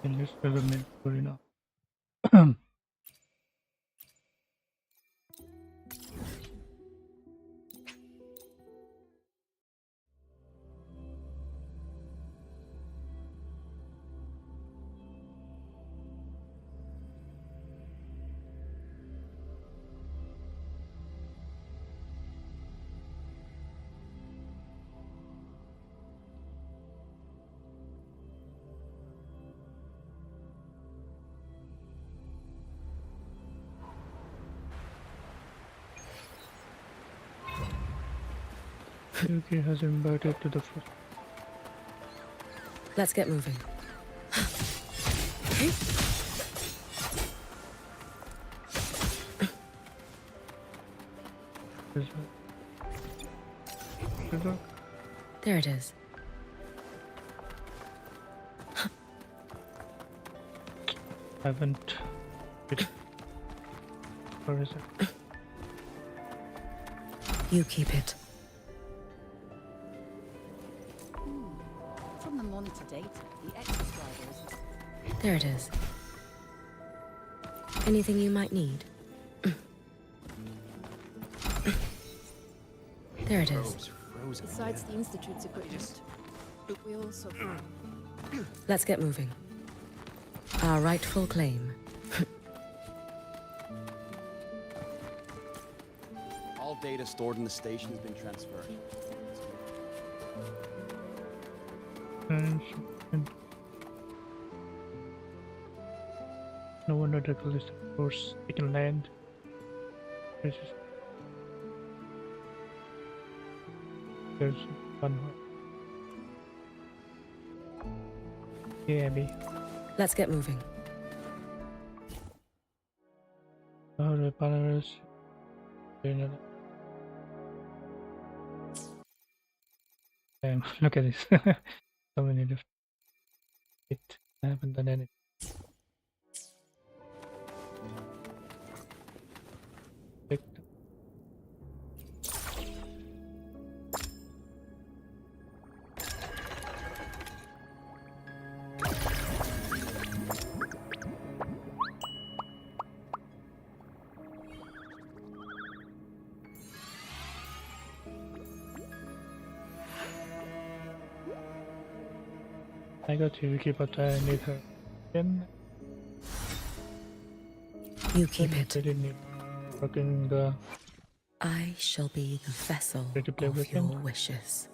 And let's have a minute for now. Yuki has invited to the first. Let's get moving. There it is. Haven't. Where is it? You keep it. From the monitor data, the X driver is... There it is. Anything you might need? There it is. Besides the Institute's equipment, we also... Let's get moving. Our rightful claim. All data stored in the station has been transferred. No wonder the list of course they can land. There's one more. Yeah, Abby. Let's get moving. Oh, the panels. Damn, look at this. So many different. I haven't done anything. I got Yuki, but I need her again. You keep it. I didn't need working the. I shall be the vessel of your wishes.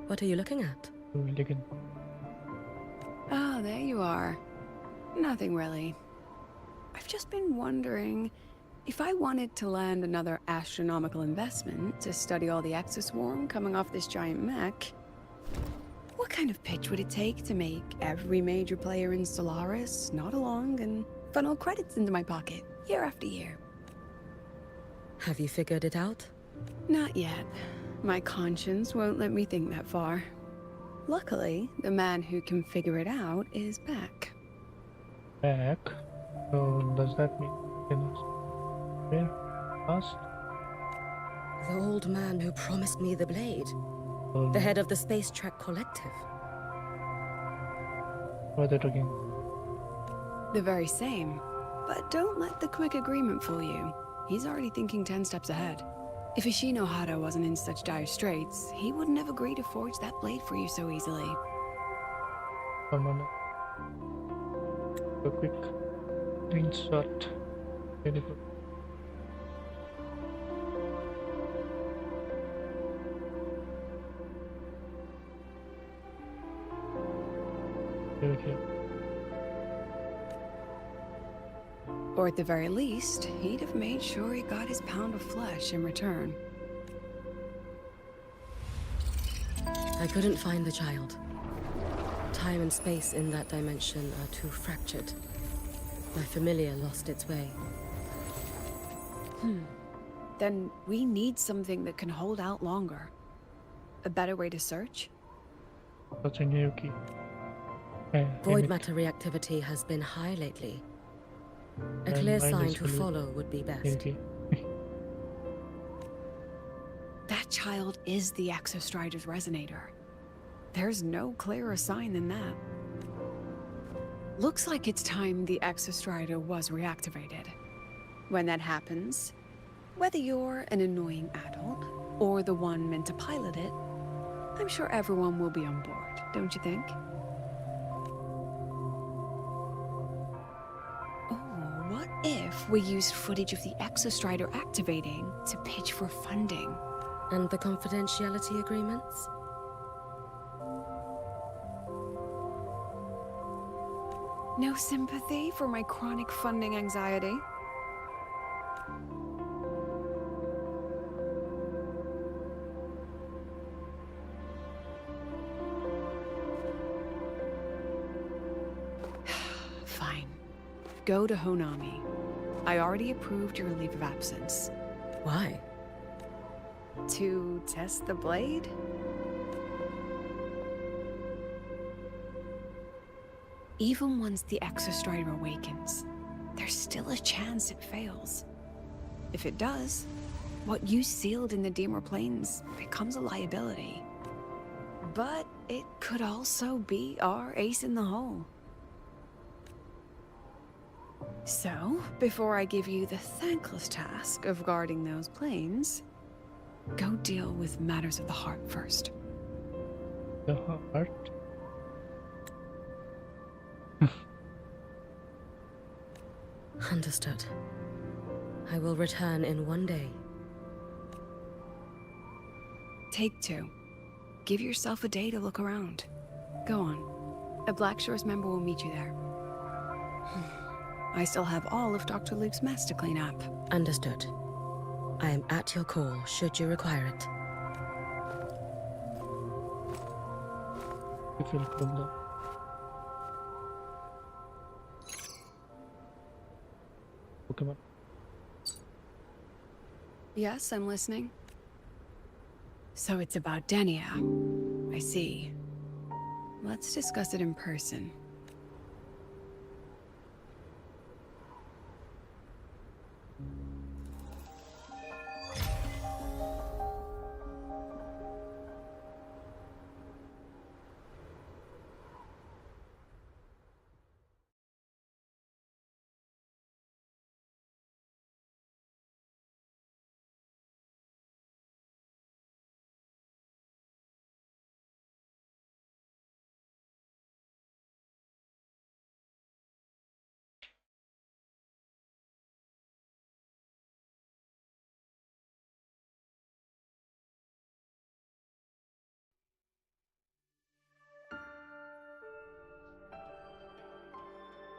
What are you looking at? Ah, there you are. Nothing really. I've just been wondering, if I wanted to land another astronomical investment to study all the exoswarm coming off this giant mech, what kind of pitch would it take to make every major player in Solaris nod along and funnel credits into my pocket year after year? Have you figured it out? Not yet. My conscience won't let me think that far. Luckily, the man who can figure it out is back. Back. So does that mean where past? The old man who promised me the blade. The head of the Space Trek Collective. What are they talking? The very same. But don't let the quick agreement fool you. He's already thinking 10 steps ahead. If Ishinohara wasn't in such dire straits, he wouldn't have agreed to forge that blade for you so easily. Someone a quick screenshot. Very good. Okay. Or at the very least, he'd have made sure he got his pound of flesh in return. I couldn't find the child. Time and space in that dimension are too fractured. My familiar lost its way. Then we need something that can hold out longer. A better way to search? That's in Yuki. Void matter reactivity has been high lately. A clear sign to follow would be best. Okay. That child is the Exostrider's resonator. There's no clearer sign than that. Looks like it's time the Exostrider was reactivated. When that happens, whether you're an annoying adult or the one meant to pilot it, I'm sure everyone will be on board, don't you think? What if we used footage of the Exostrider activating to pitch for funding? And the confidentiality agreements? No sympathy for my chronic funding anxiety? Fine. Go to Honami. I already approved your leave of absence. Why? To test the blade? Even once the Exostrider awakens, there's still a chance it fails. If it does, what you sealed in the Deemer Plains becomes a liability. But it could also be our ace in the hole. So, before I give you the thankless task of guarding those planes, go deal with matters of the heart first. The heart. Understood. I will return in one day. Take 2. Give yourself a day to look around. Go on. A Black Shores member will meet you there. I still have all of Dr. Luke's mess to clean up. Understood. I am at your call, should you require it. If you'll come down. Pokemon. Yes, I'm listening. So it's about Denia. I see. Let's discuss it in person.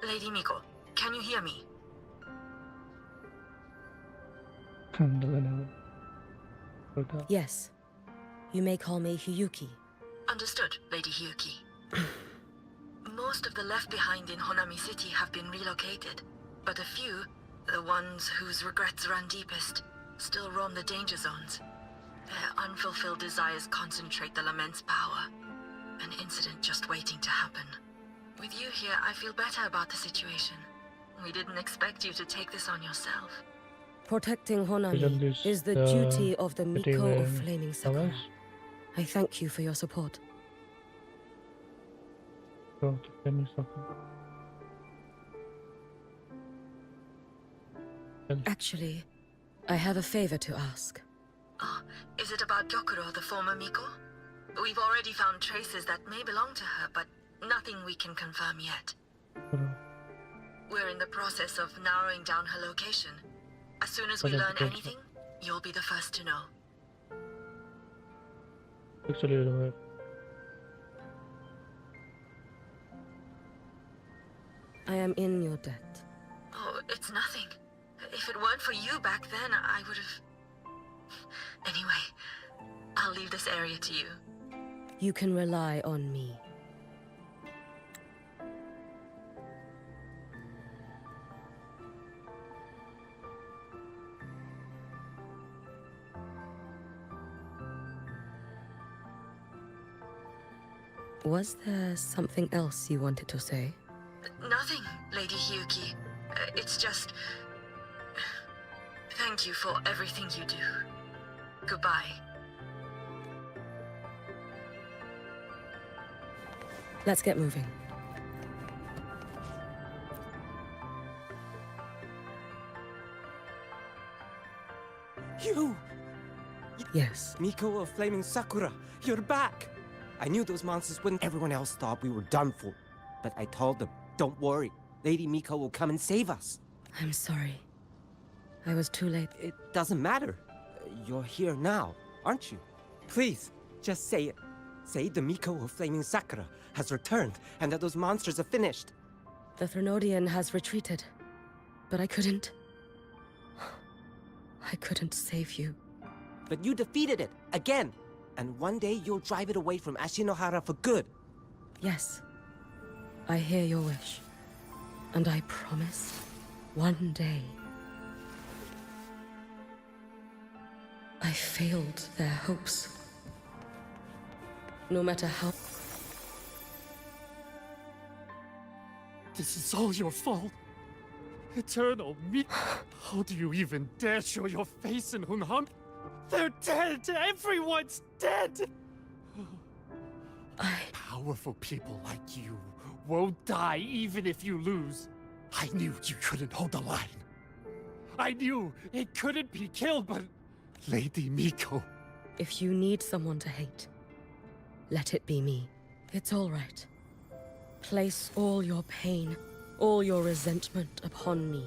Lady Miko, can you hear me? Yes. You may call me Hiyuki. Understood, Lady Hyuki. Most of the left behind in Honami City have been relocated, but a few, the ones whose regrets run deepest, still roam the danger zones. Their unfulfilled desires concentrate the lament's power. An incident just waiting to happen. With you here, I feel better about the situation. We didn't expect you to take this on yourself. Protecting Isn't Honami this is the the duty of the city Miko where of Flaming Sakura. Flowers? I thank you for your support. Go to finish something. Actually, I have a favor to ask. Oh, is it about Gyokuro, the former Miko? We've already found traces that may belong to her, but nothing we can confirm yet. We're in the process of narrowing down her location. As soon as we learn anything, you'll be the first to know. Actually, I am in your debt. Oh, it's nothing. If it weren't for you back then, I would have... Anyway, I'll leave this area to you. You can rely on me. Was there something else you wanted to say? Nothing, Lady Hyuki. It's just... Thank you for everything you do. Goodbye. Let's get moving. You! Yes. Miko of Flaming Sakura, you're back! I knew those monsters wouldn't. Everyone else thought we were done for. But I told them, don't worry. Lady Miko will come and save us. I'm sorry. I was too late. It doesn't matter. You're here now, aren't you? Please, just say it. Say the Miko of Flaming Sakura has returned and that those monsters are finished. The Threnodian has retreated, but I couldn't. I couldn't save you. But you defeated it, again! And one day you'll drive it away from Ashinohara for good. Yes, I hear your wish. And I promise, one day... I failed their hopes. No matter how... This is all your fault. Eternal me. How do you even dare show your face in Hunham? They're dead! Everyone's dead! Powerful people like you won't die even if you lose. I knew you couldn't hold the line. I knew it couldn't be killed, but... Lady Miko... If you need someone to hate, let it be me. It's all right. Place all your pain, all your resentment upon me.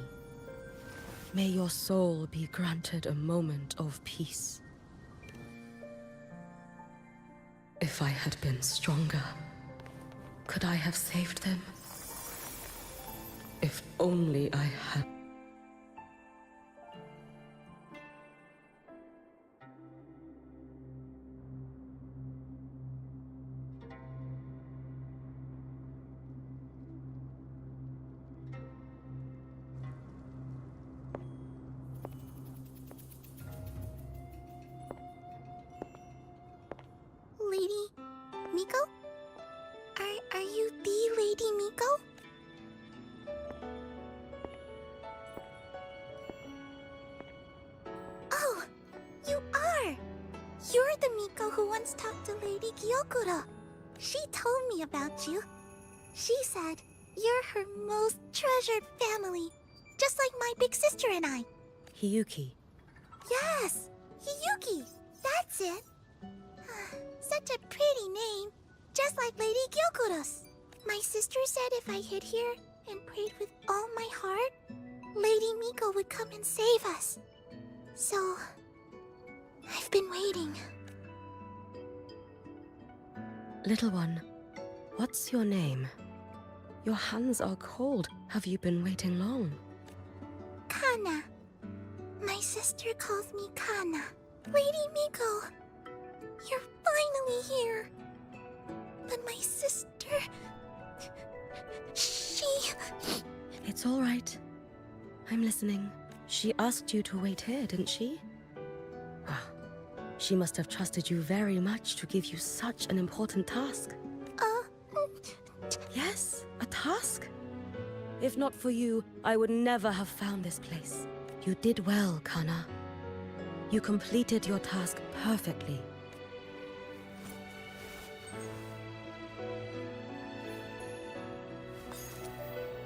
May your soul be granted a moment of peace. If I had been stronger, could I have saved them? If only I had... Lady Miko? Are you the Lady Miko? Oh, you are! You're the Miko who once talked to Lady Gyokuro. She told me about you. She said you're her most treasured family, just like my big sister and I. Hiyuki. Yes, Hiyuki, that's it. Such a pretty name, just like Lady Gyokuro's. My sister said if I hid here and prayed with all my heart, Lady Miko would come and save us. So, I've been waiting. Little one, what's your name? Your hands are cold. Have you been waiting long? Kana. My sister calls me Kana. Lady Miko, you're finally here. But my sister... she... It's all right. I'm listening. She asked you to wait here, didn't she? She must have trusted you very much to give you such an important task. Yes, a task. If not for you, I would never have found this place. You did well, Kana. You completed your task perfectly.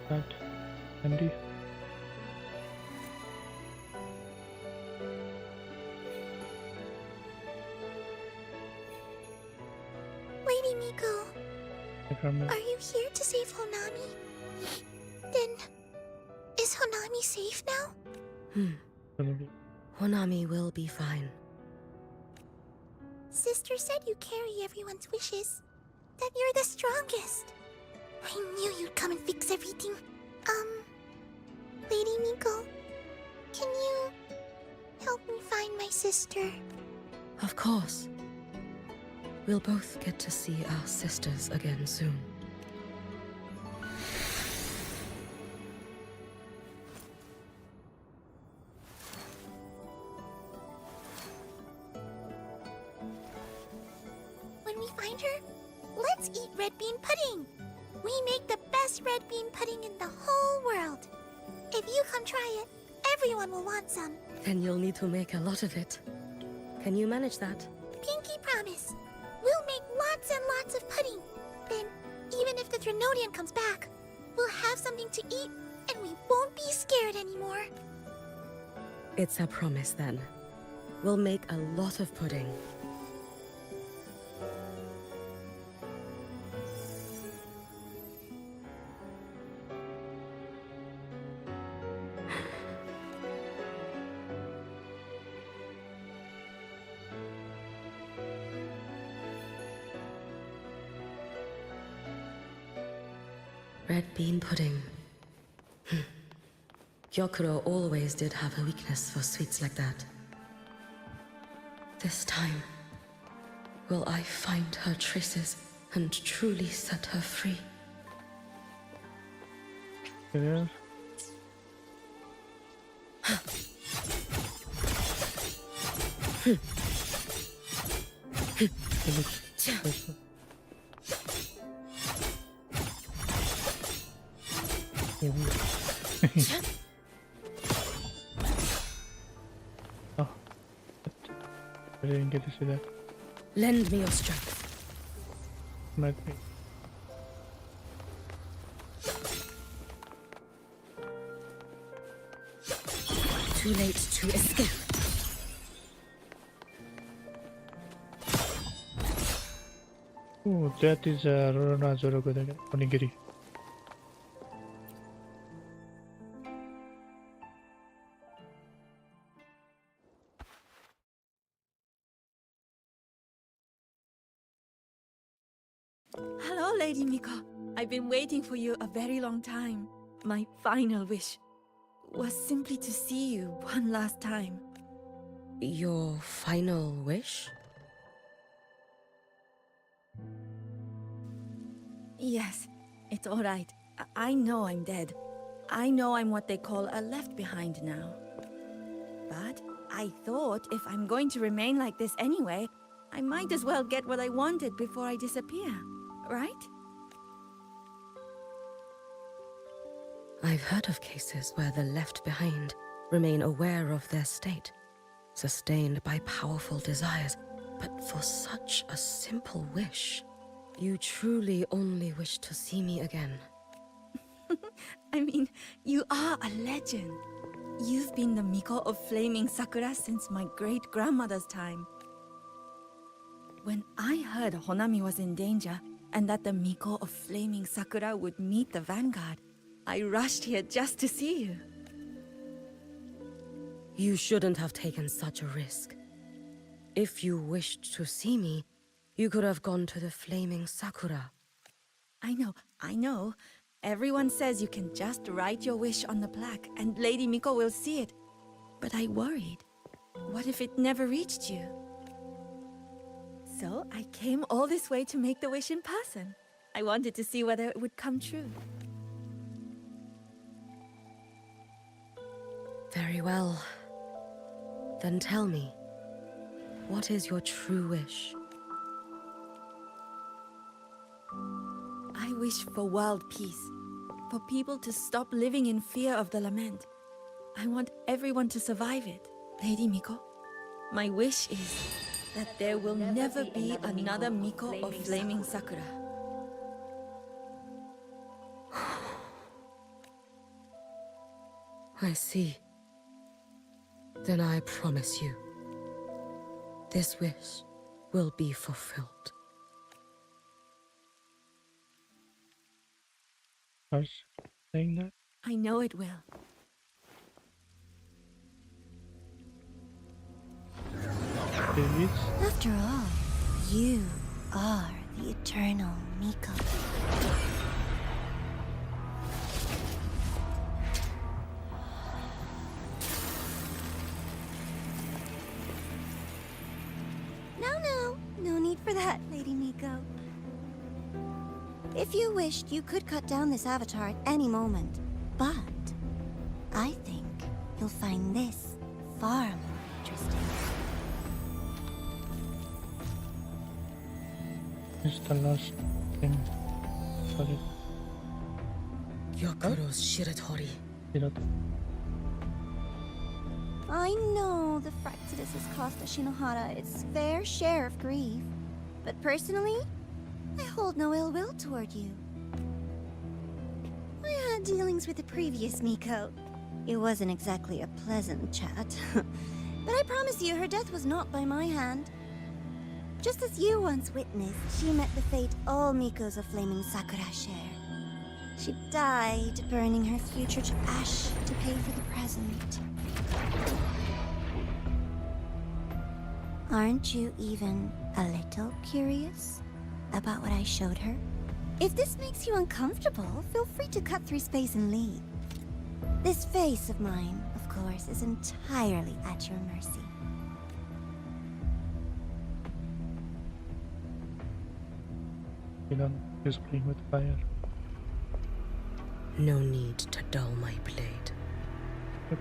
That Andy. Lady Miko, I can't remember. are you here to save Honami? Then, is Honami safe now? Probably. Honami will be fine. Sister said you carry everyone's wishes. That you're the strongest. I knew you'd come and fix everything. Lady Miko, can you help me find my sister? Of course. We'll both get to see our sisters again soon. When we find her, let's eat red bean pudding. We make the best red bean pudding in the whole world. If you come try it, everyone will want some. Then you'll need to make a lot of it. Can you manage that? Pinky promise. We'll make lots and lots of pudding. Then, even if the Drenodian comes back, we'll have something to eat and we won't be scared anymore. It's a promise then. We'll make a lot of pudding. Red bean pudding. Gyokuro always did have a weakness for sweets like that. This time, will I find her traces and truly set her free? Yeah. Oh, I didn't get to see that. Lend me your strength. Might be. Too late to escape. Oh, that is a Rorona Zorogo onigiri. Hello, Lady Miko. I've been waiting for you a very long time. My final wish was simply to see you one last time. Your final wish? Yes, it's all right. I know I'm dead. I know I'm what they call a left behind now. But I thought if I'm going to remain like this anyway, I might as well get what I wanted before I disappear, right? I've heard of cases where the left behind remain aware of their state, sustained by powerful desires, but for such a simple wish, you truly only wish to see me again. I mean, you are a legend. You've been the Miko of Flaming Sakura since my great-grandmother's time. When I heard Honami was in danger, and that the Miko of Flaming Sakura would meet the Vanguard, I rushed here just to see you. You shouldn't have taken such a risk. If you wished to see me, you could have gone to the Flaming Sakura. I know. Everyone says you can just write your wish on the plaque, and Lady Miko will see it. But I worried. What if it never reached you? So I came all this way to make the wish in person. I wanted to see whether it would come true. Very well. Then tell me, What is your true wish? I wish for world peace, for people to stop living in fear of the lament. I want everyone to survive it. Lady Miko, my wish is that there will never be another Miko of Flaming Sakura. I see. Then I promise you, this wish will be fulfilled. Are saying that? I know it will. It is. After all, you are the eternal Miko. No need for that, Lady Miko. If you wished, you could cut down this avatar at any moment. But I think you'll find this far more interesting. It's the last thing. Sorry. Gyokuro's Shiratori. I know the Fractidus has cost Ashinohara its fair share of grief. But personally, I hold no ill will toward you. I had dealings with the previous Miko. It wasn't exactly a pleasant chat. But I promise you, her death was not by my hand. Just as you once witnessed, she met the fate all Mikos of Flaming Sakura share. She died, burning her future to ash to pay for the present. Aren't you even a little curious about what I showed her? If this makes you uncomfortable, feel free to cut through space and leave. This face of mine, of course, is entirely at your mercy. You know, just playing with fire. No need to dull my blade. But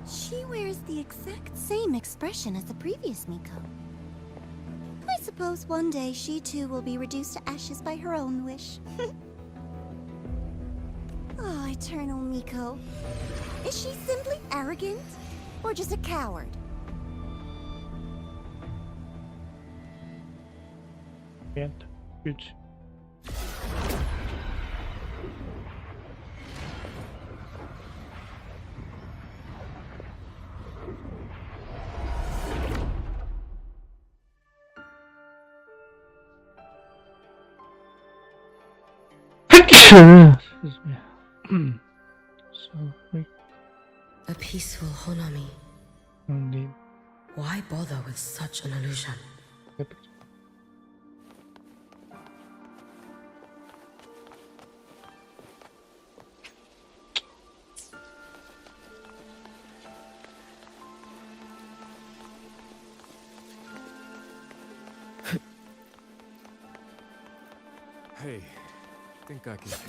She wears the exact same expression as the previous Miko. I suppose one day she too will be reduced to ashes by her own wish. Oh, Eternal Miko. Is she simply arrogant? Or just a coward? can't. Huge. Excuse me. So, A peaceful Honami. indeed. Why bother with such an illusion? Yep. Hey, think I can take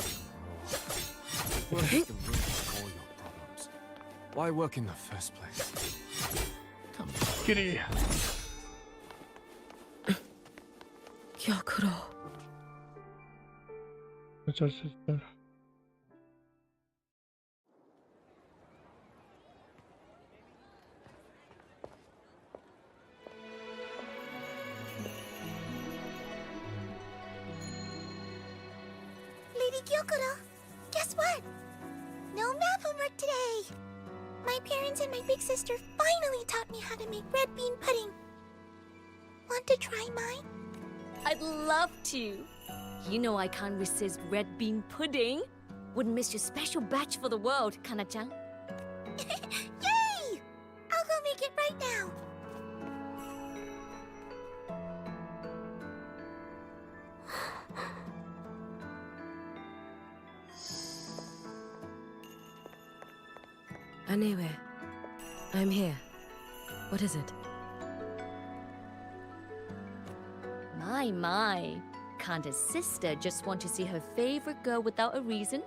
more. Work is the root of all your problems. Why work in the first place? Come on. Kitty. Gyokuro. What's our sister? Lady Gyokuro, guess what? No math homework today. My parents and my big sister finally taught me how to make red bean pudding. Want to try mine? I'd love to. You know I can't resist red bean pudding. Wouldn't miss your special batch for the world, Kana-chan. Yay! I'll go make it right now. Anyway, I'm here. What is it? My. Can't a sister just want to see her favorite girl without a reason?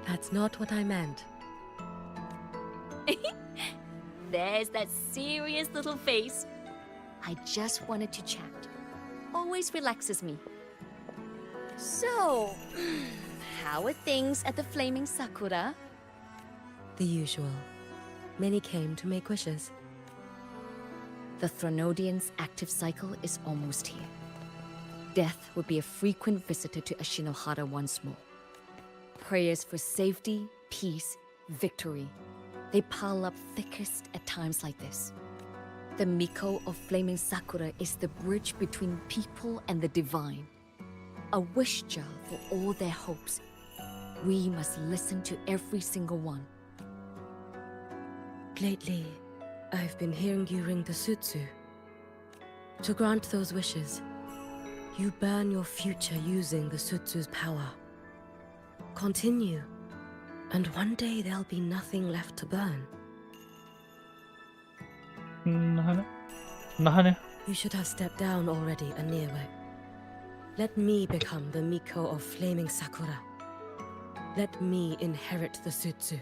That's not what I meant. There's that serious little face. I just wanted to chat. Always relaxes me. So, how are things at the Flaming Sakura? The usual. Many came to make wishes. The Thronodians' active cycle is almost here. Death will be a frequent visitor to Ashinohara once more. Prayers for safety, peace, victory. They pile up thickest at times like this. The Miko of Flaming Sakura is the bridge between people and the divine. A wish jar for all their hopes. We must listen to every single one. Lately, I've been hearing you ring the sutsu. To grant those wishes, you burn your future using the sutsu's power. Continue, and one day there'll be nothing left to burn. 나하네. You should have stepped down already, Aniwe. Let me become the Miko of Flaming Sakura. Let me inherit the sutsu.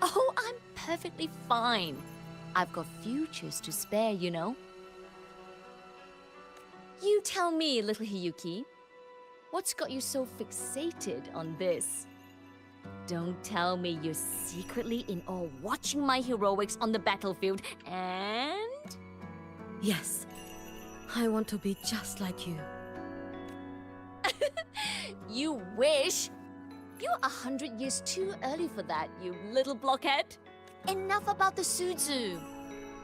Oh, I'm perfectly fine. I've got futures to spare, you know. You tell me, little Hiyuki. What's got you so fixated on this? Don't tell me you're secretly in awe watching my heroics on the battlefield and... Yes, I want to be just like you. You wish! You're 100 years too early for that, you little blockhead. Enough about the Suzu.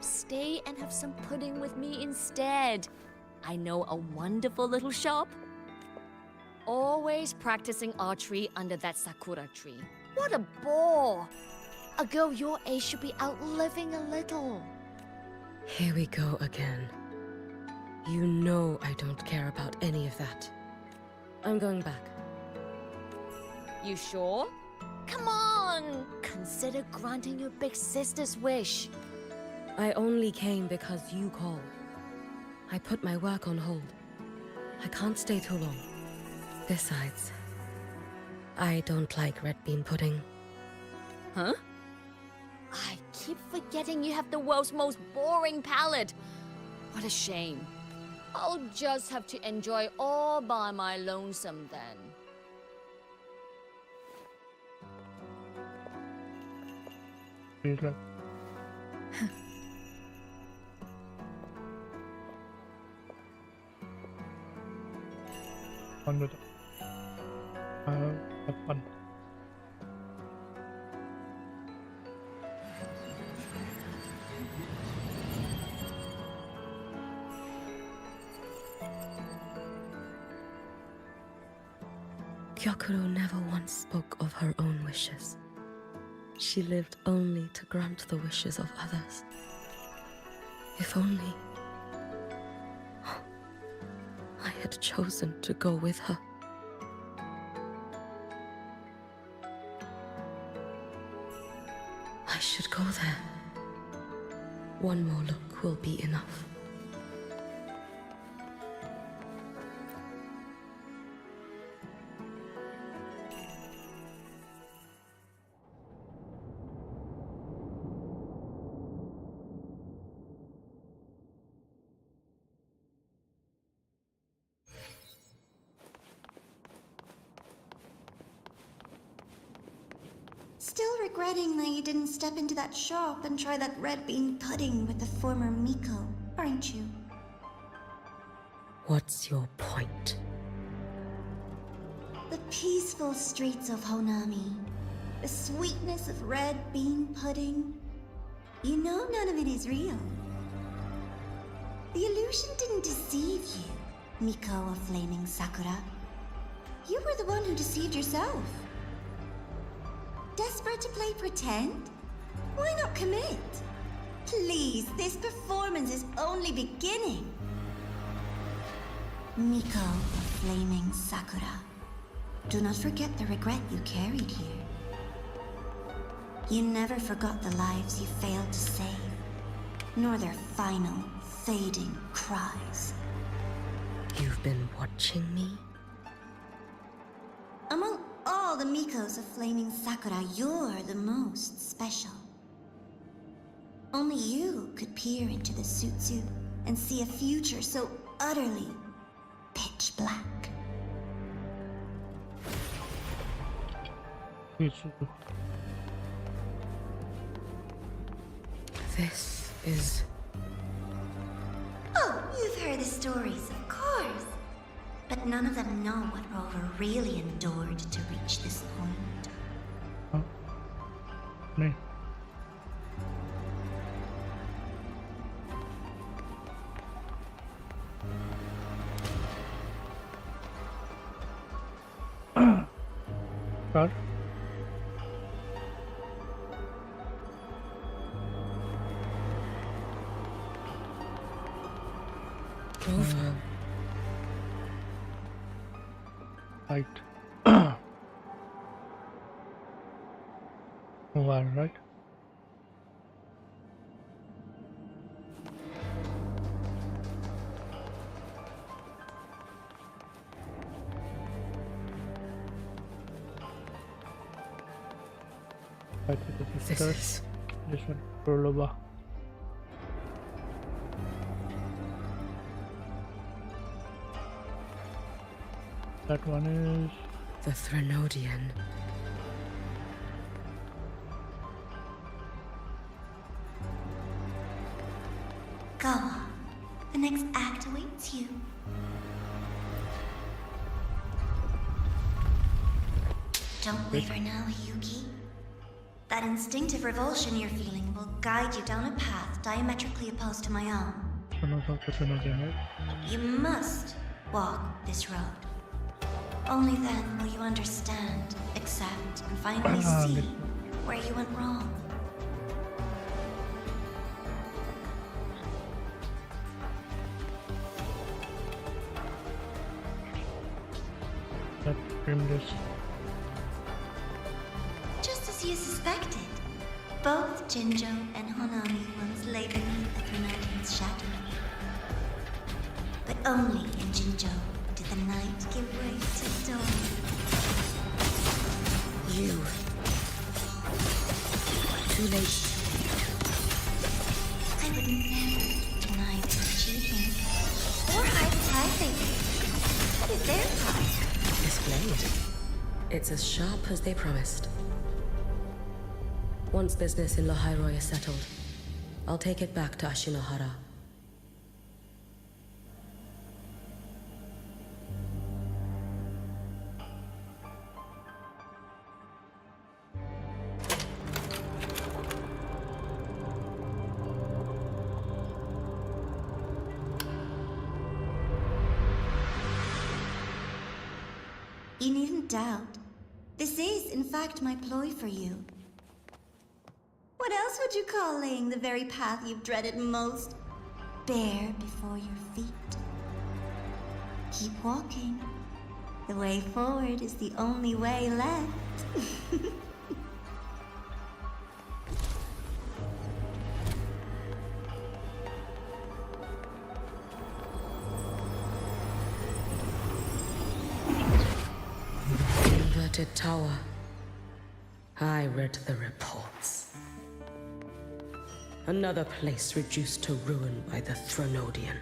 Stay and have some pudding with me instead. I know a wonderful little shop. Always practicing archery under that sakura tree. What a bore! A girl your age should be out living a little. Here we go again. You know I don't care about any of that. I'm going back. You sure? Come on! Consider granting your big sister's wish. I only came because you called. I put my work on hold. I can't stay too long. Besides, I don't like red bean pudding. Huh? I keep forgetting you have the world's most boring palate. What a shame. I'll just have to enjoy all by my lonesome then. Relax. Fun with it. Have fun. Gyokuro never once spoke of her own wishes. She lived only to grant the wishes of others. If only I had chosen to go with her. I should go there. One more look will be enough. Still regretting that you didn't step into that shop and try that red bean pudding with the former Miko, aren't you? What's your point? The peaceful streets of Honami, the sweetness of red bean pudding. You know none of it is real. The illusion didn't deceive you, Miko of Flaming Sakura. You were the one who deceived yourself. Desperate to play pretend? Why not commit? Please, this performance is only beginning. Miko of Flaming Sakura, do not forget the regret you carried here. You never forgot the lives you failed to save, nor their final, fading cries. You've been watching me? Among all the Mikos of Flaming Sakura, you're the most special. Only you could peer into the Sutsu and see a future so utterly pitch black. This is... Oh, you've heard the stories, of course. But none of them know what Rover really endured to reach this point. Oh. No. Car. Rover. Right. Well, right. This is... This one, Proloba. That one is the Threnodian. Go on. The next act awaits you. Don't waver now, Yuki. That instinctive revulsion you're feeling will guide you down a path diametrically opposed to my own. You must walk this road. Only then will you understand, accept, and finally see where you went wrong. that grimness. Just as you suspected, both Jinjo and Honami once lay beneath the Threnodian's shadow. But only in Jinjo did the night give way to dawn. You. Too late. I would never deny their achievement or hide the tide they take. What is their pride? This blade. It's as sharp as they promised. Once business in Lahairoi is settled, I'll take it back to Ashinohara. You needn't doubt. This is, in fact, my ploy for you. What else would you call laying the very path you've dreaded most bare before your feet? Keep walking. The way forward is the only way left. Inverted tower. I read the reports. Another place reduced to ruin by the Threnodian.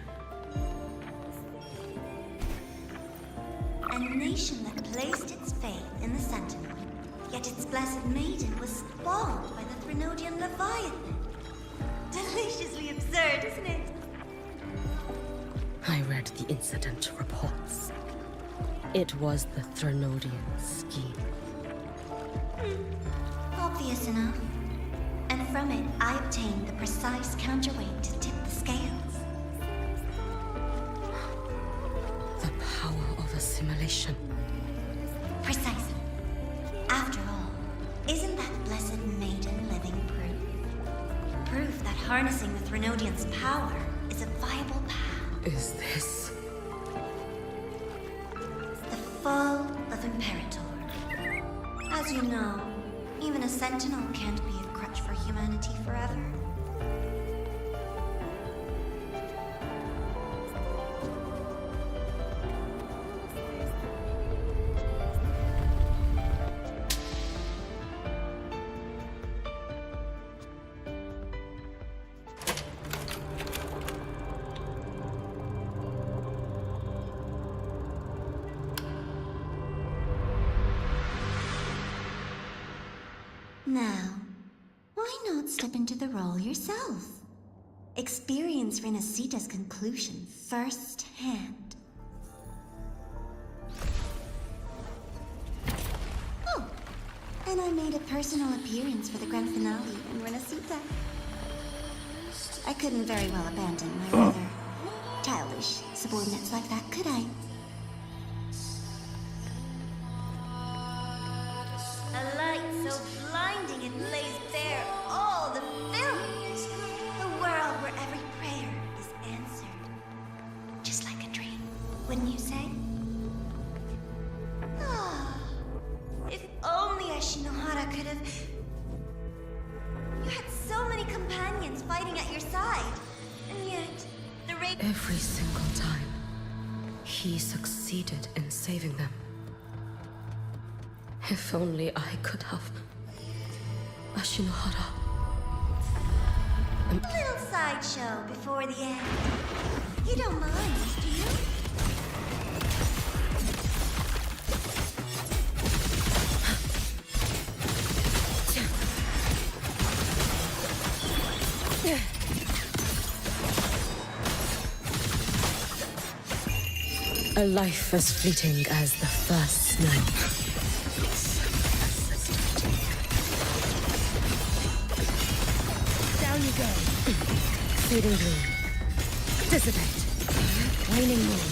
A nation that placed its faith in the Sentinel, yet its blessed maiden was spawned by the Threnodian Leviathan. Deliciously absurd, isn't it? I read the incident reports. It was the Threnodian scheme. Obvious enough. And from it, I obtained the precise counterweight to tip the scales. The power of assimilation. Precisely. After all, isn't that blessed maiden living proof? Proof that harnessing the Threnodians' power is a viable path. Is this... The fall of Imperator. As you know, even a sentinel can't be a crutch for humanity forever. Now, why not step into the role yourself? Experience Renacita's conclusion firsthand. Oh, and I made a personal appearance for the grand finale in Renacita. I couldn't very well abandon my rather childish subordinates like that, could I? A light so blinding it lays bare all the films. A world where every prayer is answered. Just like a dream, wouldn't you say? Ah, if only Ashinohara could have... You had so many companions fighting at your side. And yet, the rape... Every single time, he succeeded in saving them. If only I could have... Ashinohara. A little sideshow before the end. You don't mind, do you? A life as fleeting as the first snow. Down you go. Fading gloom. Dissipate. Waning moon.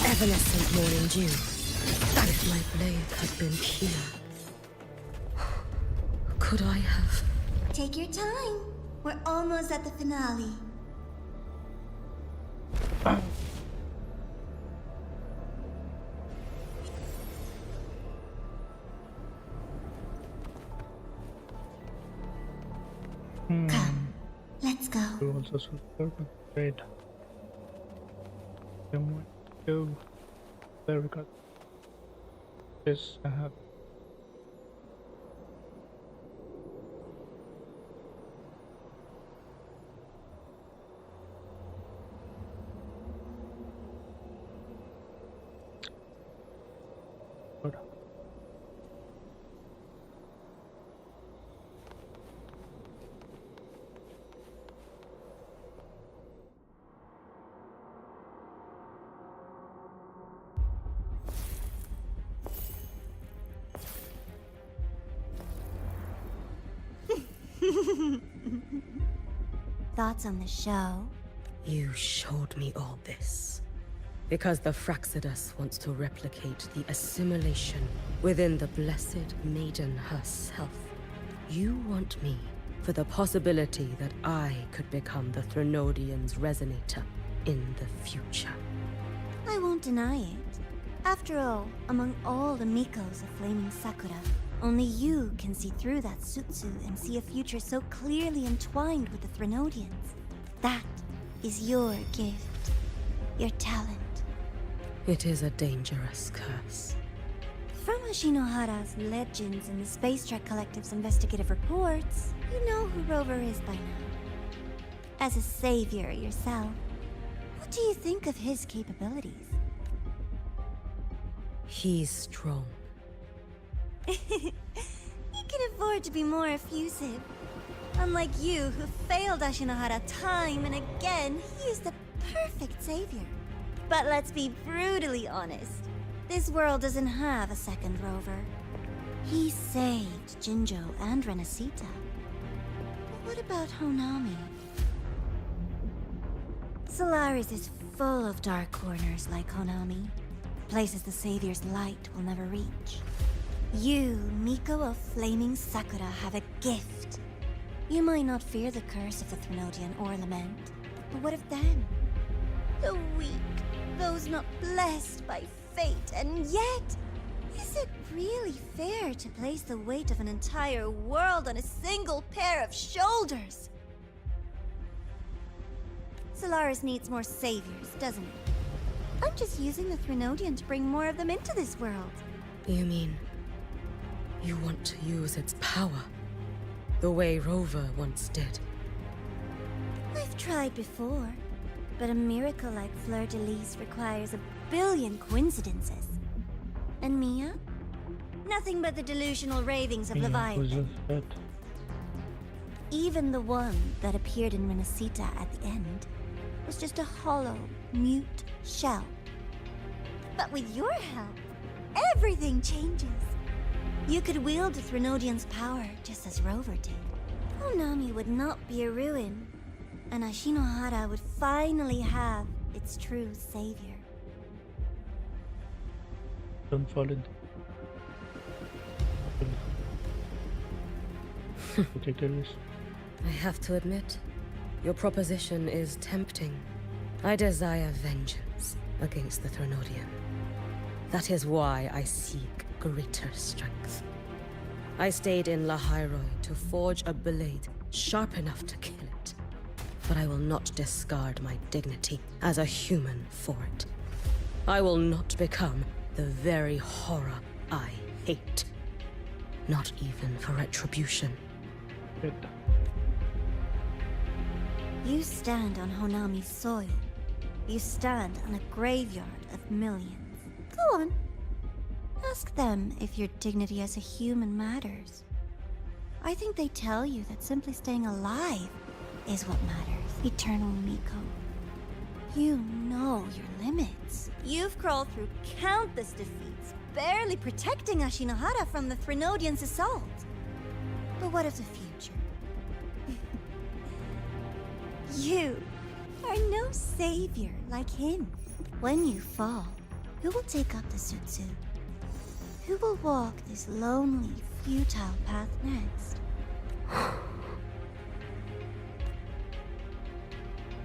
Evanescent morning dew. That if my blade had been pure, could I have... Take your time. We're almost at the finale. Come, let's go. You also super great. Go. There we go. Yes, I have. Good. Thoughts on the show? You showed me all this because the Fraxidus wants to replicate the assimilation within the Blessed Maiden herself. You want me for the possibility that I could become the Threnodians' resonator in the future. I won't deny it. After all, among all the Mikos of Flaming Sakura, only you can see through that Sutsu and see a future so clearly entwined with the Threnodians. That is your gift. Your talent. It is a dangerous curse. From Ashinohara's legends and the Space Trek Collective's investigative reports, you know who Rover is by now. As a savior yourself, what do you think of his capabilities? He's strong. He can afford to be more effusive. Unlike you, who failed Ashinohara time and again, he is the perfect savior. But let's be brutally honest. This world doesn't have a second Rover. He saved Jinjo and Renacita. But what about Honami? Solaris is full of dark corners like Honami. Places the Savior's light will never reach. You, Miko of Flaming Sakura, have a gift. You might not fear the curse of the Threnodian or lament, but what of them? The weak, those not blessed by fate, and yet, is it really fair to place the weight of an entire world on a single pair of shoulders? Solaris needs more saviors, doesn't it? I'm just using the Threnodian to bring more of them into this world. You mean you want to use its power the way Rover once did? I've tried before, but a miracle like Fleur-de-Lis requires a billion coincidences. And Mia? Nothing but the delusional ravings of Leviathan. Even the one that appeared in Renacita at the end was just a hollow, mute shell. But with your help, everything changes. You could wield the Threnodian's power just as Rover did. Honami would not be a ruin, and Ashinohara would finally have its true savior. Don't fall in. Take a risk. I have to admit, your proposition is tempting. I desire vengeance against the Threnodian. That is why I seek greater strength. I stayed in Lahairoi to forge a blade sharp enough to kill it. But I will not discard my dignity as a human for it. I will not become the very horror I hate. Not even for retribution. Good. You stand on Honami's soil. You stand on a graveyard of millions. Go on. Ask them if your dignity as a human matters. I think they tell you that simply staying alive is what matters. Eternal Miko. You know your limits. You've crawled through countless defeats, barely protecting Ashinohara from the Threnodian's assault. But what of the future? You are no savior like him. When you fall, who will take up the Sutsu? Who will walk this lonely, futile path next?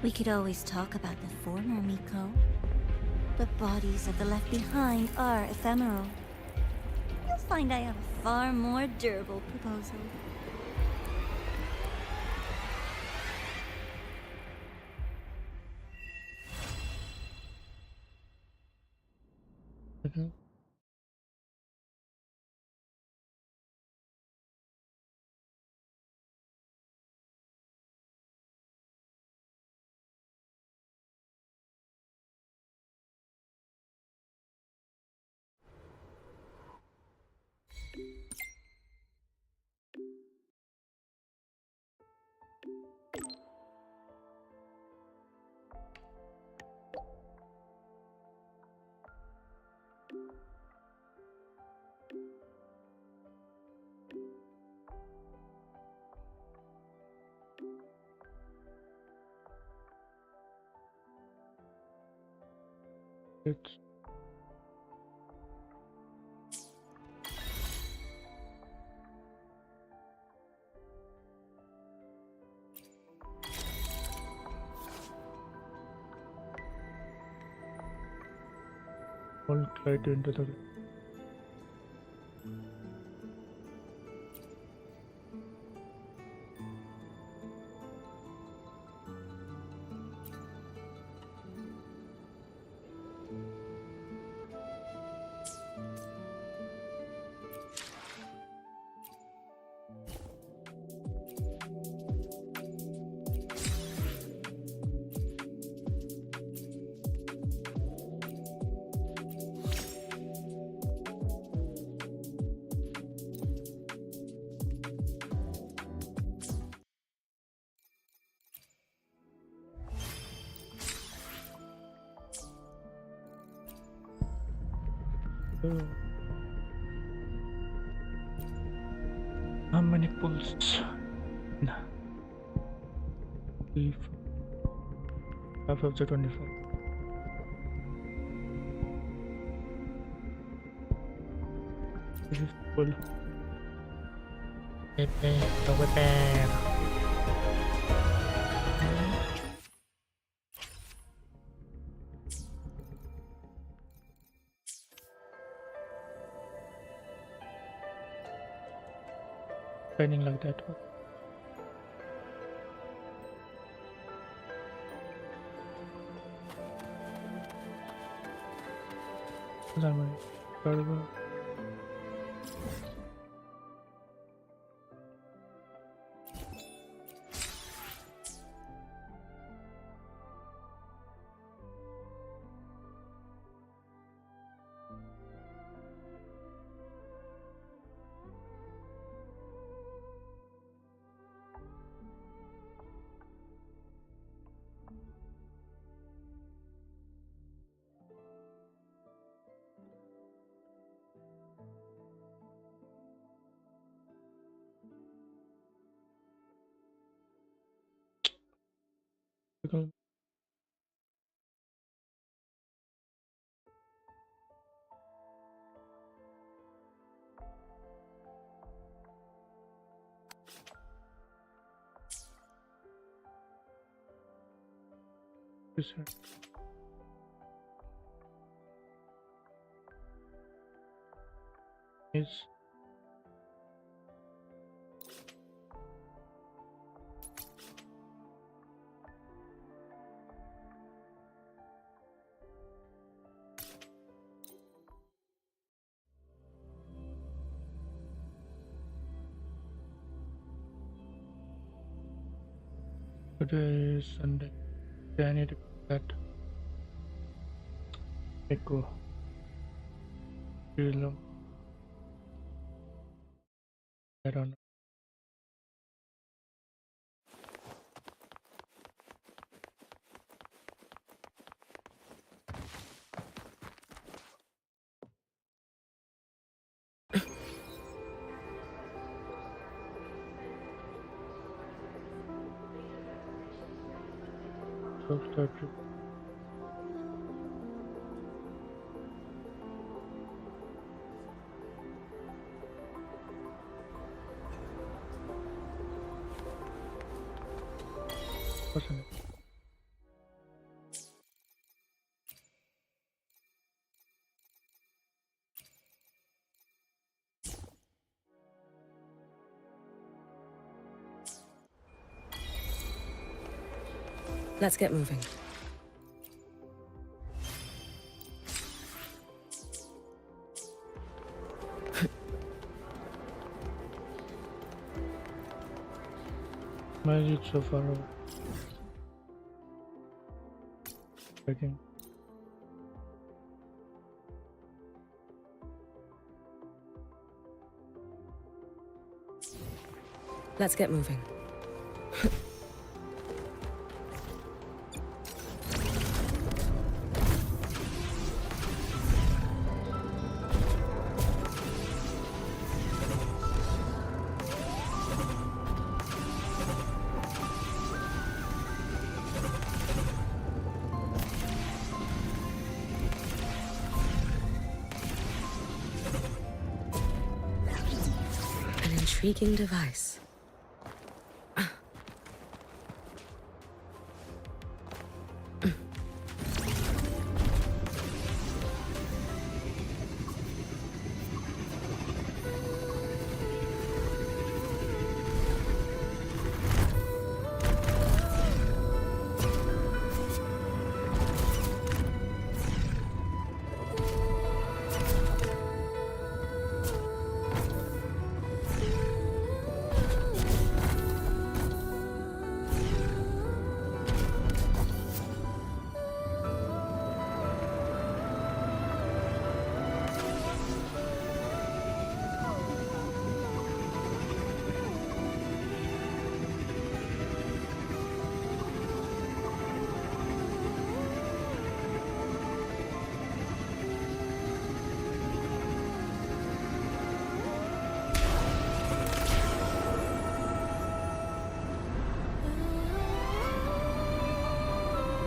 We could always talk about the former Miko. The bodies of the left behind are ephemeral. You'll find I have a far more durable proposal. Mhm. It's all right into the how many pulls? Nah. If half of the 25. This is full. Pepe, shining like that. Incredible. Is today is Sunday. I need to get go. Real. I don't know. So start. Wasn't it? Let's get moving. Why is it so far away? Checking. Let's get moving. An intriguing device.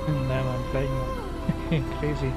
Damn, I'm playing crazy.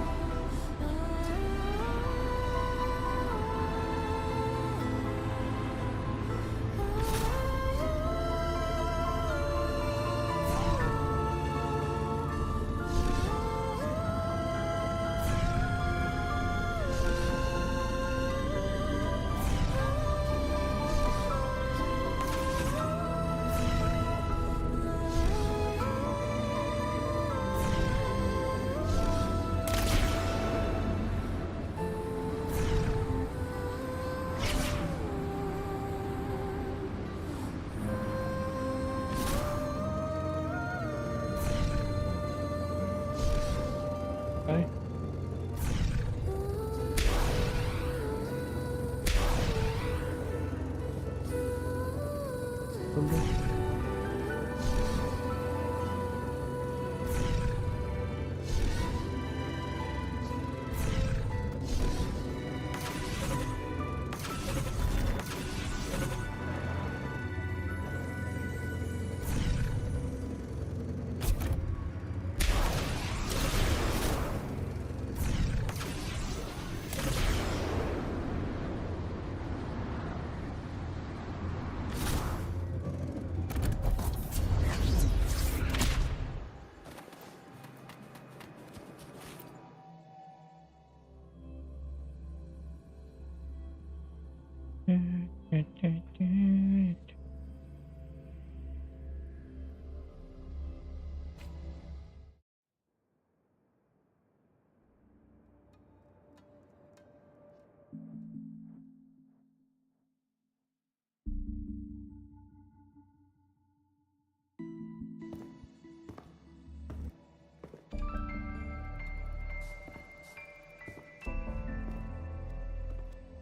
Bye.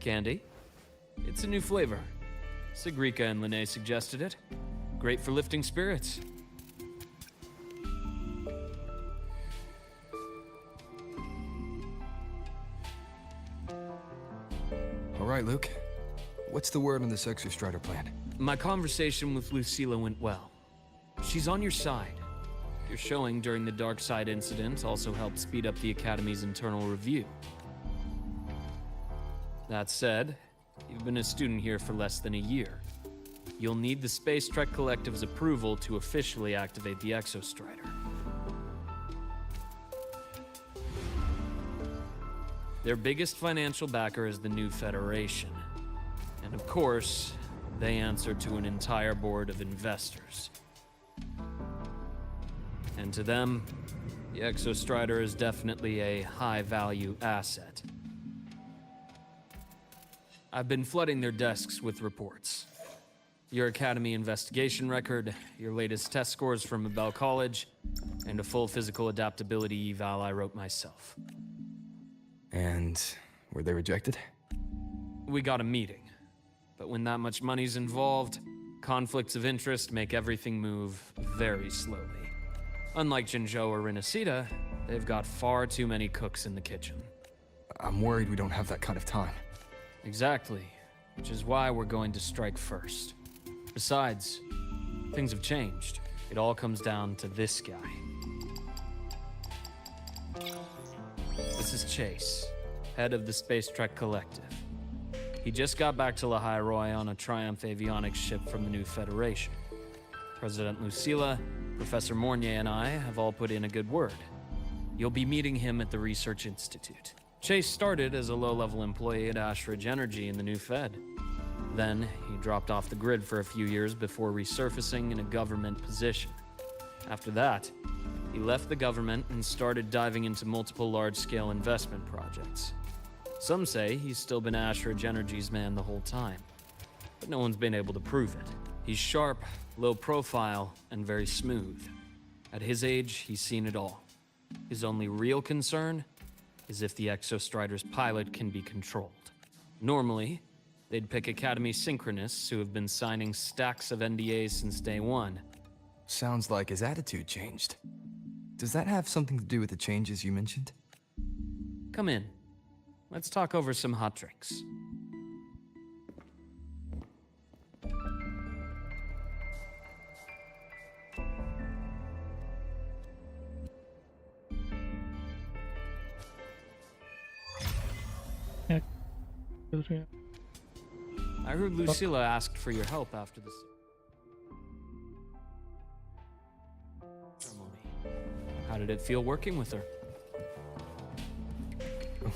Candy? It's a new flavor. Sigrika and Lene suggested it. Great for lifting spirits. All right, Luke. What's the word on this Exostrider plan? My conversation with Lucilla went well. She's on your side. Your showing during the Dark Side incident also helped speed up the Academy's internal review. That said, you've been a student here for less than a year. You'll need the Space Trek Collective's approval to officially activate the Exostrider. Their biggest financial backer is the New Federation. And of course, they answer to an entire board of investors. And to them, the Exostrider is definitely a high-value asset. I've been flooding their desks with reports. Your Academy investigation record, your latest test scores from Abel College, and a full physical adaptability eval I wrote myself. And were they rejected? We got a meeting. But when that much money's involved, conflicts of interest make everything move very slowly. Unlike Jinzhou or Renacida, they've got far too many cooks in the kitchen. I'm worried we don't have that kind of time. Exactly, which is why we're going to strike first. Besides, things have changed. It all comes down to this guy. This is Chase, head of the Space Trek Collective. He just got back to Lahai Roi on a Triumph avionics ship from the New Federation. President Lucilla, Professor Mornier, and I have all put in a good word. You'll be meeting him at the Research Institute. Chase started as a low-level employee at Ashridge Energy in the New Fed. Then, he dropped off the grid for a few years before resurfacing in a government position. After that, he left the government and started diving into multiple large-scale investment projects. Some say he's still been Ashridge Energy's man the whole time, but no one's been able to prove it. He's sharp, low profile, and very smooth. At his age, he's seen it all. His only real concern is if the Exostrider's pilot can be controlled. Normally, they'd pick Academy synchronists who have been signing stacks of NDAs since day one. Sounds like his attitude changed. Does that have something to do with the changes you mentioned? Come in. Let's talk over some hot drinks. I heard Lucilla asked for your help after the ceremony. How did it feel working with her?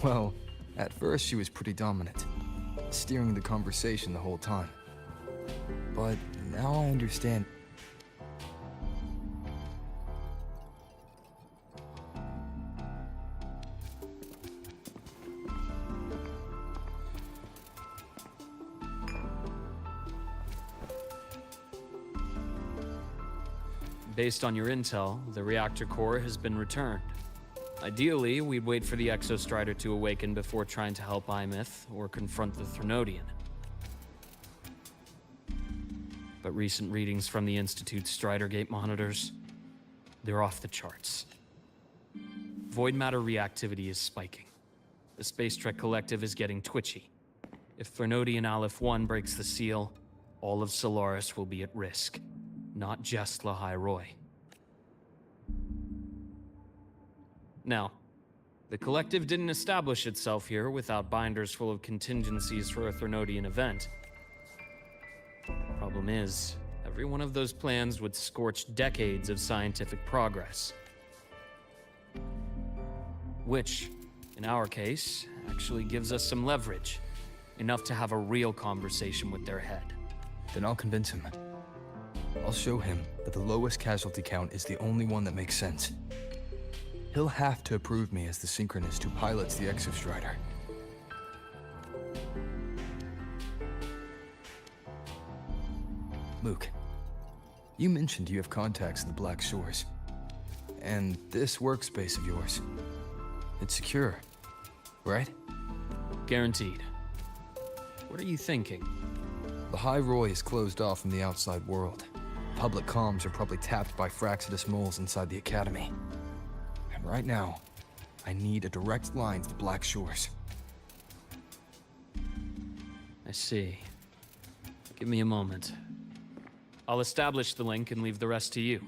Well, at first she was pretty dominant, steering the conversation the whole time. But now I understand. Based on your intel, the reactor core has been returned. Ideally, we'd wait for the Exostrider to awaken before trying to help Imith or confront the Threnodian. But recent readings from the Institute's Strider Gate monitors, they're off the charts. Void matter reactivity is spiking. The Space Trek Collective is getting twitchy. If Threnodian Aleph 1 breaks the seal, all of Solaris will be at risk. Not just Lahai Roy. Now, the Collective didn't establish itself here without binders full of contingencies for a Threnodian event. Problem is, every one of those plans would scorch decades of scientific progress. Which, in our case, actually gives us some leverage. Enough to have a real conversation with their head. Then I'll convince him. I'll show him that the lowest casualty count is the only one that makes sense. He'll have to approve me as the synchronist who pilots the Exostrider. Luke, you mentioned you have contacts in the Black Shores. And this workspace of yours, it's secure, right? Guaranteed. What are you thinking? Lahai Roy is closed off from the outside world. Public comms are probably tapped by Fraxidus moles inside the Academy. And right now, I need a direct line to the Black Shores. I see. Give me a moment. I'll establish the link and leave the rest to you.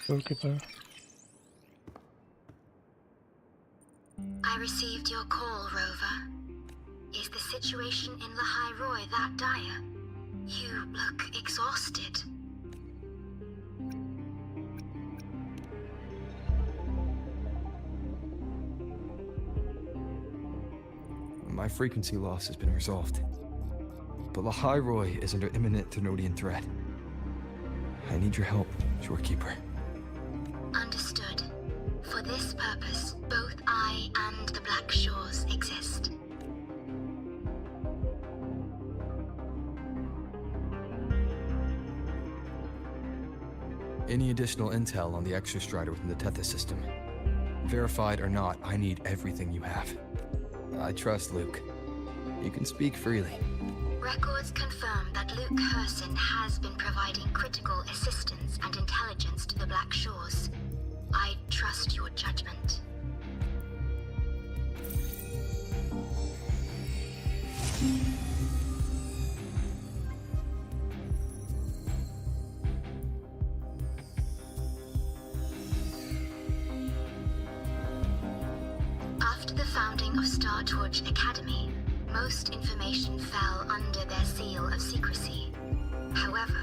Goalkeeper. I received your call, Rover. Is the situation in Lahai Roy that dire? You look exhausted. My frequency loss has been resolved. But Lahai Roy is under imminent Threnodian threat. I need your help, Shorekeeper. Understood. For this purpose, both I and the Black Shores exist. Any additional intel on the Exostrider within the Tethys system? Verified or not, I need everything you have. I trust Luke. You can speak freely. Records confirm that Luke Herson has been providing critical assistance and intelligence to the Black Shores. I trust your judgment. After the founding of Star Torch Academy, most information fell under their seal of secrecy. However,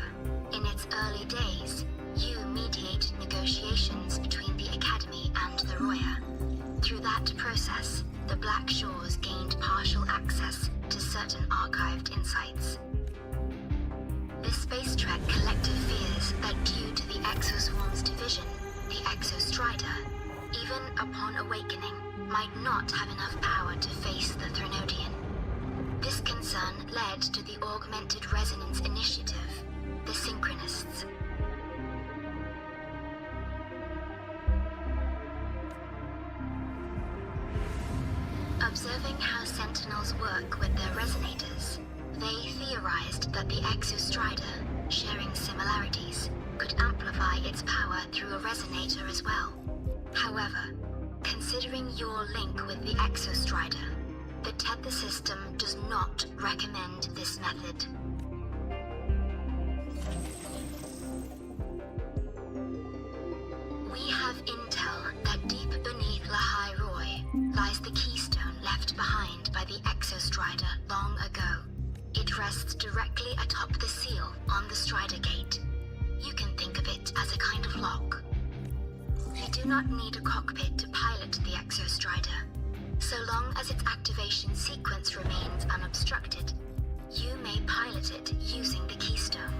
in its early days, you mediated negotiations between the Academy and the Roya. Through that process, the Black Shores gained partial access to certain archived insights. The Space Trek Collective fears that due to the Exoswarm's division, the Exostrider, even upon awakening, might not have enough power to face the Threnodian. This concern led to the Augmented Resonance Initiative, the Synchronists. Observing how Sentinels work with their resonators, they theorized that the Exostrider, sharing similarities, could amplify its power through a resonator as well. However, considering your link with the Exostrider, the Tethys system does not recommend this method. We have intel that deep beneath Lahai Roy lies the keystone left behind by the Exostrider long ago. It rests directly atop the seal on the Strider Gate. You can think of it as a kind of lock. You do not need a cockpit to pilot the Exostrider. So long as its activation sequence remains unobstructed, you may pilot it using the keystone.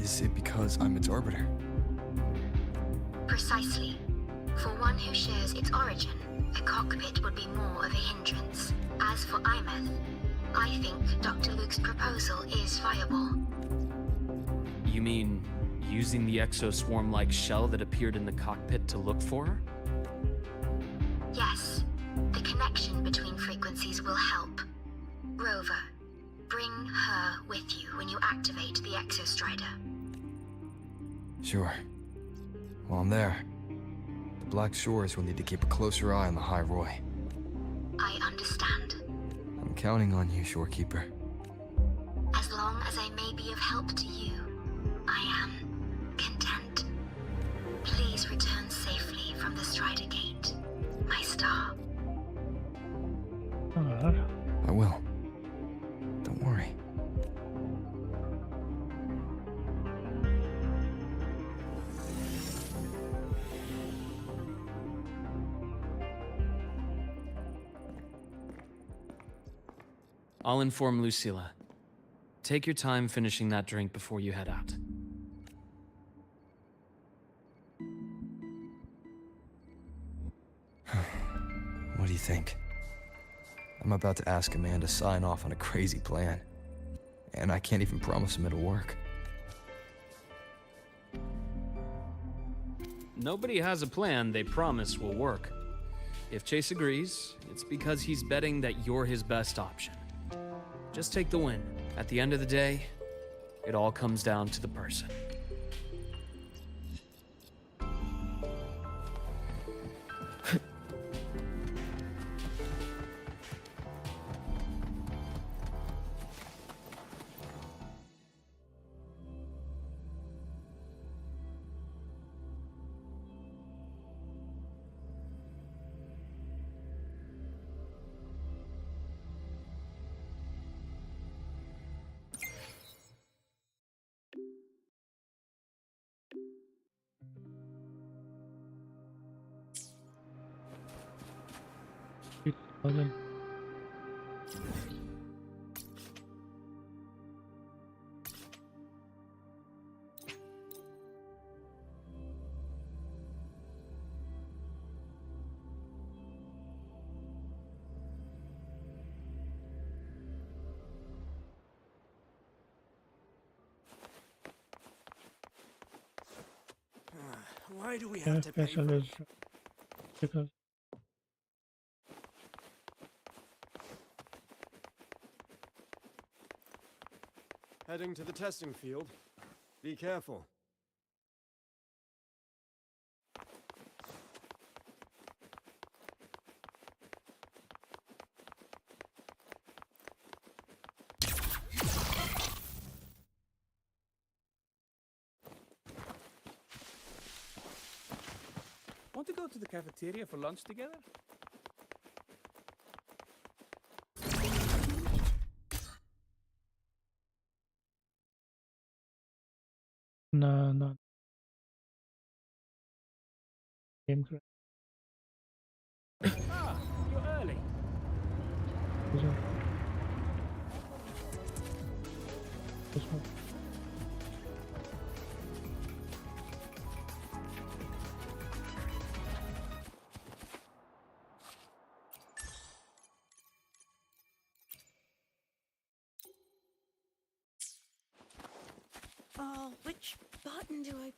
Is it because I'm its arbiter? Precisely. For one who shares its origin, a cockpit would be more of a hindrance. As for Imeth, I think Dr. Luke's proposal is viable. You mean using the exoswarm-like shell that appeared in the cockpit to look for her? Yes. The connection between frequencies will help. Rover, bring her with you when you activate the Exostrider. Sure. While I'm there, the Black Shores will need to keep a closer eye on the High Roy. I understand. I'm counting on you, Shorekeeper. As long as I may be of help to you, I am content. Please return safely from the Strider Gate, my star. I will. Don't worry. I'll inform Lucilla. Take your time finishing that drink before you head out. What do you think? I'm about to ask a man to sign off on a crazy plan. And I can't even promise him it'll work. Nobody has a plan they promise will work. If Chase agrees, it's because he's betting that you're his best option. Just take the win. At the end of the day, it all comes down to the person. Why do we have to pay for is because Heading to the testing field. Be careful. Want to go to the cafeteria for lunch together? no game crash. Ah, you're early. Oh, which button do I...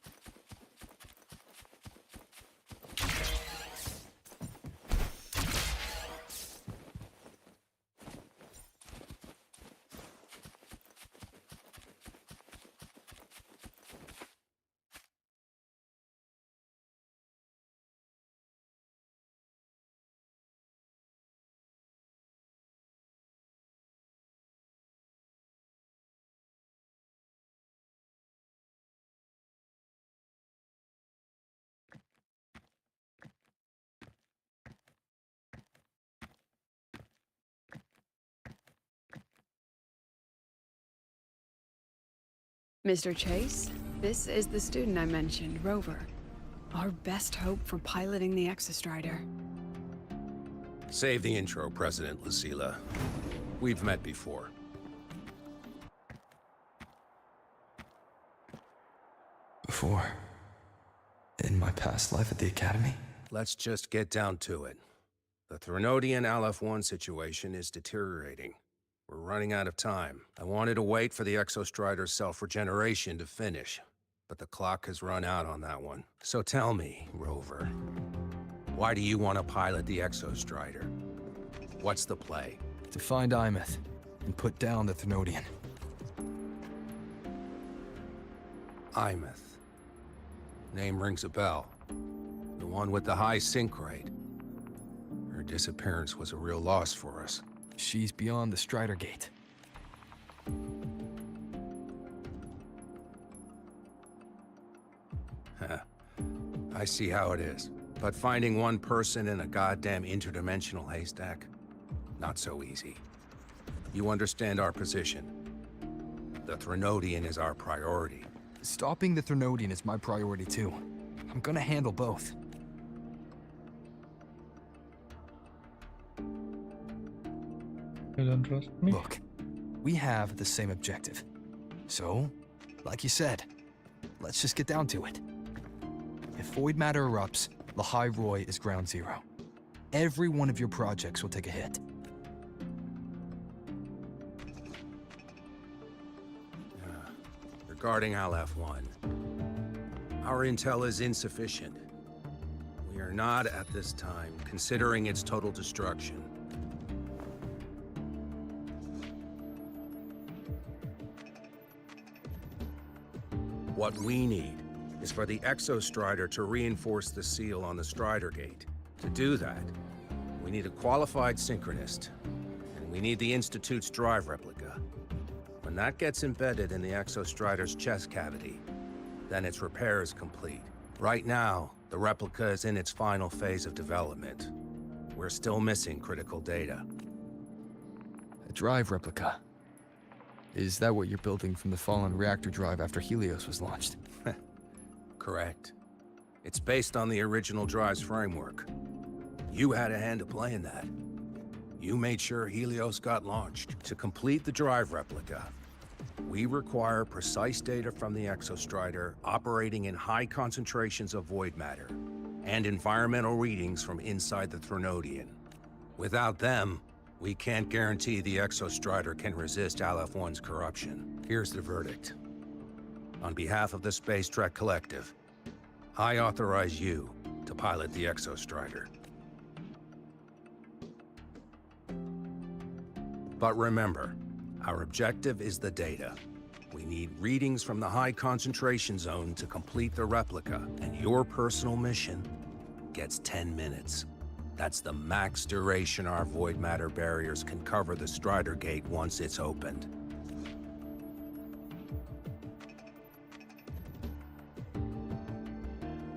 Mr. Chase, this is the student I mentioned, Rover. Our best hope for piloting the Exostrider. Save the intro, President Lucilla. We've met before. before. In my past life at the Academy? Let's just get down to it. The Threnodian Aleph-1 situation is deteriorating. We're running out of time. I wanted to wait for the Exostrider's self-regeneration to finish, but the clock has run out on that one. So tell me, Rover, why do you want to pilot the Exostrider? What's the play? To find Imeth and put down the Threnodian. Imeth. Name rings a bell. The one with the high sync rate. Her disappearance was a real loss for us. She's beyond the Strider Gate. I see how it is. But finding one person in a goddamn interdimensional haystack? Not so easy. You understand our position. The Threnodian is our priority. Stopping the Threnodian is my priority too. I'm gonna handle both. You don't trust me? Look, we have the same objective. So, like you said, let's just get down to it. If void matter erupts, Lahai Roy is ground zero. Every one of your projects will take a hit. Regarding Aleph-1, our intel is insufficient. We are not, at this time, considering its total destruction. What we need is for the Exostrider to reinforce the seal on the Strider Gate. To do that, we need a qualified synchronist, and we need the Institute's drive replica. When that gets embedded in the Exostrider's chest cavity, then its repair is complete. Right now, the replica is in its final phase of development. We're still missing critical data. A drive replica. Is that what you're building from the fallen reactor drive after Helios was launched? Correct. It's based on the original drive's framework. You had a hand to play in that. You made sure Helios got launched. To complete the drive replica, we require precise data from the Exostrider operating in high concentrations of void matter, and environmental readings from inside the Threnodian. Without them, we can't guarantee the Exostrider can resist Aleph-1's corruption. Here's the verdict. On behalf of the Space Trek Collective, I authorize you to pilot the Exostrider. But remember, our objective is the data. We need readings from the high concentration zone to complete the replica, and your personal mission gets 10 minutes. That's the max duration our void matter barriers can cover the Strider Gate once it's opened.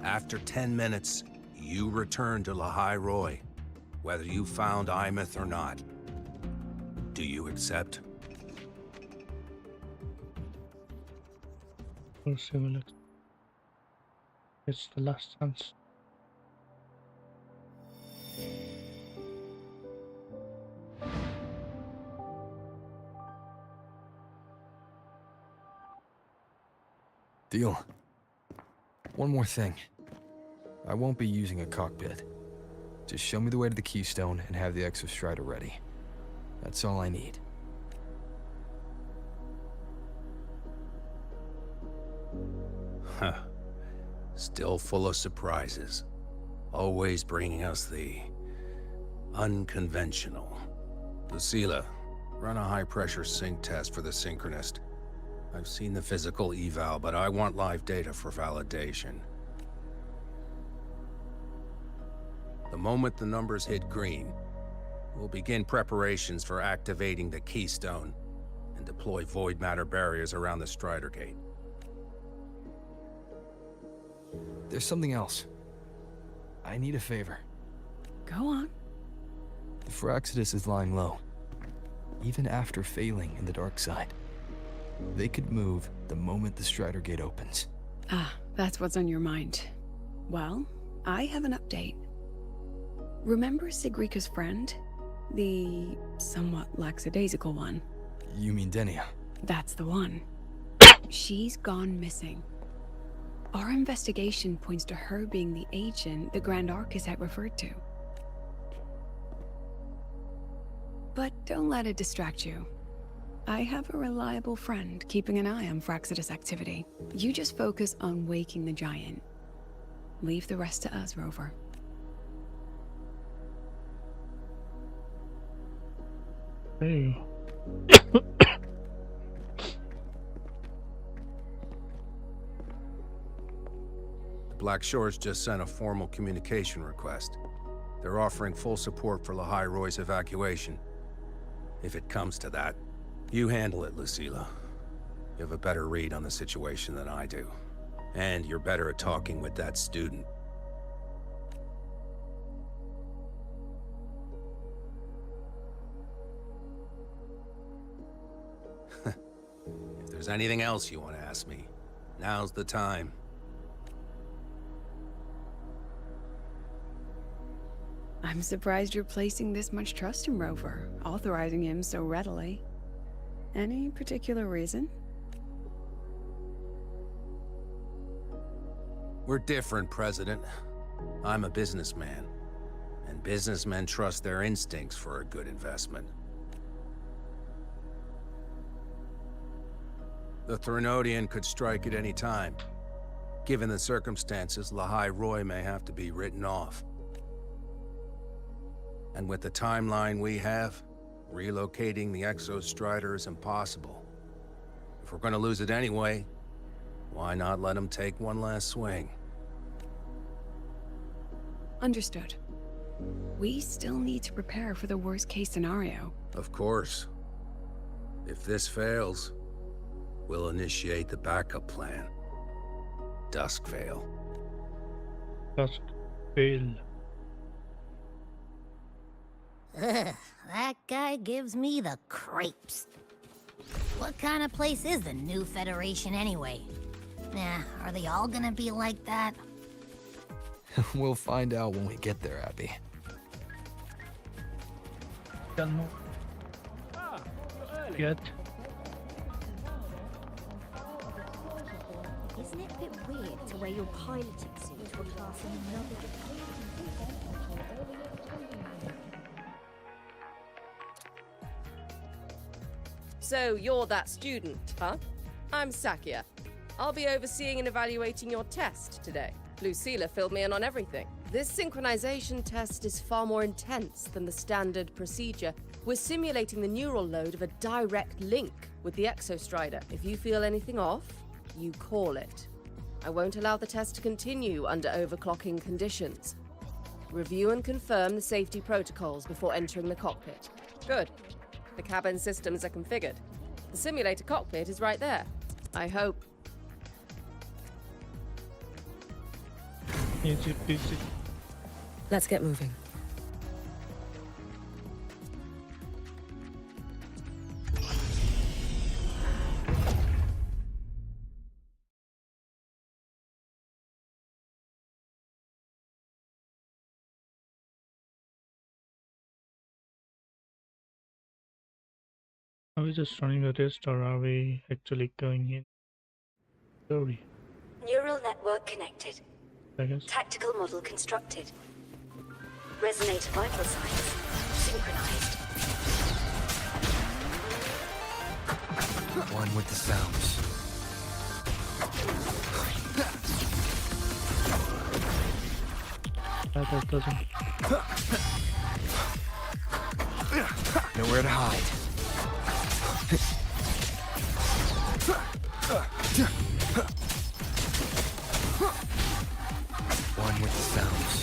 After 10 minutes, you return to Lahai Roy, whether you found Imeth or not. Do you accept? We'll see. It's the last chance. Deal. One more thing. I won't be using a cockpit. Just show me the way to the Keystone and have the Exostrider ready. That's all I need. Huh. Still full of surprises. Always bringing us the unconventional. Lucila, run a high-pressure sync test for the Synchronist. I've seen the physical eval, but I want live data for validation. The moment the numbers hit green, we'll begin preparations for activating the Keystone and deploy void matter barriers around the Strider Gate. There's something else. I need a favor. Go on. The Fraxidus is lying low, even after failing in the dark side. They could move the moment the Strider Gate opens. Ah, that's what's on your mind. Well, I have an update. Remember Sigrika's friend? The somewhat lackadaisical one? You mean Denia? That's the one. She's gone missing. Our investigation points to her being the agent the Grand Architect referred to. But don't let it distract you. I have a reliable friend keeping an eye on Fraxidus activity. You just focus on waking the giant. Leave the rest to us, Rover. Hey. Black Shores just sent a formal communication request. They're offering full support for Lahai Roy's evacuation. If it comes to that, you handle it, Lucilla. You have a better read on the situation than I do. And you're better at talking with that student. If there's anything else you want to ask me, now's the time. I'm surprised you're placing this much trust in Rover, authorizing him so readily. Any particular reason? We're different, President. I'm a businessman, and businessmen trust their instincts for a good investment. The Threnodian could strike at any time. Given the circumstances, Lahai Roy may have to be written off. And with the timeline we have, relocating the Exostrider is impossible. If we're gonna lose it anyway, why not let him take one last swing? Understood. We still need to prepare for the worst-case scenario. Of course. If this fails, we'll initiate the backup plan. Duskvale. Duskvale. Ugh, that guy gives me the creeps. What kind of place is the new Federation anyway? Nah, are they all gonna be like that? We'll find out when we get there, Abby. Calmo. Get. Isn't it a bit weird to wear your piloting suit to a class in another So you're that student, huh? I'm Sakia. I'll be overseeing and evaluating your test today. Lucilla filled me in on everything. This synchronization test is far more intense than the standard procedure. We're simulating the neural load of a direct link with the Exostrider. If you feel anything off, you call it. I won't allow the test to continue under overclocking conditions. Review and confirm the safety protocols before entering the cockpit. Good. The cabin systems are configured. The simulator cockpit is right there. I hope. Easy peasy. Let's get moving. Are we just running a test or are we actually going in? Story, Neural network connected. I guess. Tactical model constructed. Resonator vital signs synchronized. One with the sounds. That doesn't. Nowhere to hide. One with the sounds.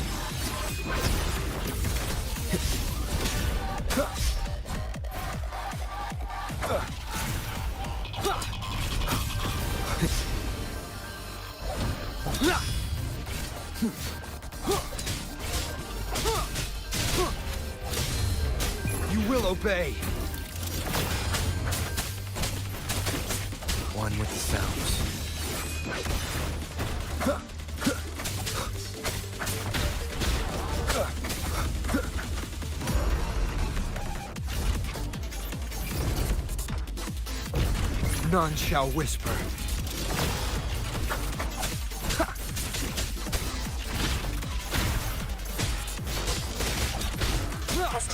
You will obey. One with the sounds. None shall whisper.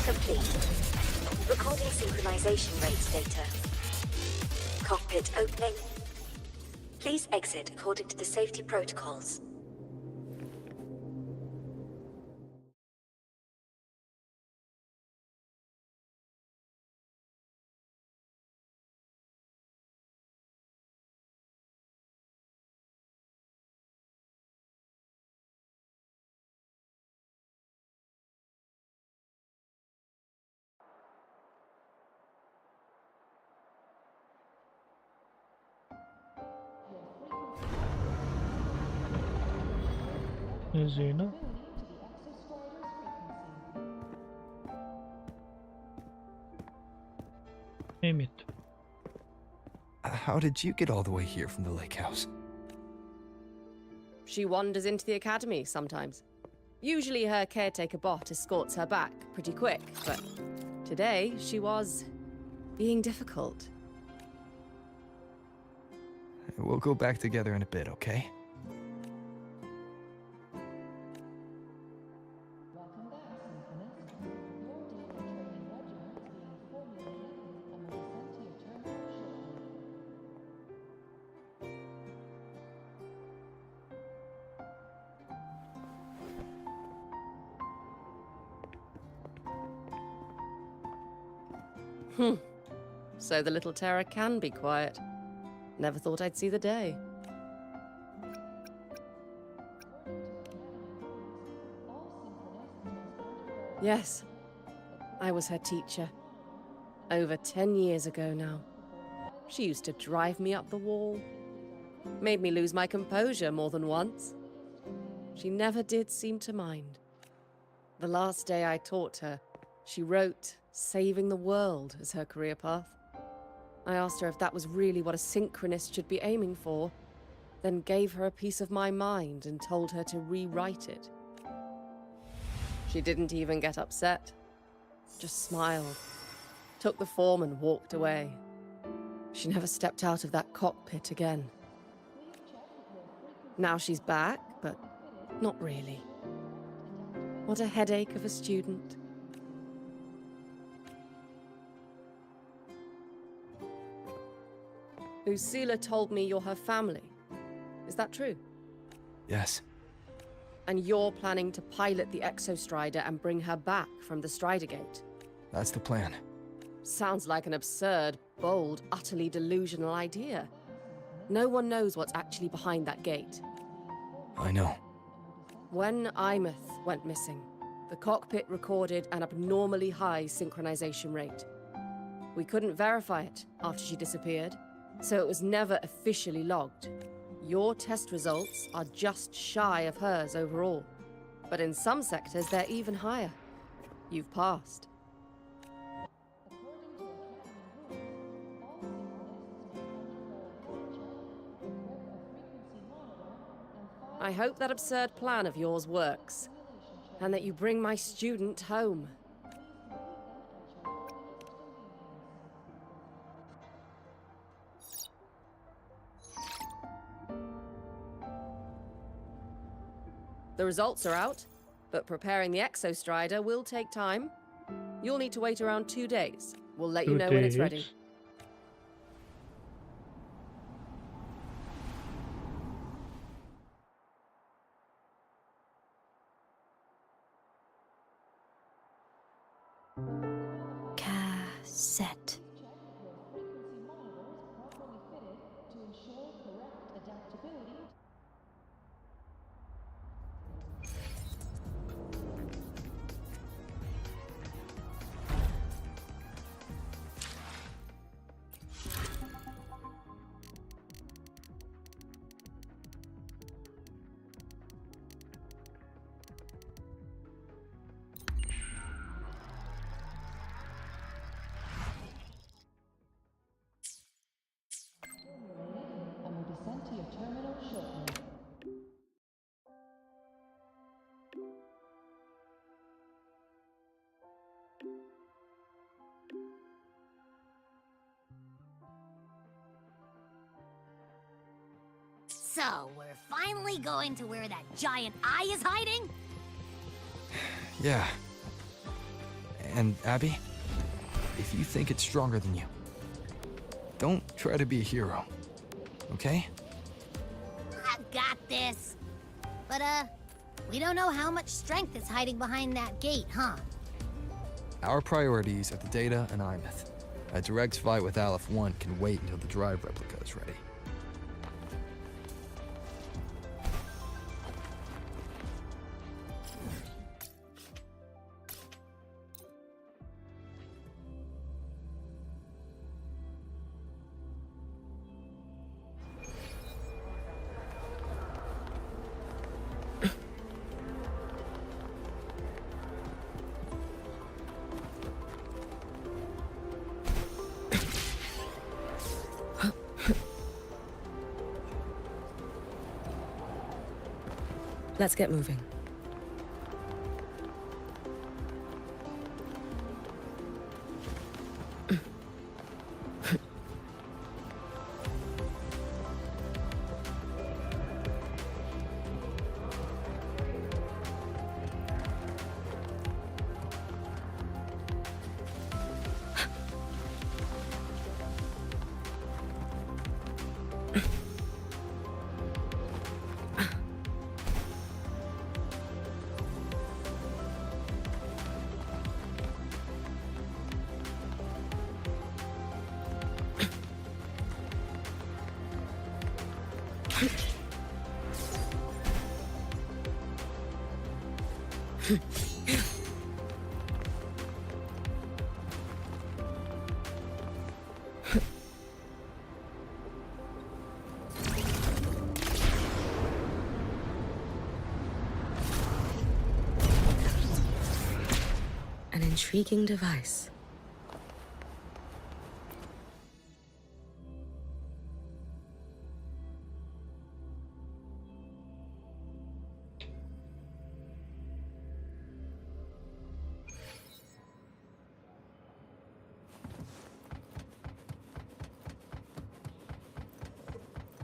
complete. Recording synchronization rates data. Cockpit opening. Please exit according to the safety protocols. زينة. Name it. How did you get all the way here from the lake house? She wanders into the academy sometimes. Usually her caretaker bot escorts her back pretty quick, but today she was being difficult. We'll go back together in a bit, okay? So the little terror can be quiet. Never thought I'd see the day. Yes, I was her teacher. Over 10 years ago now. She used to drive me up the wall. Made me lose my composure more than once. She never did seem to mind. The last day I taught her, she wrote saving the world as her career path. I asked her if that was really what a synchronist should be aiming for, then gave her a piece of my mind and told her to rewrite it. She didn't even get upset, just smiled, took the form and walked away. She never stepped out of that cockpit again. Now she's back, but not really. What a headache of a student. Usila told me you're her family. Is that true? Yes. And you're planning to pilot the Exostrider and bring her back from the Strider Gate? That's the plan. Sounds like an absurd, bold, utterly delusional idea. No one knows what's actually behind that gate. I know. When Imeth went missing, the cockpit recorded an abnormally high synchronization rate. We couldn't verify it after she disappeared, so it was never officially logged. Your test results are just shy of hers overall, but in some sectors they're even higher. You've passed. I hope that absurd plan of yours works, and that you bring my student home. The results are out, but preparing the Exostrider will take time. You'll need to wait around 2 days. We'll let you know when it's ready. Cassette. So, we're finally going to where that giant eye is hiding? Yeah. And Abby, if you think it's stronger than you, don't try to be a hero, okay? I've got this. But, we don't know how much strength is hiding behind that gate, huh? Our priorities are the Data and Imeth. A direct fight with Aleph 1 can wait until the drive replica is ready. Let's get moving. An intriguing device.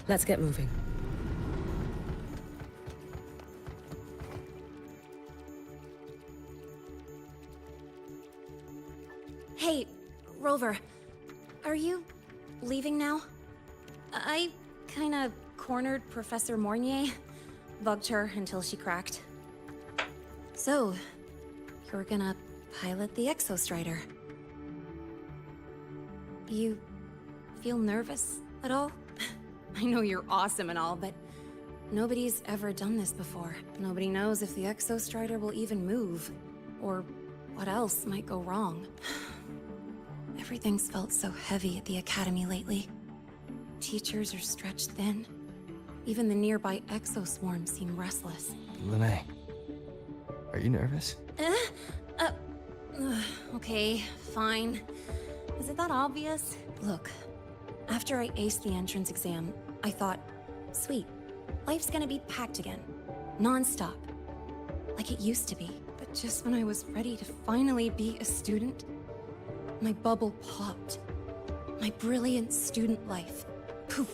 Let's get moving. Hey, Rover, are you leaving now? I kinda cornered Professor Mornier, bugged her until she cracked. So, you're gonna pilot the Exostrider. You feel nervous at all? I know you're awesome and all, but nobody's ever done this before. Nobody knows if the Exostrider will even move, or what else might go wrong. Everything's felt so heavy at the Academy lately. Teachers are stretched thin. Even the nearby exoswarms seem restless. Lene, are you nervous? Okay, fine. Is it that obvious? Look, after I aced the entrance exam, I thought, sweet, life's gonna be packed again. Non-stop. Like it used to be. But just when I was ready to finally be a student, my bubble popped. My brilliant student life. Poof.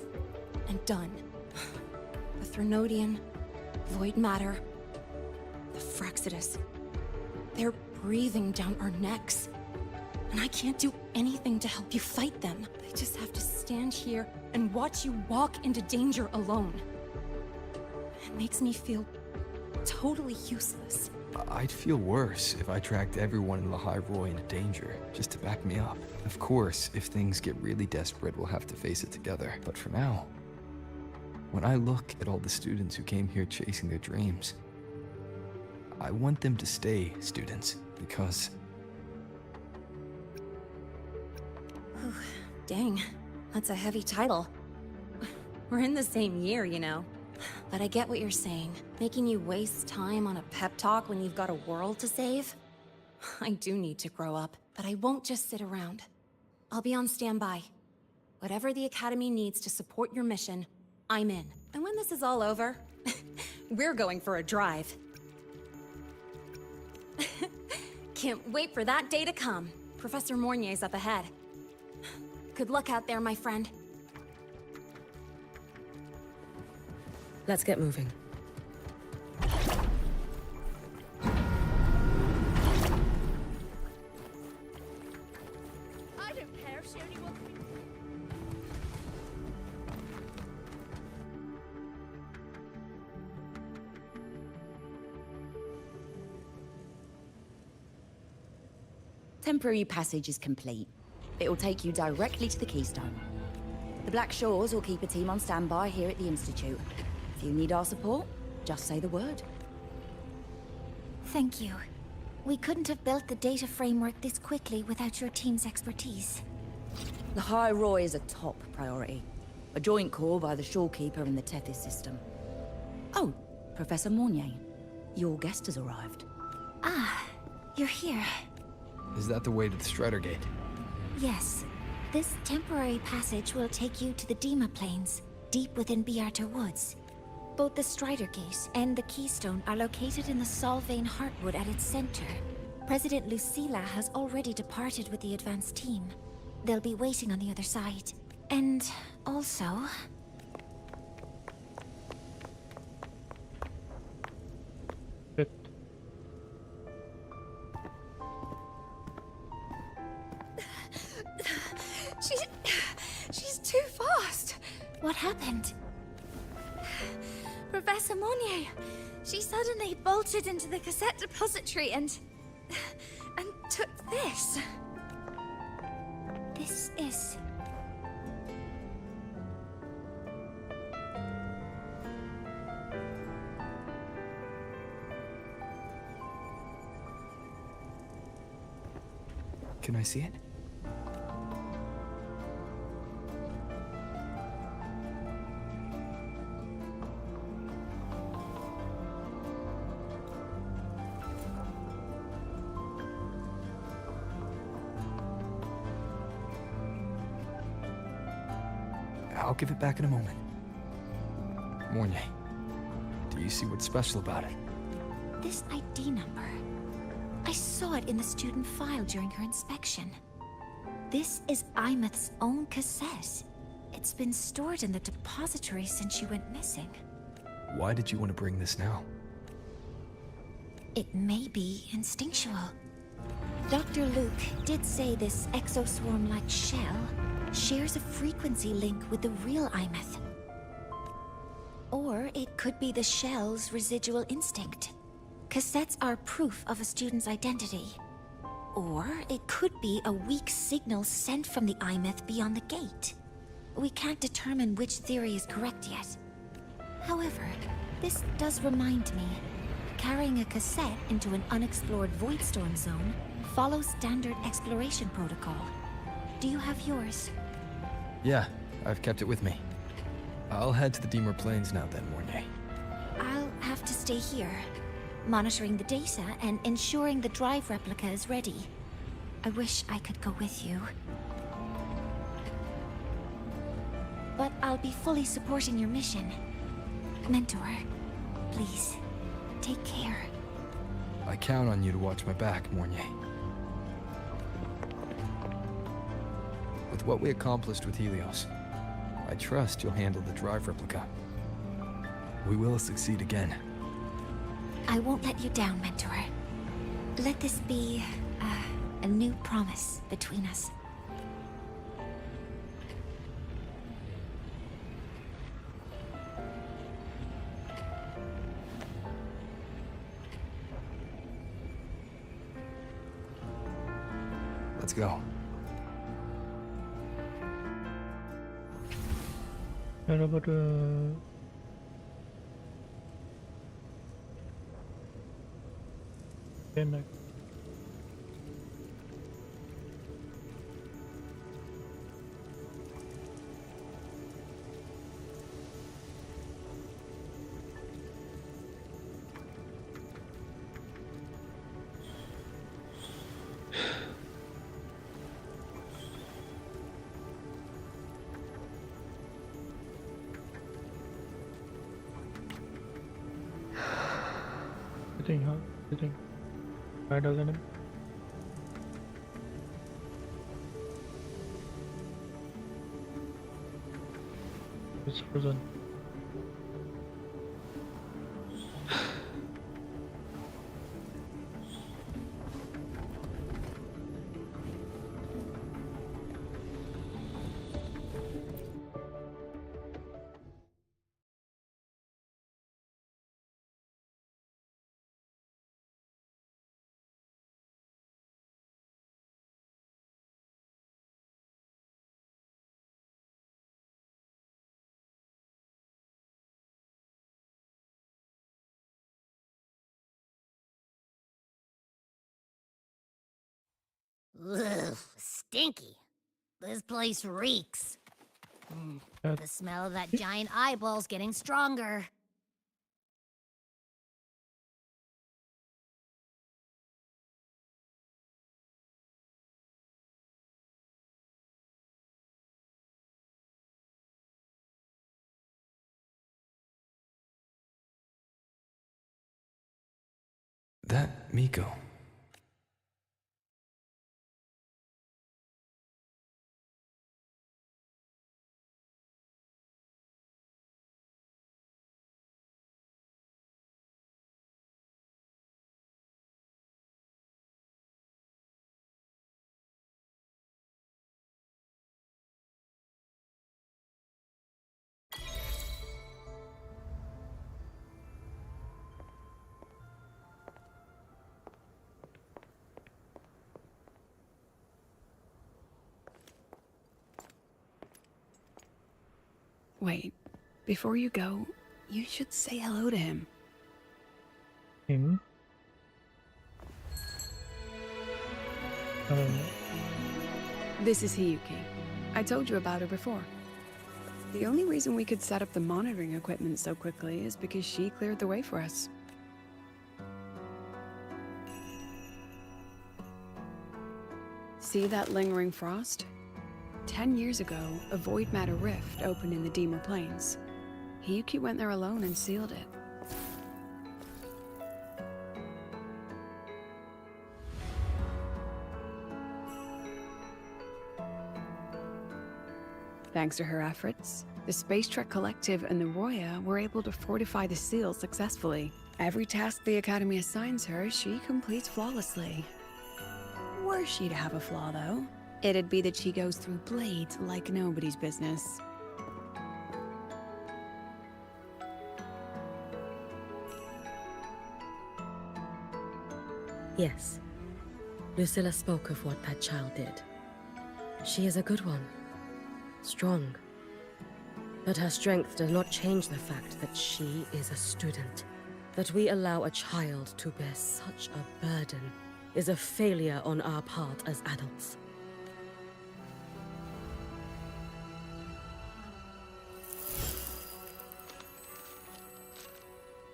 And done. The Threnodian, void matter, the Fraxidus. They're breathing down our necks. And I can't do anything to help you fight them. I just have to stand here and watch you walk into danger alone. It makes me feel totally useless. I'd feel worse if I tracked everyone in Lehigh Roy into danger, just to back me up. Of course, if things get really desperate, we'll have to face it together. But for now, when I look at all the students who came here chasing their dreams, I want them to stay students, because... Whew, dang, that's a heavy title. We're in the same year, you know. But I get what you're saying. Making you waste time on a pep talk when you've got a world to save? I do need to grow up, but I won't just sit around. I'll be on standby. Whatever the Academy needs to support your mission, I'm in. And when this is all over, we're going for a drive. Can't wait for that day to come. Professor Mornier's up ahead. Good luck out there, my friend. Let's get moving. temporary passage is complete. It'll take you directly to the Keystone. The Black Shores will keep a team on standby here at the Institute. If you need our support, just say the word. Thank you. We couldn't have built the data framework this quickly without your team's expertise. The High Roy is a top priority. A joint call by the Shorekeeper and the Tethys system. Oh, Professor Mornier. Your guest has arrived. Ah, you're here. Is that the way to the Strider Gate? Yes. This temporary passage will take you to the Dima Plains, deep within Biarter Woods. Both the Strider Gate and the Keystone are located in the Solvane Heartwood at its center. President Lucilla has already departed with the advance team. They'll be waiting on the other side. And also... She's too fast. What happened? Professor Monnier, she suddenly bolted into the cassette depository and took this. This is... Can I see it? I'll give it back in a moment. Mornier, do you see what's special about it? This ID number. I saw it in the student file during her inspection. This is Imeth's own cassette. It's been stored in the depository since she went missing. Why did you want to bring this now? It may be instinctual. Dr. Luke did say this exoswarm-like shell shares a frequency link with the real Imeth. Or it could be the shell's residual instinct. Cassettes are proof of a student's identity. Or it could be a weak signal sent from the Imeth beyond the gate. We can't determine which theory is correct yet. However, this does remind me, carrying a cassette into an unexplored Voidstorm zone follows standard exploration protocol. Do you have yours? Yeah, I've kept it with me. I'll head to the Deemer Plains now then, Mornier. I'll have to stay here, monitoring the data and ensuring the drive replica is ready. I wish I could go with you. But I'll be fully supporting your mission. Mentor, please, take care. I count on you to watch my back, Mornier. With what we accomplished with Helios, I trust you'll handle the drive replica. We will succeed again. I won't let you down, Mentor. Let this be a new promise between us. Let's go. 여러분 맨날 you think why doesn't it? It's frozen. Ugh, stinky. This place reeks. The smell of that giant eyeball's getting stronger. That Miko. Wait, before you go, you should say hello to him. Him? This is Hiyuki. I told you about her before. The only reason we could set up the monitoring equipment so quickly is because she cleared the way for us. See that lingering frost? 10 years ago, a void matter rift opened in the Deemer Plains. Hiyuki went there alone and sealed it. Thanks to her efforts, the Space Trek Collective and the Roya were able to fortify the seal successfully. Every task the Academy assigns her, she completes flawlessly. Were she to have a flaw, though, it'd be that she goes through blades like nobody's business. Yes. Lucilla spoke of what that child did. She is a good one. Strong. But her strength does not change the fact that she is a student. That we allow a child to bear such a burden is a failure on our part as adults.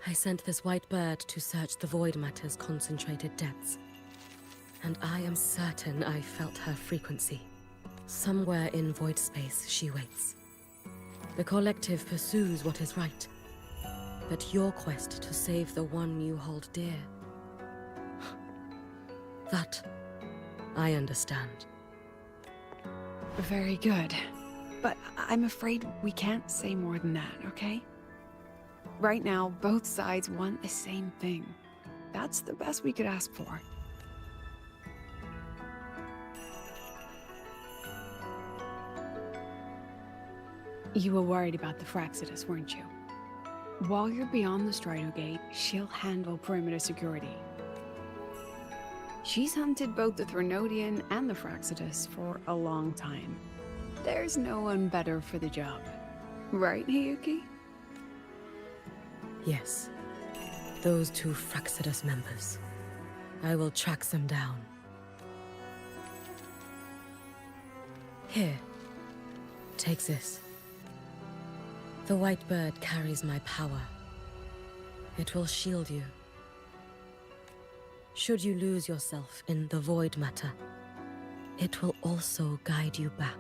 I sent this white bird to search the void matter's concentrated depths. And I am certain I felt her frequency. Somewhere in void space she waits. The collective pursues what is right. But your quest to save the one you hold dear... that, I understand. Very good. But I'm afraid we can't say more than that, okay? Right now, both sides want the same thing. That's the best we could ask for. You were worried about the Fraxidus, weren't you? While you're beyond the Strido Gate, she'll handle perimeter security. She's hunted both the Threnodian and the Fraxidus for a long time. There's no one better for the job. Right, Hiyuki? Yes. Those two Fraxidus members. I will track them down. Here. Take this. The white bird carries my power. It will shield you. Should you lose yourself in the void matter, it will also guide you back.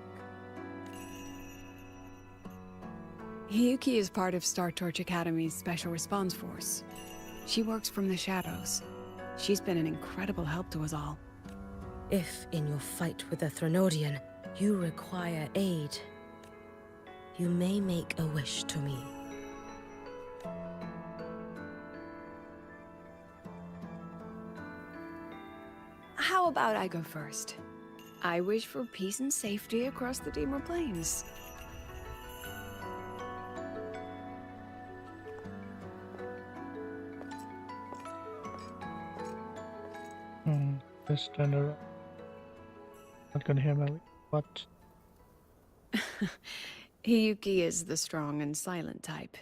Hiyuki is part of Star Torch Academy's Special Response Force. She works from the shadows. She's been an incredible help to us all. If, in your fight with the Threnodian, you require aid, you may make a wish to me. How about I go first? I wish for peace and safety across the Deemer Plains. Just turn around. Not gonna hear my what? Hiyuki is the strong and silent type.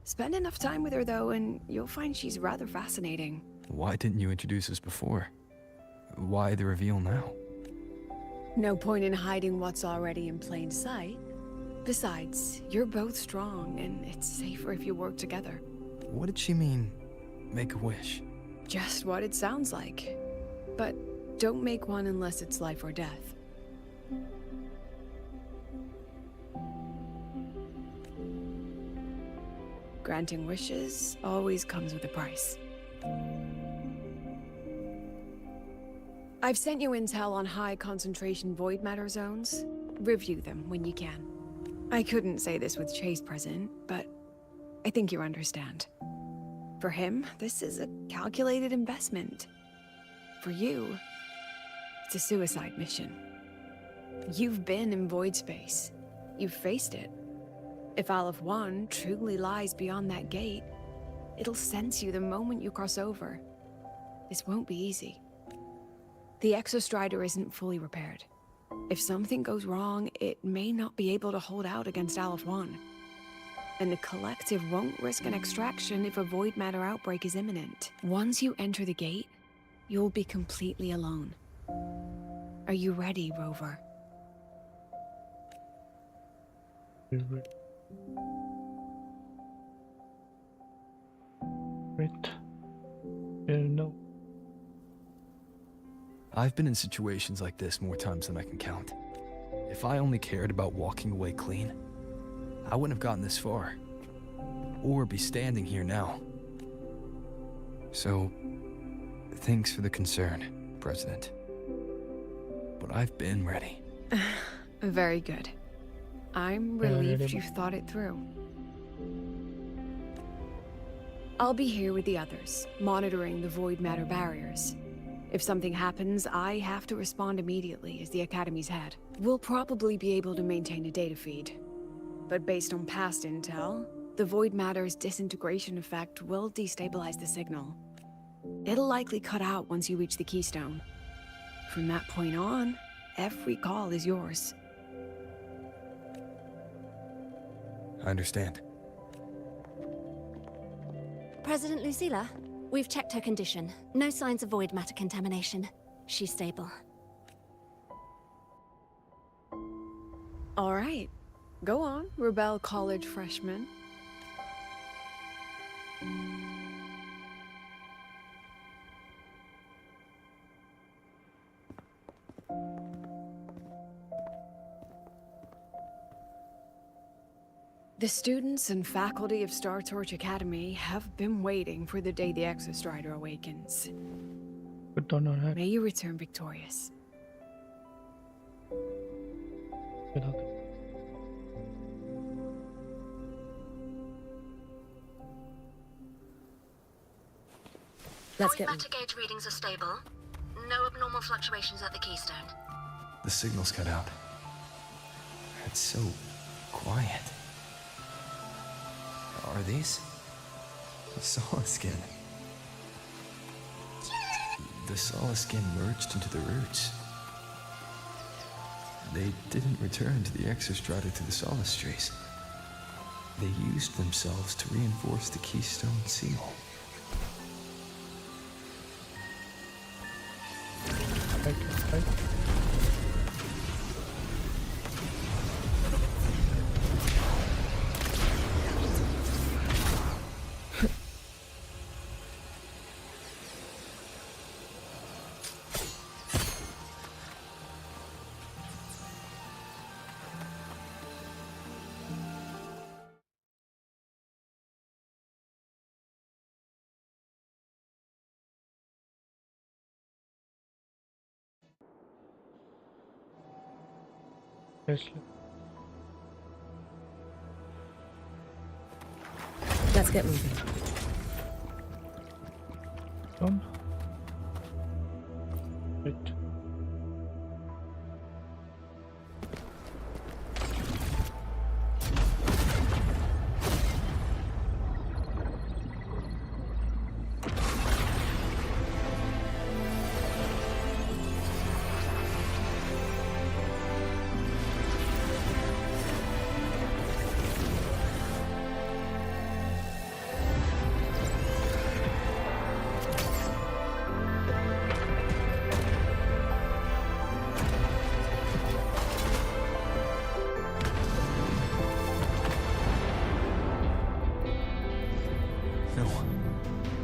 Spend enough time with her, though, and you'll find she's rather fascinating. Why didn't you introduce us before? Why the reveal now? No point in hiding what's already in plain sight. Besides, you're both strong, and it's safer if you work together. What did she mean, make a wish? Just what it sounds like. But don't make one unless it's life or death. Granting wishes always comes with a price. I've sent you intel on high concentration void matter zones. Review them when you can. I couldn't say this with Chase present, but I think you understand. For him, this is a calculated investment. For you, it's a suicide mission. You've been in void space. You've faced it. If Aleph 1 truly lies beyond that gate, it'll sense you the moment you cross over. This won't be easy. The Exostrider isn't fully repaired. If something goes wrong, it may not be able to hold out against Aleph 1. And the Collective won't risk an extraction if a void matter outbreak is imminent. Once you enter the gate, you'll be completely alone. Are you ready, Rover? Wait. No. I've been in situations like this more times than I can count. If I only cared about walking away clean, I wouldn't have gotten this far. Or be standing here now. So, thanks for the concern, President. But I've been ready. Very good. I'm relieved you've thought it through. I'll be here with the others, monitoring the void matter barriers. If something happens, I have to respond immediately as the Academy's head. We'll probably be able to maintain a data feed. But based on past intel, the void matter's disintegration effect will destabilize the signal. It'll likely cut out once you reach the keystone. From that point on, every call is yours. I understand. President Lucilla, we've checked her condition. No signs of void matter contamination. She's stable. All right. Go on, Rebel College freshman. The students and faculty of Star Torch Academy have been waiting for the day the Exostrider awakens. May you return victorious. Void matter gauge readings are stable. No abnormal fluctuations at the keystone. The signal's cut out. It's so quiet. Are these? The Solaskin. The Solaskin merged into the roots. They didn't return to the Exostrata to the Solace Trace. They used themselves to reinforce the Keystone Seal. Let's get moving. Wait.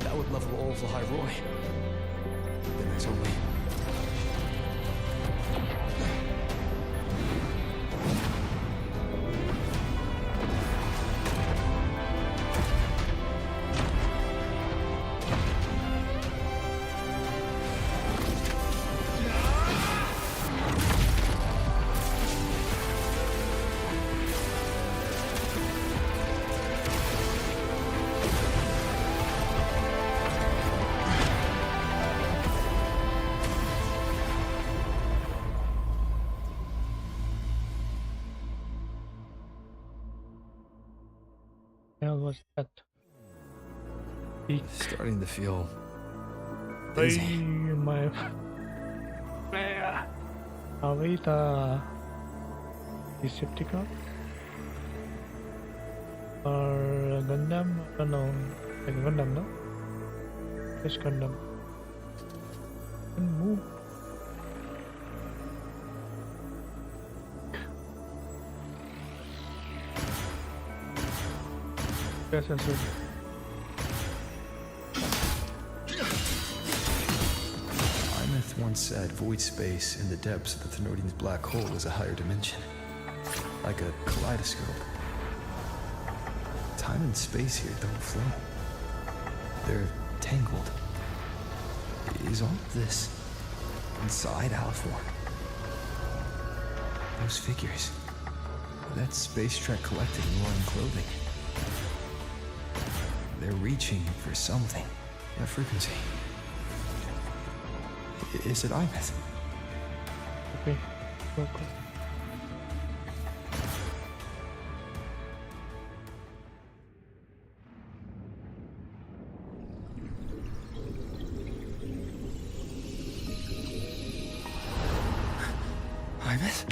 That would level all of the High Roy. Then there's only... hell was that? Starting to feel Hey, dizzy. my are we the Decepticon or Gundam? I don't know. Like Gundam, no? Yes, Gundam. And move. Yes, yes, yes. Imeth once said void space in the depths of the Thenodian's black hole is a higher dimension. Like a kaleidoscope. Time and space here don't flow. They're tangled. Is all of this inside Aliform? Those figures. That Space Trek Collective in roaring clothing. They're reaching for something. That frequency. Is it Imeth? Okay. Go. Imeth?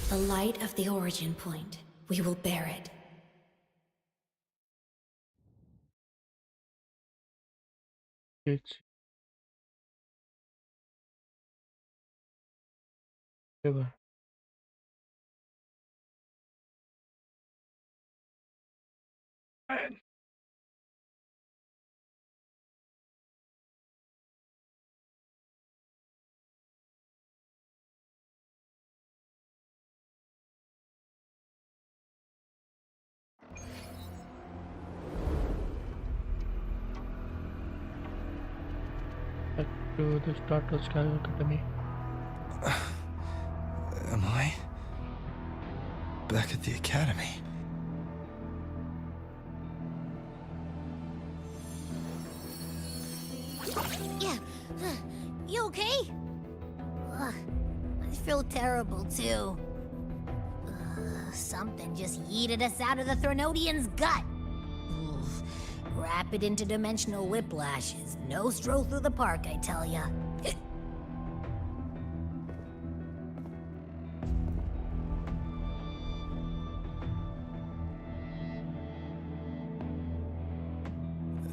The light of the origin point. We will bear it. It's ever. Back to the start of Sky Academy. Am I? Back at the academy? Yeah. You okay? Ugh, I feel terrible too. Something just yeeted us out of the Threnodian's gut. Oof. Rapid interdimensional whiplashes. No stroll through the park, I tell ya.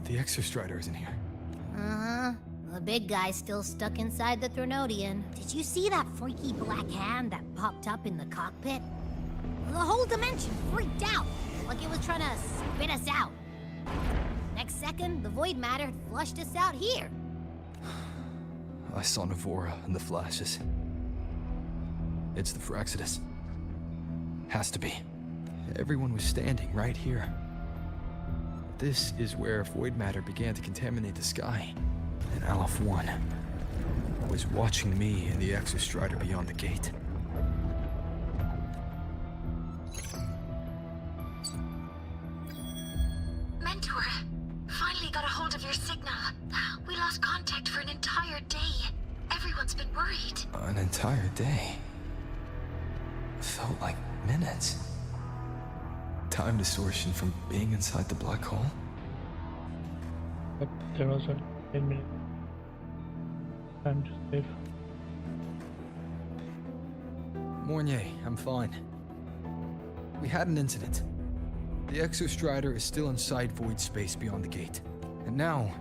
The Exostrider isn't here. Uh-huh. The big guy's still stuck inside the Threnodian. Did you see that freaky black hand that popped up in the cockpit? The whole dimension freaked out, like it was trying to spit us out. Next second, the void matter had flushed us out here. I saw Navora in the flashes. It's the Fraxidus. Has to be. Everyone was standing right here. This is where void matter began to contaminate the sky. And Aleph 1 was watching me and the Exostrider beyond the gate. Mentor, finally got a hold of your signal. We lost contact for an entire day. Everyone's been worried. An entire day. Felt like minutes. Time distortion from being inside the black hole? But there was a 10-minute time to save. Mornier, I'm fine. We had an incident. The Exostrider is still inside void space beyond the gate. And now,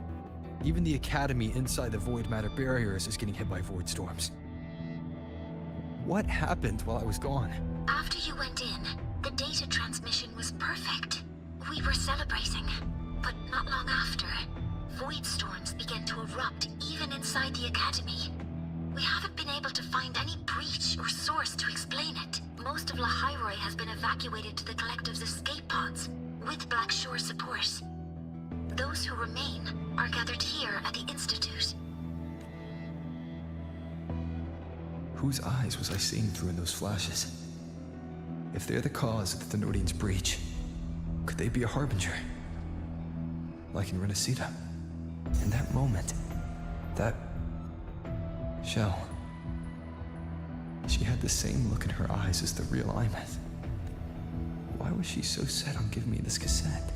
even the Academy inside the void matter barriers is getting hit by void storms. What happened while I was gone? After you went in, the data transmission was perfect. We were celebrating. But not long after, void storms began to erupt even inside the Academy. We haven't been able to find any breach or source to explain it. Most of Lahairoi has been evacuated to the Collective's escape pods, with Black Shore support. Those who remain are gathered here at the Institute. Whose eyes was I seeing through in those flashes? If they're the cause of the Thenodian's breach, could they be a harbinger? Like in Renacita? In that moment, that shell, she had the same look in her eyes as the real Imeth. Why was she so set on giving me this cassette?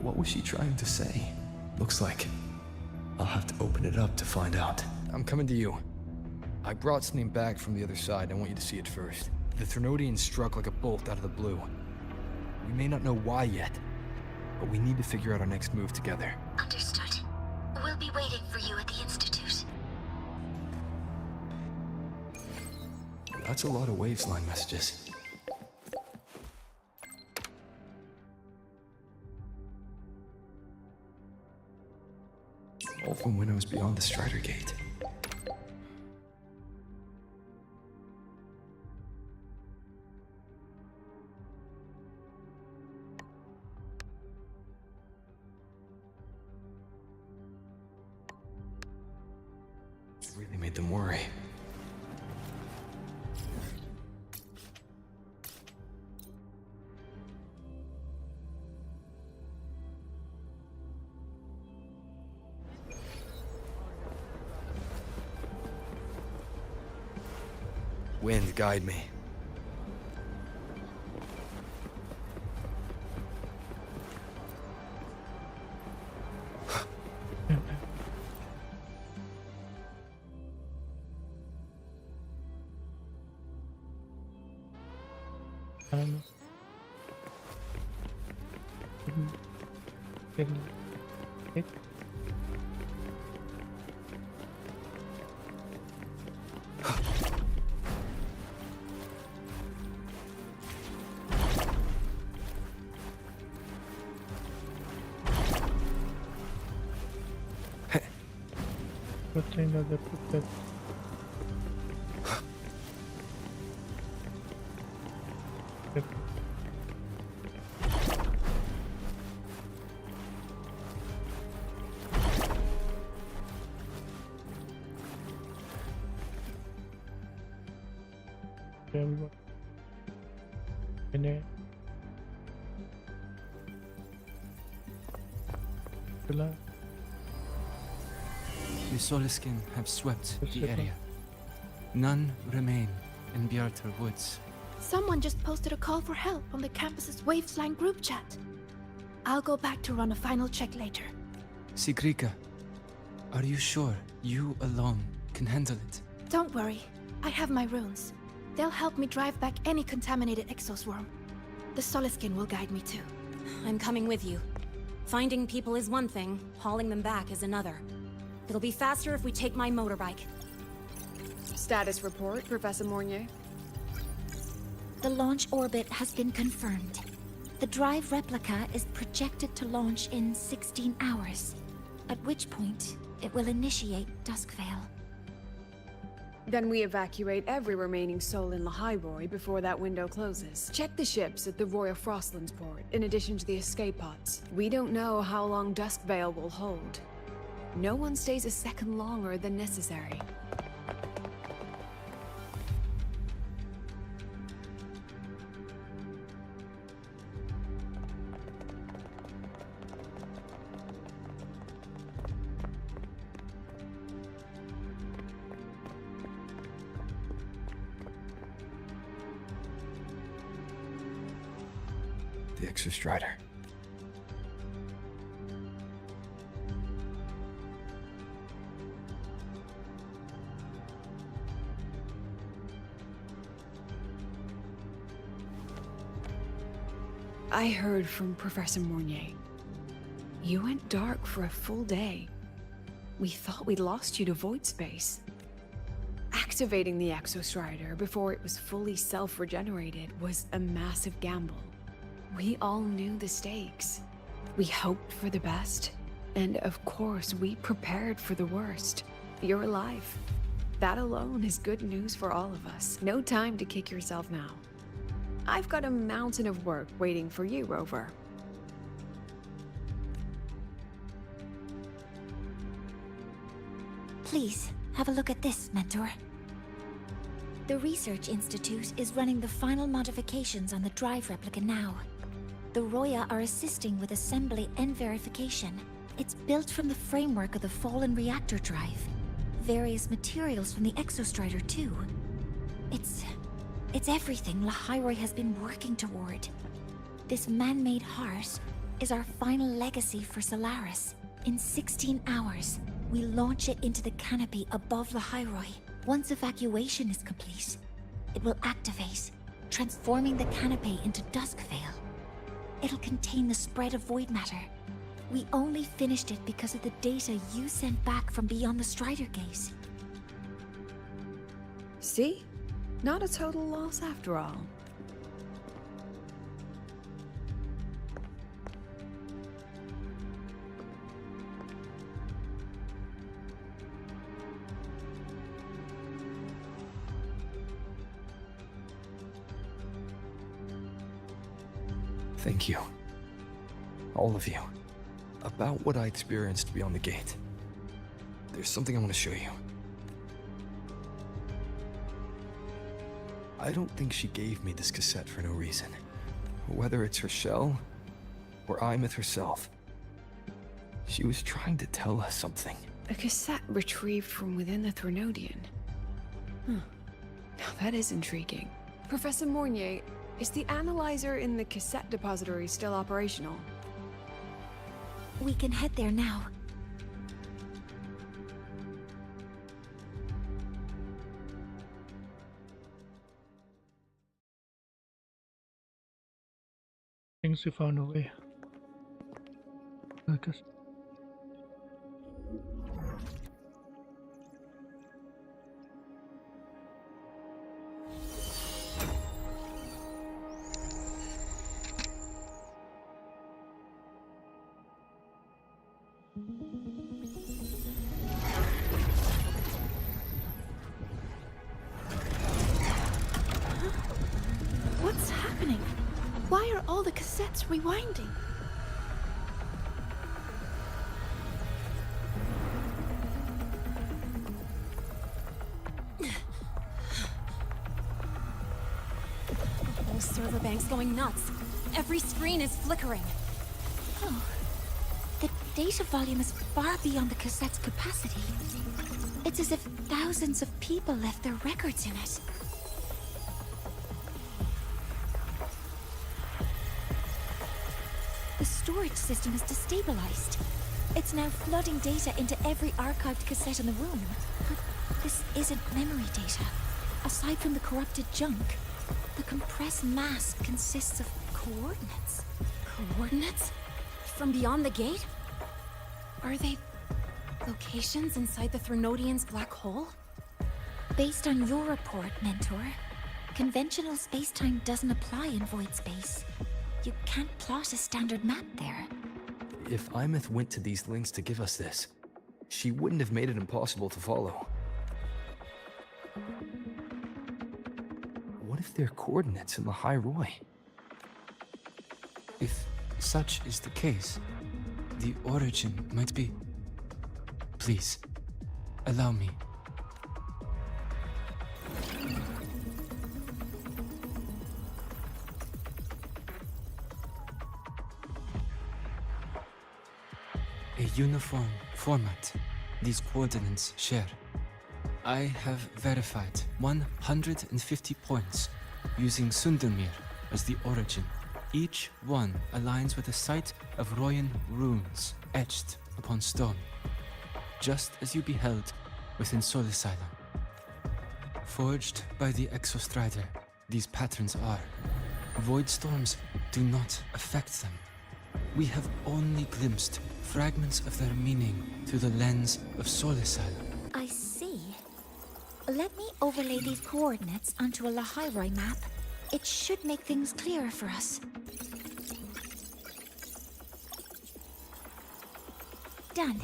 What was she trying to say? Looks like I'll have to open it up to find out. I'm coming to you. I brought something back from the other side. I want you to see it first. The Threnodian struck like a bolt out of the blue. We may not know why yet, but we need to figure out our next move together. Understood. We'll be waiting for you at the Institute. That's a lot of waves line messages. All from windows beyond the Strider Gate. It's really made them worry. Wind, guide me. Thing that they put that. The Soliskin have swept the area. None remain in Bjartar Woods. Someone just posted a call for help on the campus's Waveslang group chat. I'll go back to run a final check later. Sigrika, are you sure you alone can handle it? Don't worry, I have my runes. They'll help me drive back any contaminated exoswarm. The Soliskin will guide me too. I'm coming with you. Finding people is one thing, hauling them back is another. It'll be faster if we take my motorbike. Status report, Professor Mornier. The launch orbit has been confirmed. The drive replica is projected to launch in 16 hours, at which point it will initiate Duskvale. Then we evacuate every remaining soul in Lahairoi before that window closes. Check the ships at the Royal Frostlands port, in addition to the escape pods. We don't know how long Duskvale will hold. No one stays a second longer than necessary. The Exostrider. I heard from Professor Mornier. You went dark for a full day. We thought we'd lost you to void space. Activating the Exostrider before it was fully self-regenerated was a massive gamble. We all knew the stakes. We hoped for the best, and of course we prepared for the worst. You're alive. That alone is good news for all of us. No time to kick yourself now. I've got a mountain of work waiting for you, Rover. Please, have a look at this, Mentor. The Research Institute is running the final modifications on the drive replica now. The Roya are assisting with assembly and verification. It's built from the framework of the fallen reactor drive. Various materials from the Exostrider, too. It's everything Lahairoi has been working toward. This man-made heart is our final legacy for Solaris. In 16 hours, we launch it into the canopy above Lahairoi. Once evacuation is complete, it will activate, transforming the canopy into Duskvale. It'll contain the spread of void matter. We only finished it because of the data you sent back from beyond the Strider Gate. See? Not a total loss after all. Thank you. All of you. About what I experienced beyond the gate. There's something I want to show you. I don't think she gave me this cassette for no reason. Whether it's her shell, or Imeth herself. She was trying to tell us something. A cassette retrieved from within the Threnodian. Now that is intriguing. Professor Mornier, is the analyzer in the cassette depository still operational? We can head there now. Things we found away. Lucas. What's happening? Why are all the cassettes rewinding? The whole server bank's going nuts. Every screen is flickering. Oh. The data volume is far beyond the cassette's capacity. It's as if thousands of people left their records in it. The storage system is destabilized. It's now flooding data into every archived cassette in the room. But this isn't memory data. Aside from the corrupted junk, the compressed mass consists of coordinates. Coordinates? From beyond the gate? Are they locations inside the Threnodian's black hole? Based on your report, Mentor, conventional space-time doesn't apply in void space. You can't plot a standard map there. If Imeth went to these lengths to give us this, she wouldn't have made it impossible to follow. What if they're coordinates in the High Roy? If such is the case, the origin might be... Please, allow me. A uniform format these coordinates share. I have verified 150 points using Sundermere as the origin. Each one aligns with a site of Royan runes etched upon stone, just as you beheld within Soul Asylum. Forged by the Exostrider, these patterns are. Void storms do not affect them. We have only glimpsed fragments of their meaning through the lens of Soul Asylum. I see. Let me overlay these coordinates onto a Lahairoi map. It should make things clearer for us. Done.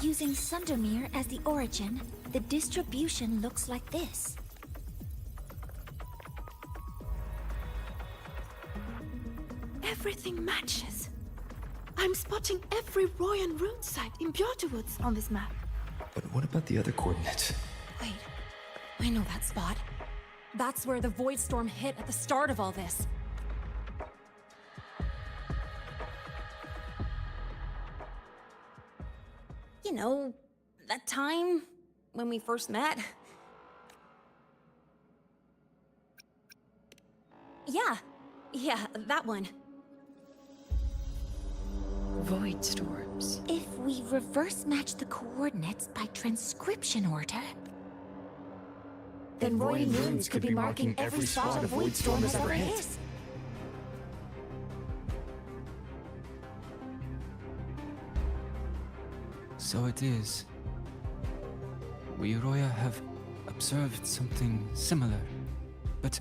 Using Sundermere as the origin, the distribution looks like this. Everything matches. I'm spotting every Royan rune site in Bjorterwoods on this map. But what about the other coordinates? Wait, I know that spot. That's where the Void Storm hit at the start of all this. You know, that time when we first met? Yeah, that one. Void storms. If we reverse match the coordinates by transcription order... Then Royan runes could be marking every spot a Void Storm has ever hit. So it is. We Roya have observed something similar, but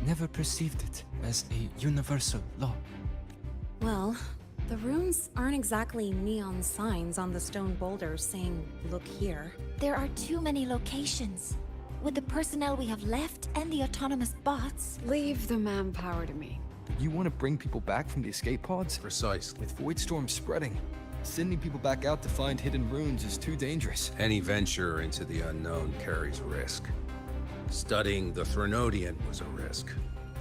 never perceived it as a universal law. Well, the runes aren't exactly neon signs on the stone boulders saying, "Look here." There are too many locations. With the personnel we have left and the autonomous bots... Leave the manpower to me. You want to bring people back from the escape pods? Precisely. With Void Storm spreading, sending people back out to find hidden runes is too dangerous. Any venture into the unknown carries risk. Studying the Threnodian was a risk.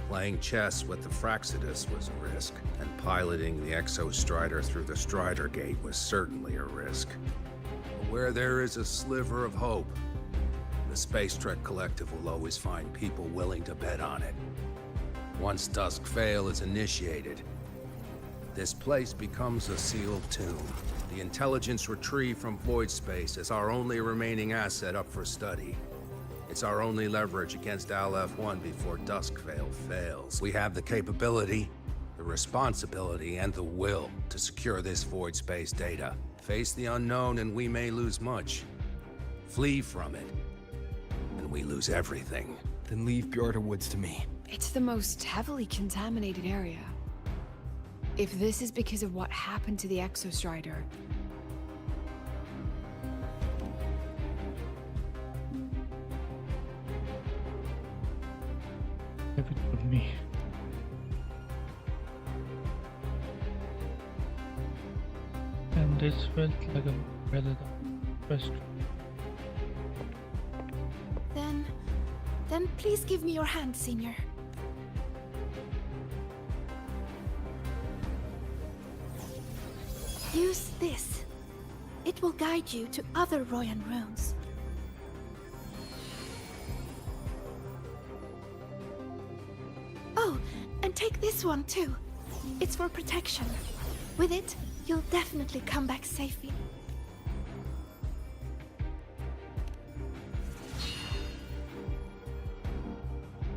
Playing chess with the Fraxidus was a risk. And piloting the Exostrider through the Strider Gate was certainly a risk. But where there is a sliver of hope, the Space Trek Collective will always find people willing to bet on it. Once Dusk Vale is initiated, this place becomes a sealed tomb. The intelligence retrieved from void space is our only remaining asset up for study. It's our only leverage against Aleph-1 before Dusk Vale fails. We have the capability, the responsibility, and the will to secure this void space data. Face the unknown and we may lose much. Flee from it, and we lose everything. Then leave Bjorterwoods to me. It's the most heavily contaminated area. If this is because of what happened to the Exostrider... Leave it with me. And this felt like a rather best. Then please give me your hand, Senior. Use this. It will guide you to other Royan runes. Oh, and take this one too. It's for protection. With it, you'll definitely come back safely.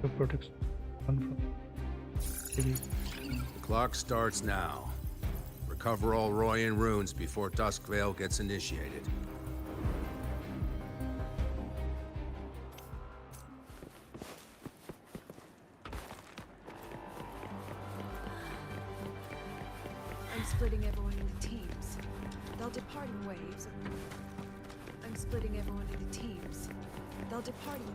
To protect one from The clock starts now. Recover all Royan runes before Duskvale gets initiated. I'm splitting everyone into teams. They'll depart in waves. I'm splitting everyone into teams. They'll depart in...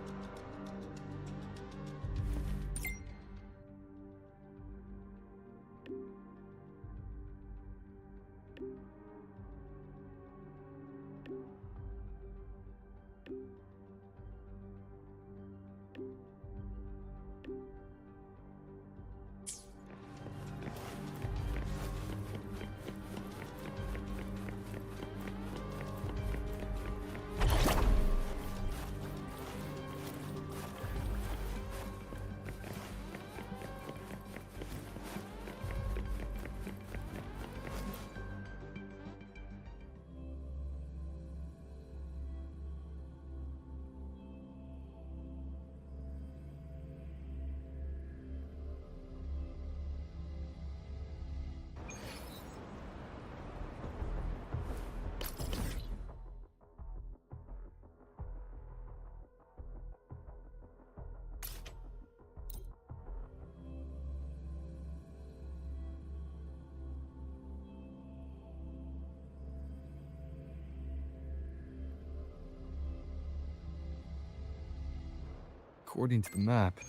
According to the map,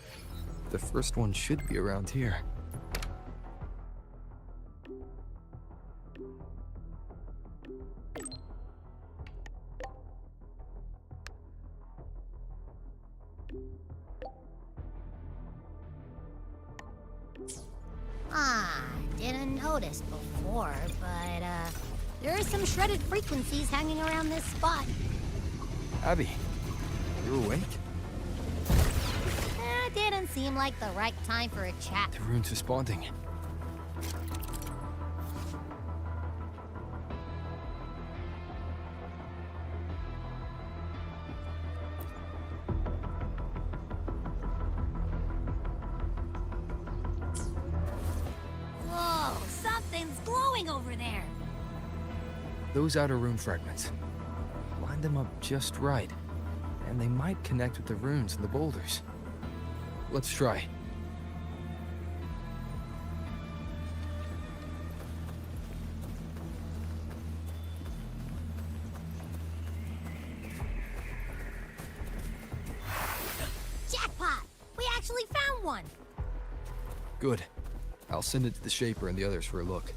the first one should be around here. Didn't notice before, but, there are some shredded frequencies hanging around this spot. Abby, you awake? Didn't seem like the right time for a chat. The rune's responding. Whoa, something's glowing over there. Those outer rune fragments. Line them up just right, and they might connect with the runes in the boulders. Let's try. Jackpot! We actually found one! Good. I'll send it to the Shaper and the others for a look.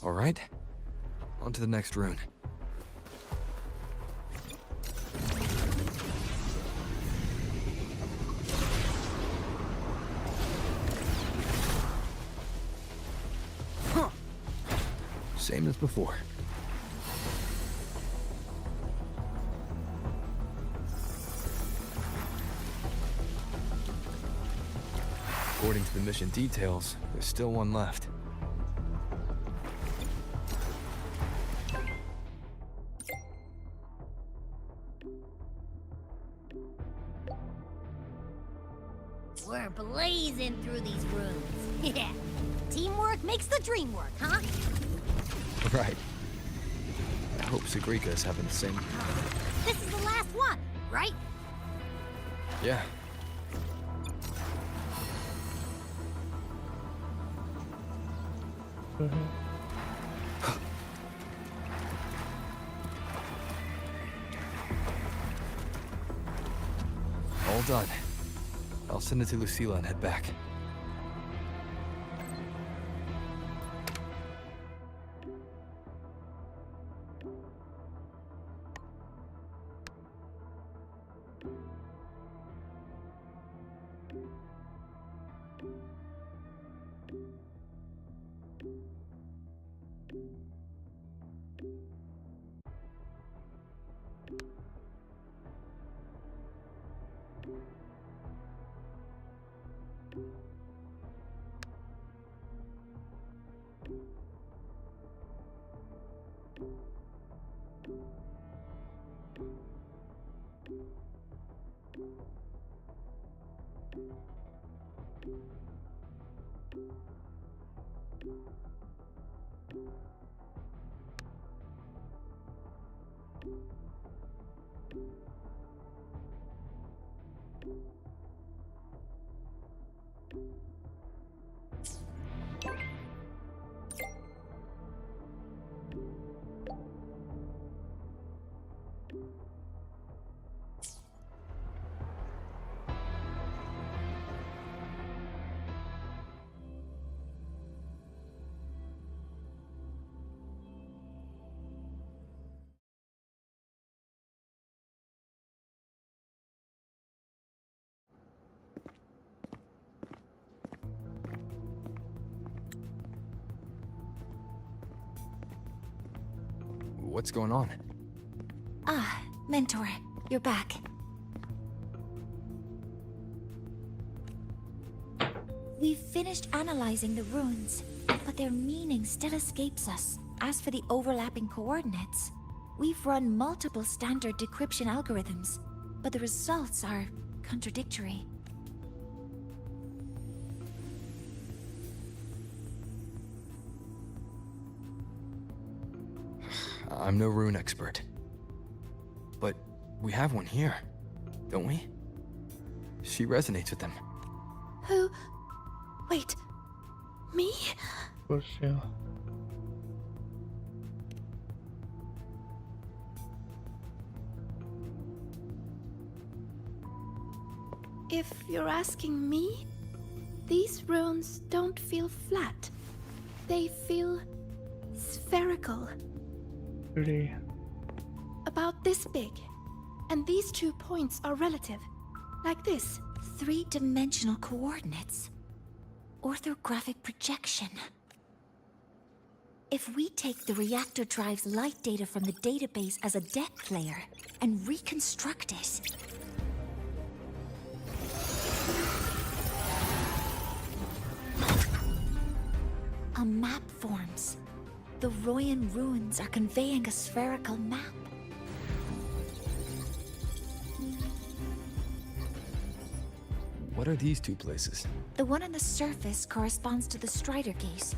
All right, on to the next rune. Huh. Same as before. According to the mission details, there's still one left. We're blazing through these rooms. Yeah. Teamwork makes the dream work, huh? Right. I hope Sagrika is having the same. This is the last one, right? Yeah. All done. I'll send it to Lucilla and head back. What's going on? Ah, Mentor, you're back. We've finished analyzing the runes, but their meaning still escapes us. As for the overlapping coordinates, we've run multiple standard decryption algorithms, but the results are contradictory. I'm no rune expert. But we have one here, don't we? She resonates with them. Who? Wait. Me? Of course, yeah. If you're asking me, these runes don't feel flat. They feel spherical. Pretty. About this big. And these 2 points are relative. Like this. 3-dimensional coordinates. Orthographic projection. If we take the reactor drive's light data from the database as a depth layer and reconstruct it, a map forms. The Royan runes are conveying a spherical map. What are these 2 places? The one on the surface corresponds to the Strider Gate.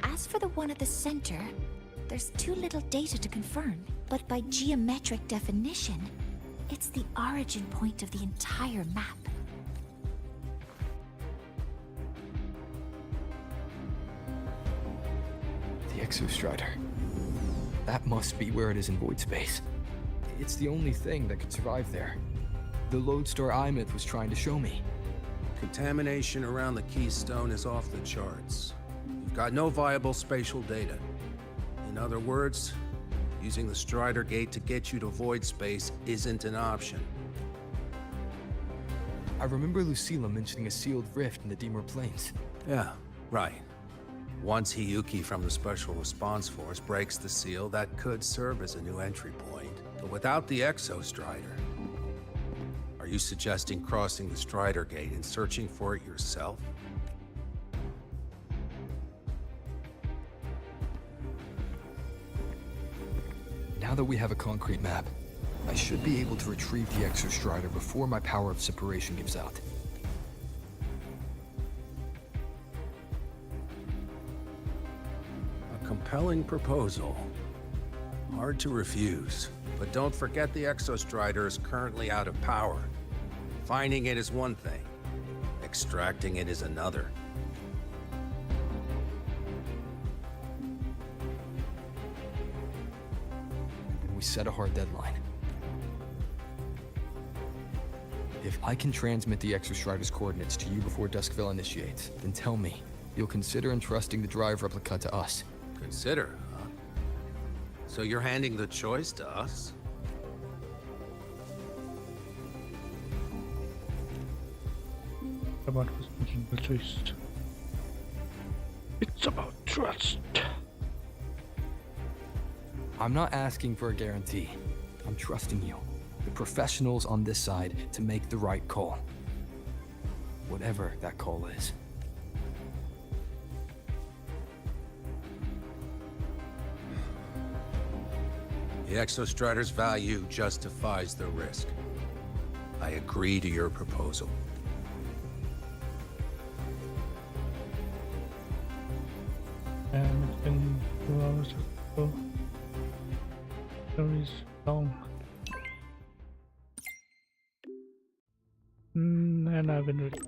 As for the one at the center, there's too little data to confirm. But by geometric definition, it's the origin point of the entire map. The Exostrider. That must be where it is in void space. It's the only thing that could survive there. The Lodestar Imyth was trying to show me. Contamination around the keystone is off the charts. You've got no viable spatial data. In other words, using the Strider Gate to get you to void space isn't an option. I remember Lucilla mentioning a sealed rift in the Dimur Plains. Yeah, right. Once Hiyuki from the Special Response Force breaks the seal, that could serve as a new entry point. But without the Exostrider, are you suggesting crossing the Strider Gate and searching for it yourself? Now that we have a concrete map, I should be able to retrieve the Exostrider before my power of separation gives out. compelling proposal. Hard to refuse. But don't forget the Exostrider is currently out of power. Finding it is one thing. Extracting it is another. We set a hard deadline. If I can transmit the Exostrider's coordinates to you before Duskville initiates, then tell me, you'll consider entrusting the drive replica to us. Consider, huh? So you're handing the choice to us? About making the choice. It's about trust. I'm not asking for a guarantee. I'm trusting you, the professionals on this side, to make the right call. Whatever that call is. The Exostrider's value justifies the risk. I agree to your proposal. And it's been 2 hours ago. Story's long. And I've been reading.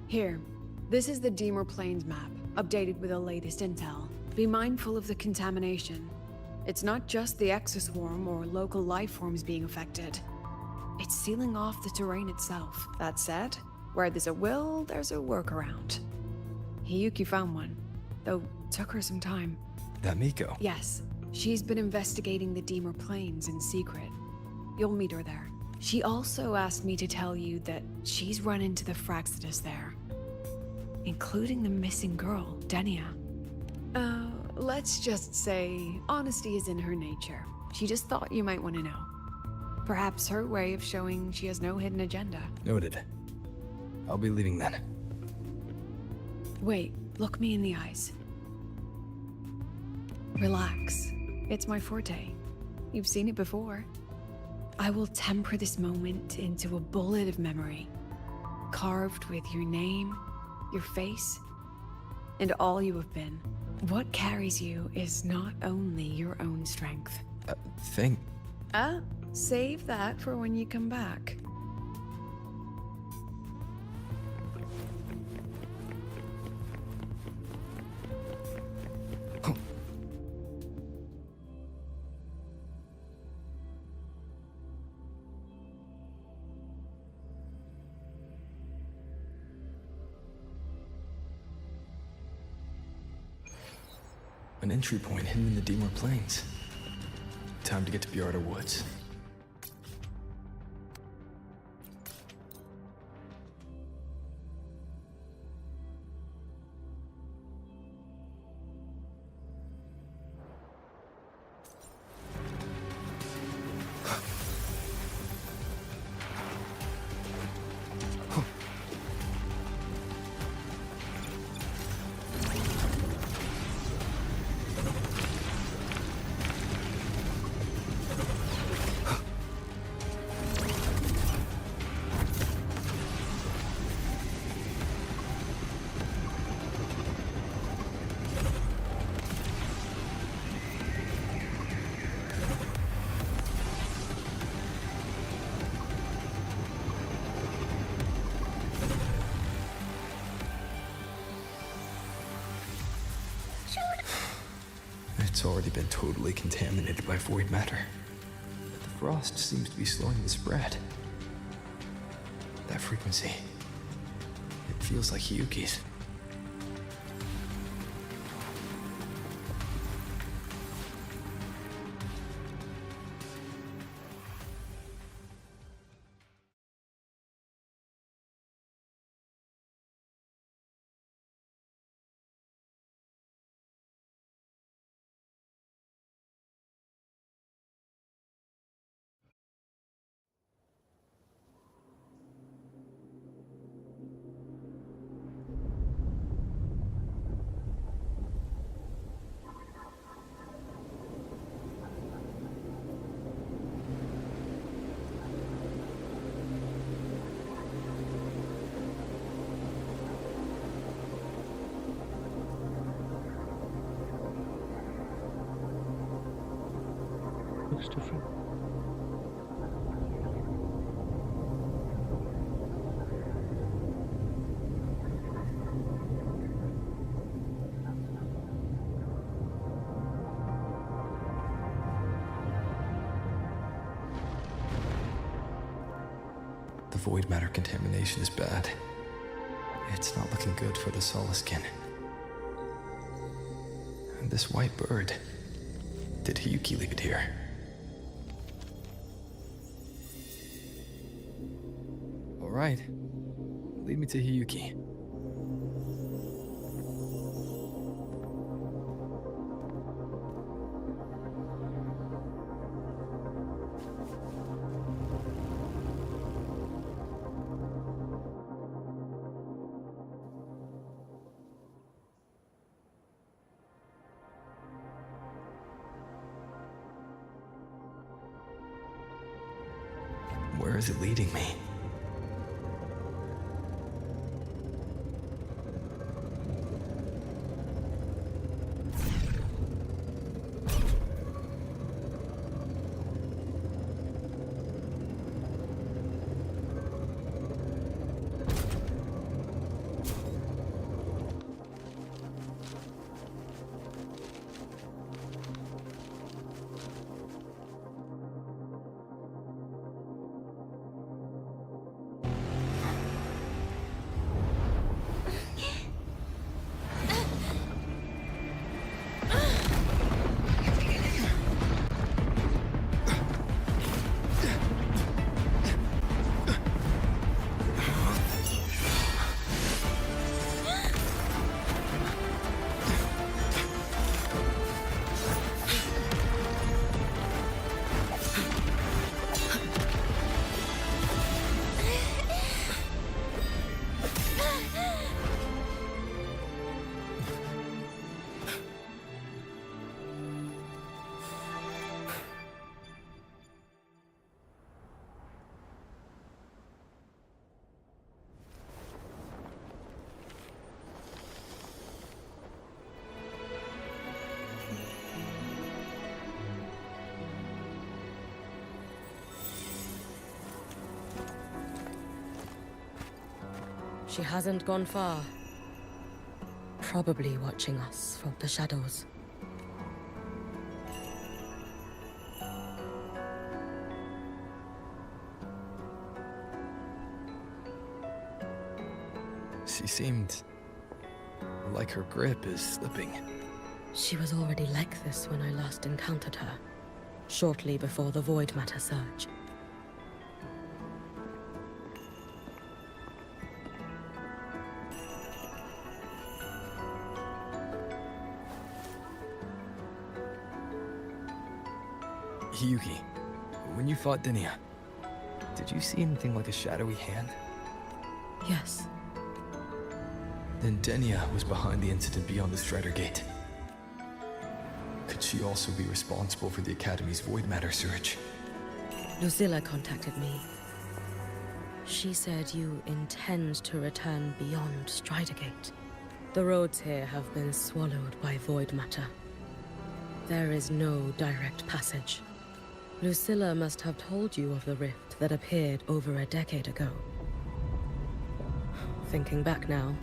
Here, this is the Deemer Plains map, updated with the latest intel. Be mindful of the contamination. It's not just the exoswarm or local life forms being affected. It's sealing off the terrain itself. That said, where there's a will, there's a workaround. Hiyuki found one, though took her some time. That Miko? Yes, she's been investigating the Deemer Plains in secret. You'll meet her there. She also asked me to tell you that she's run into the Fraxidus there, including the missing girl, Denia. Let's just say honesty is in her nature. She just thought you might want to know. Perhaps her way of showing she has no hidden agenda. Noted. I'll be leaving then. Wait, look me in the eyes. Relax. It's my forte. You've seen it before. I will temper this moment into a bullet of memory, carved with your name, your face, and all you have been. What carries you is not only your own strength. Thing. Save that for when you come back. An entry point hidden in the Deemer Plains. Time to get to Bjarda Woods. It's already been totally contaminated by void matter. But the frost seems to be slowing the spread. That frequency. It feels like Hiyuki's. Looks different. The void matter contamination is bad. It's not looking good for the Solaskin. And this white bird. Did Hiyuki leave it here? All right. Lead me to Hiyuki. Where is it leading me? She hasn't gone far. Probably watching us from the shadows. She seemed like her grip is slipping. She was already like this when I last encountered her, shortly before the void matter surge. Hiyuki, when you fought Denia, did you see anything like a shadowy hand? Yes. Then Denia was behind the incident beyond the Strider Gate. Could she also be responsible for the Academy's void matter surge? Lucilla contacted me. She said you intend to return beyond Strider Gate. The roads here have been swallowed by void matter. There is no direct passage. Lucilla must have told you of the rift that appeared over a decade ago. Thinking back now,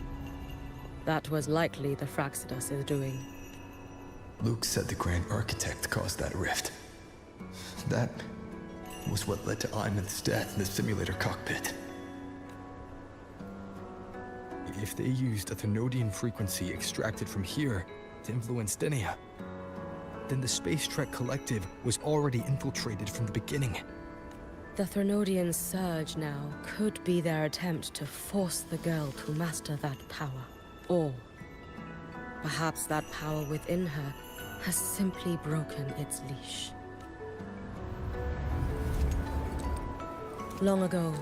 that was likely the Fraxidus' doing. Luke said the Grand Architect caused that rift. That was what led to Imeth's death in the simulator cockpit. If they used a Thenodian frequency extracted from here to influence Denia, then the Space Trek Collective was already infiltrated from the beginning. The Thenodian surge now could be their attempt to force the girl to master that power. Or perhaps that power within her has simply broken its leash. Long ago,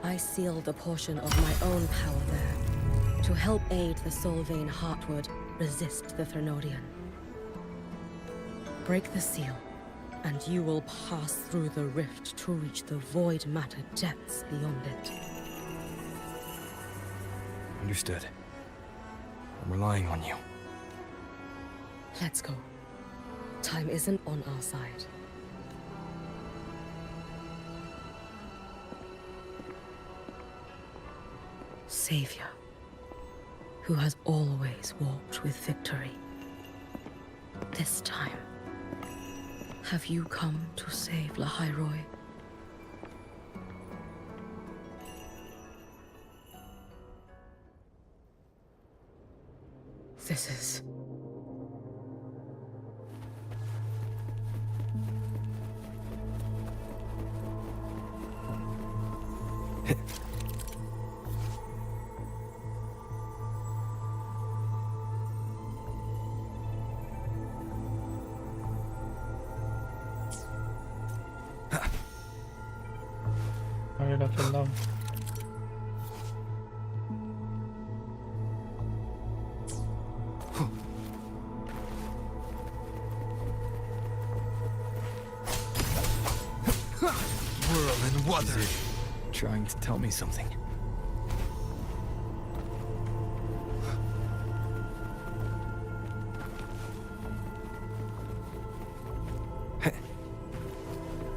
I sealed a portion of my own power there to help aid the Solvane Heartwood resist the Thenodian. Break the seal, and you will pass through the rift to reach the void matter depths beyond it. Understood. I'm relying on you. Let's go. Time isn't on our side. Savior, who has always walked with victory. This time, have you come to save Lahairoi? This is... Ayo dah kelam. Whirl and water. Trying to tell me something.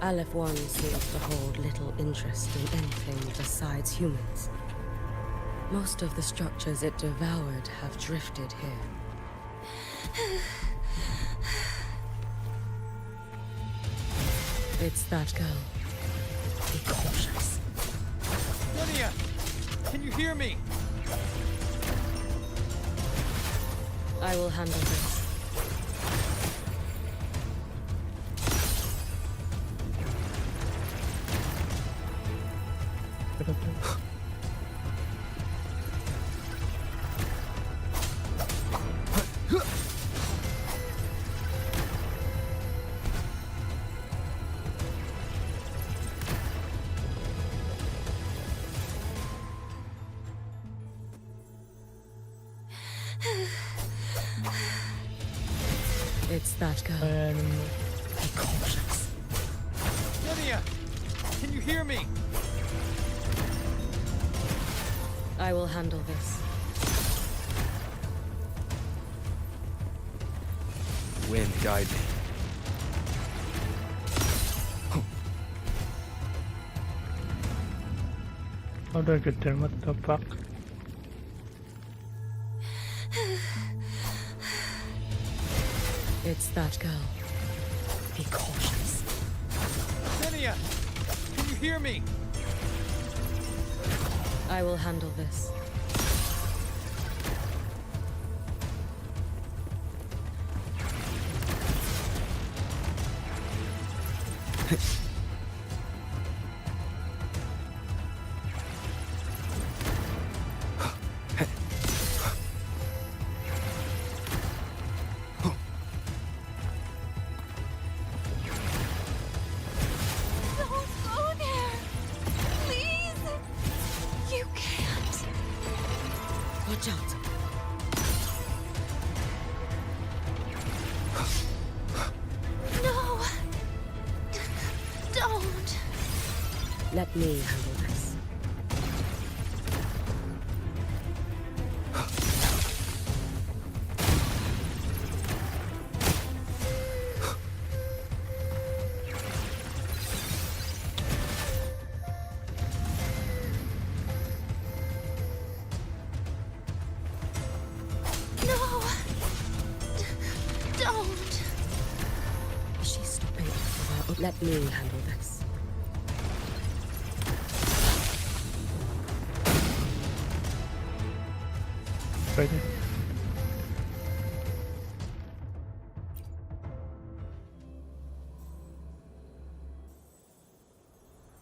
Aleph One seems to hold little interest in anything besides humans. Most of the structures it devoured have drifted here. It's that girl. Be cautious. Denia! Can you hear me? I will handle this. It's that girl. Be cautious. Denia! Can you hear me? I will handle this. Wind, guide me. How do I get there? What the fuck? It's that girl. Be cautious. Denia! Can you hear me? I will handle this. Watch out. No! Don't! Let me handle this. Let me handle this. aja.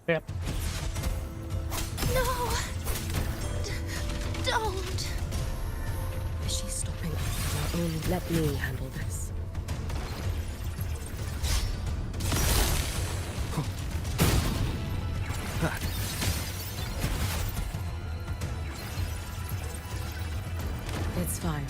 Yep. No! Don't! Is she stopping us? Or only let me handle this? It's fine.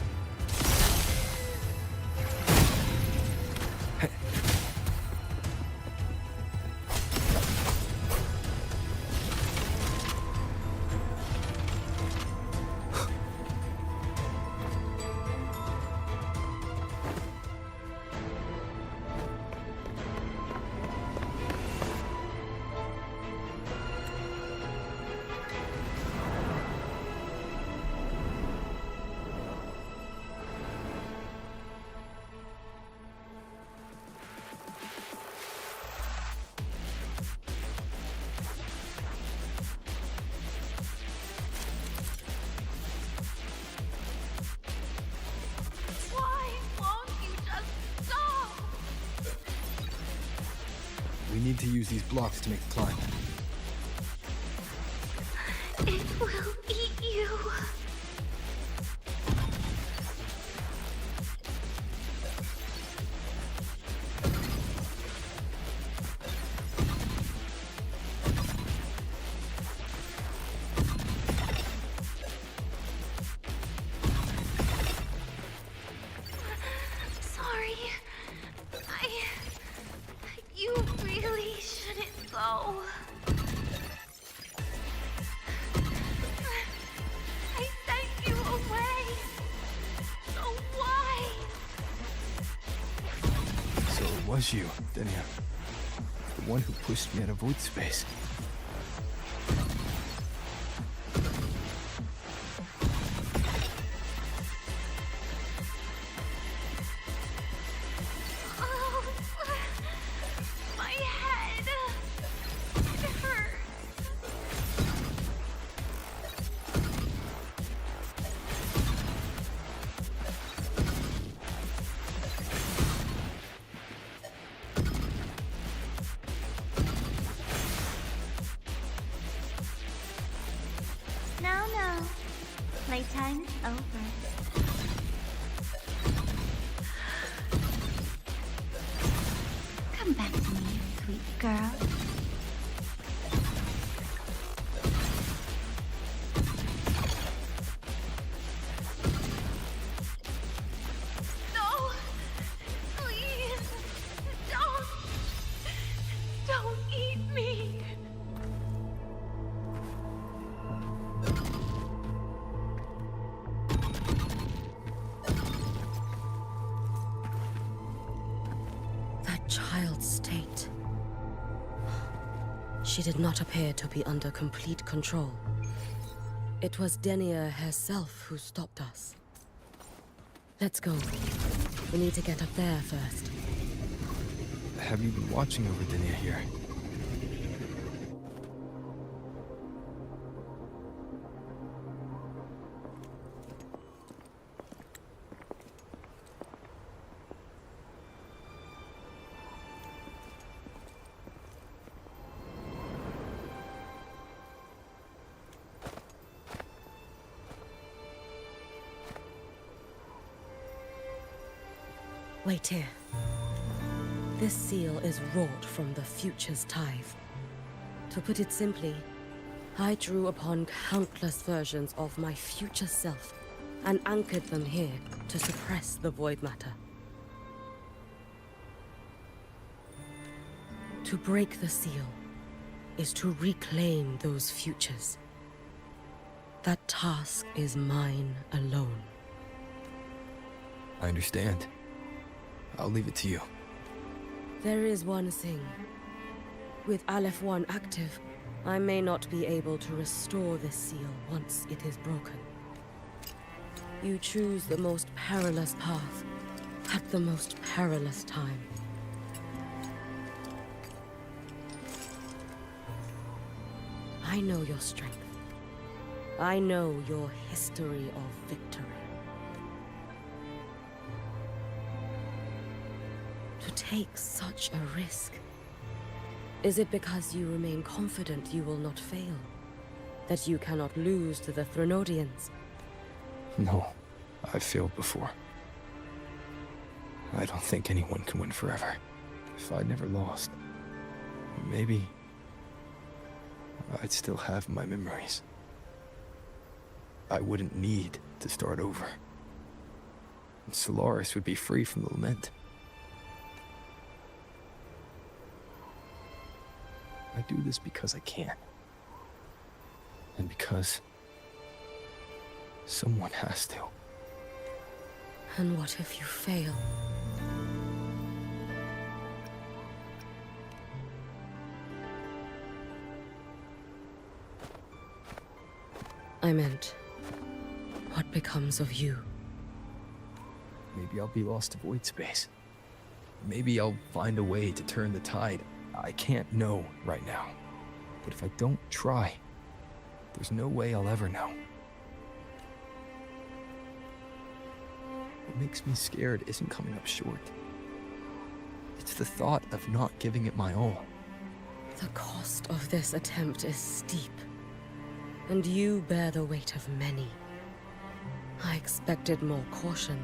Why won't you just stop? We need to use these blocks to make the climb. It will eat you. Sorry. You really shouldn't go. I sent you away. So why? So it was you, Denia. The one who pushed me out of void space. Oh, my head. It hurts. No. Playtime is over. Come back to me, sweet girl. No! Please! Don't eat me! That child's state. She did not appear to be under complete control. It was Denia herself who stopped us. Let's go. We need to get up there first. Have you been watching over Denia here? Wait here. This seal is wrought from the future's tithe. To put it simply, I drew upon countless versions of my future self and anchored them here to suppress the void matter. To break the seal is to reclaim those futures. That task is mine alone. I understand. I'll leave it to you. There is one thing. With Aleph 1 active, I may not be able to restore this seal once it is broken. You choose the most perilous path at the most perilous time. I know your strength. I know your history of victory. to take such a risk? Is it because you remain confident you will not fail? That you cannot lose to the Threnodians? No, I've failed before. I don't think anyone can win forever. If I'd never lost, maybe I'd still have my memories. I wouldn't need to start over. And Solaris would be free from the lament. I do this because I can. And because someone has to. And what if you fail? I meant, what becomes of you? Maybe I'll be lost to void space. Maybe I'll find a way to turn the tide. I can't know right now. But if I don't try, there's no way I'll ever know. What makes me scared isn't coming up short. It's the thought of not giving it my all. The cost of this attempt is steep, and you bear the weight of many. I expected more caution.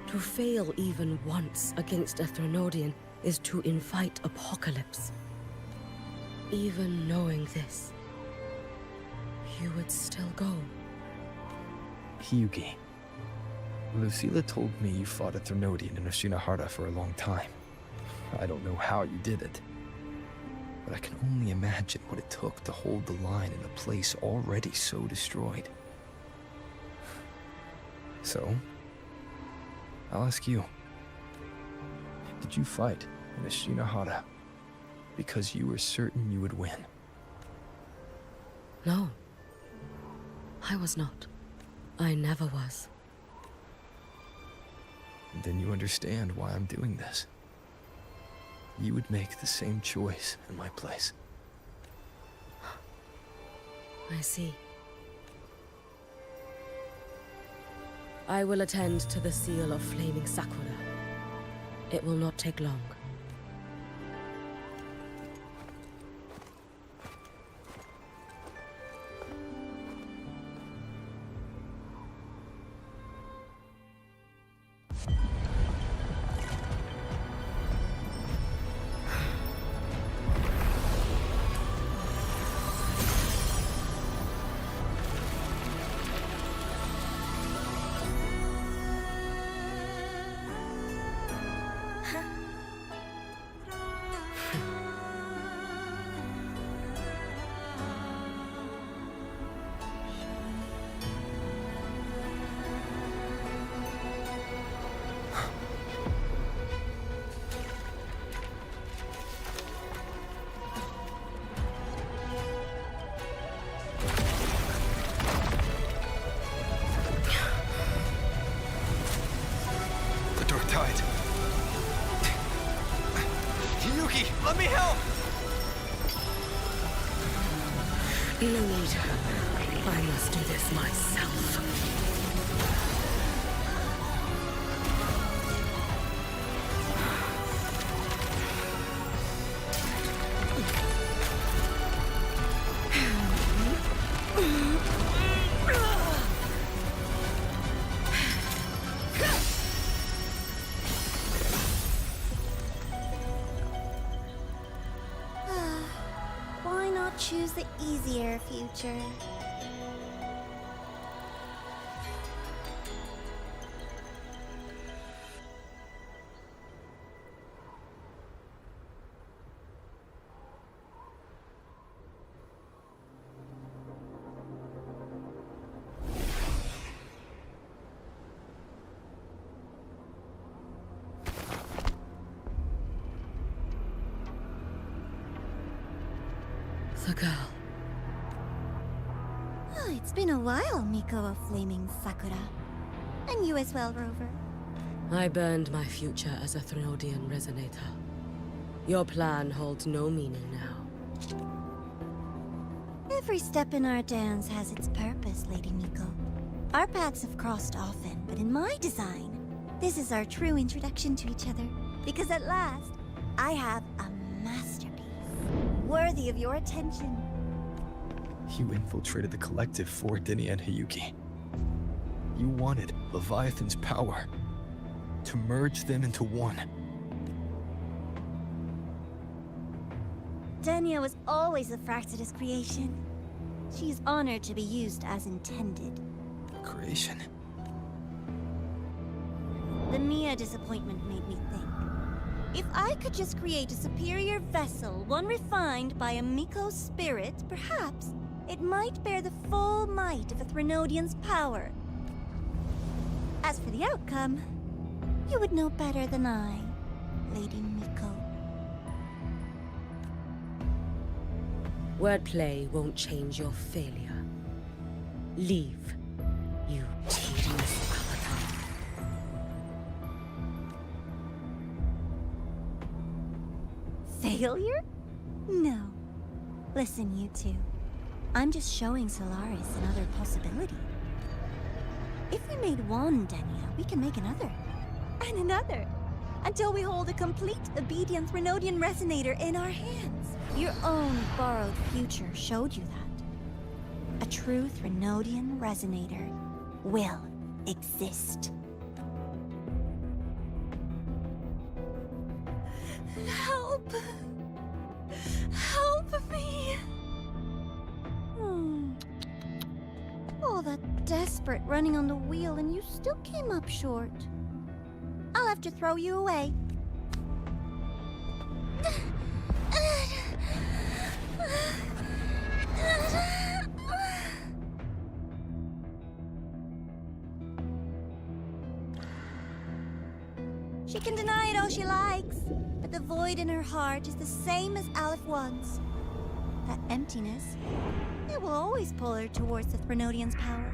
To fail even once against a Threnodian is to invite apocalypse. Even knowing this, you would still go. Hyugi, Lucilla told me you fought a Threnodian in Ashinohara for a long time. I don't know how you did it, but I can only imagine what it took to hold the line in a place already so destroyed. So, I'll ask you, did you fight in Ashinohara because you were certain you would win? No. I was not. I never was. Then you understand why I'm doing this. You would make the same choice in my place. I see. I will attend to the seal of Flaming Sakura. It will not take long. Let me help! No need. I must do this myself. Why not choose the easier future? The girl. Oh, it's been a while, Miko of Flaming Sakura. And you as well, Rover. I burned my future as a Threnodian resonator. Your plan holds no meaning now. Every step in our dance has its purpose, Lady Miko. Our paths have crossed often, but in my design, This is our true introduction to each other. Because at last, I have a masterpiece. Worthy of your attention. You infiltrated the collective for Dini and Hiyuki. You wanted Leviathan's power to merge them into one. Denia was always a Fraxidus creation. She is honored to be used as intended. Creation. The Mia disappointment made me think. If I could just create a superior vessel, one refined by a Miko spirit, perhaps it might bear the full might of a Threnodian's power. As for the outcome, you would know better than I, Lady Miko. Wordplay won't change your failure. Leave, you tedious avatar. Failure? No. Listen, you two. I'm just showing Solaris another possibility. If we made one Denia, we can make another. And another. Until we hold a complete obedient Threnodian resonator in our hands. Your own borrowed future showed you that. A true Threnodian resonator will exist. Help! Help me! All that desperate running on the wheel and you still came up short. I'll have to throw you away. She can deny it all she likes, but the void in her heart is the same as Aleph One's. That emptiness, it will always pull her towards the Threnodian's power.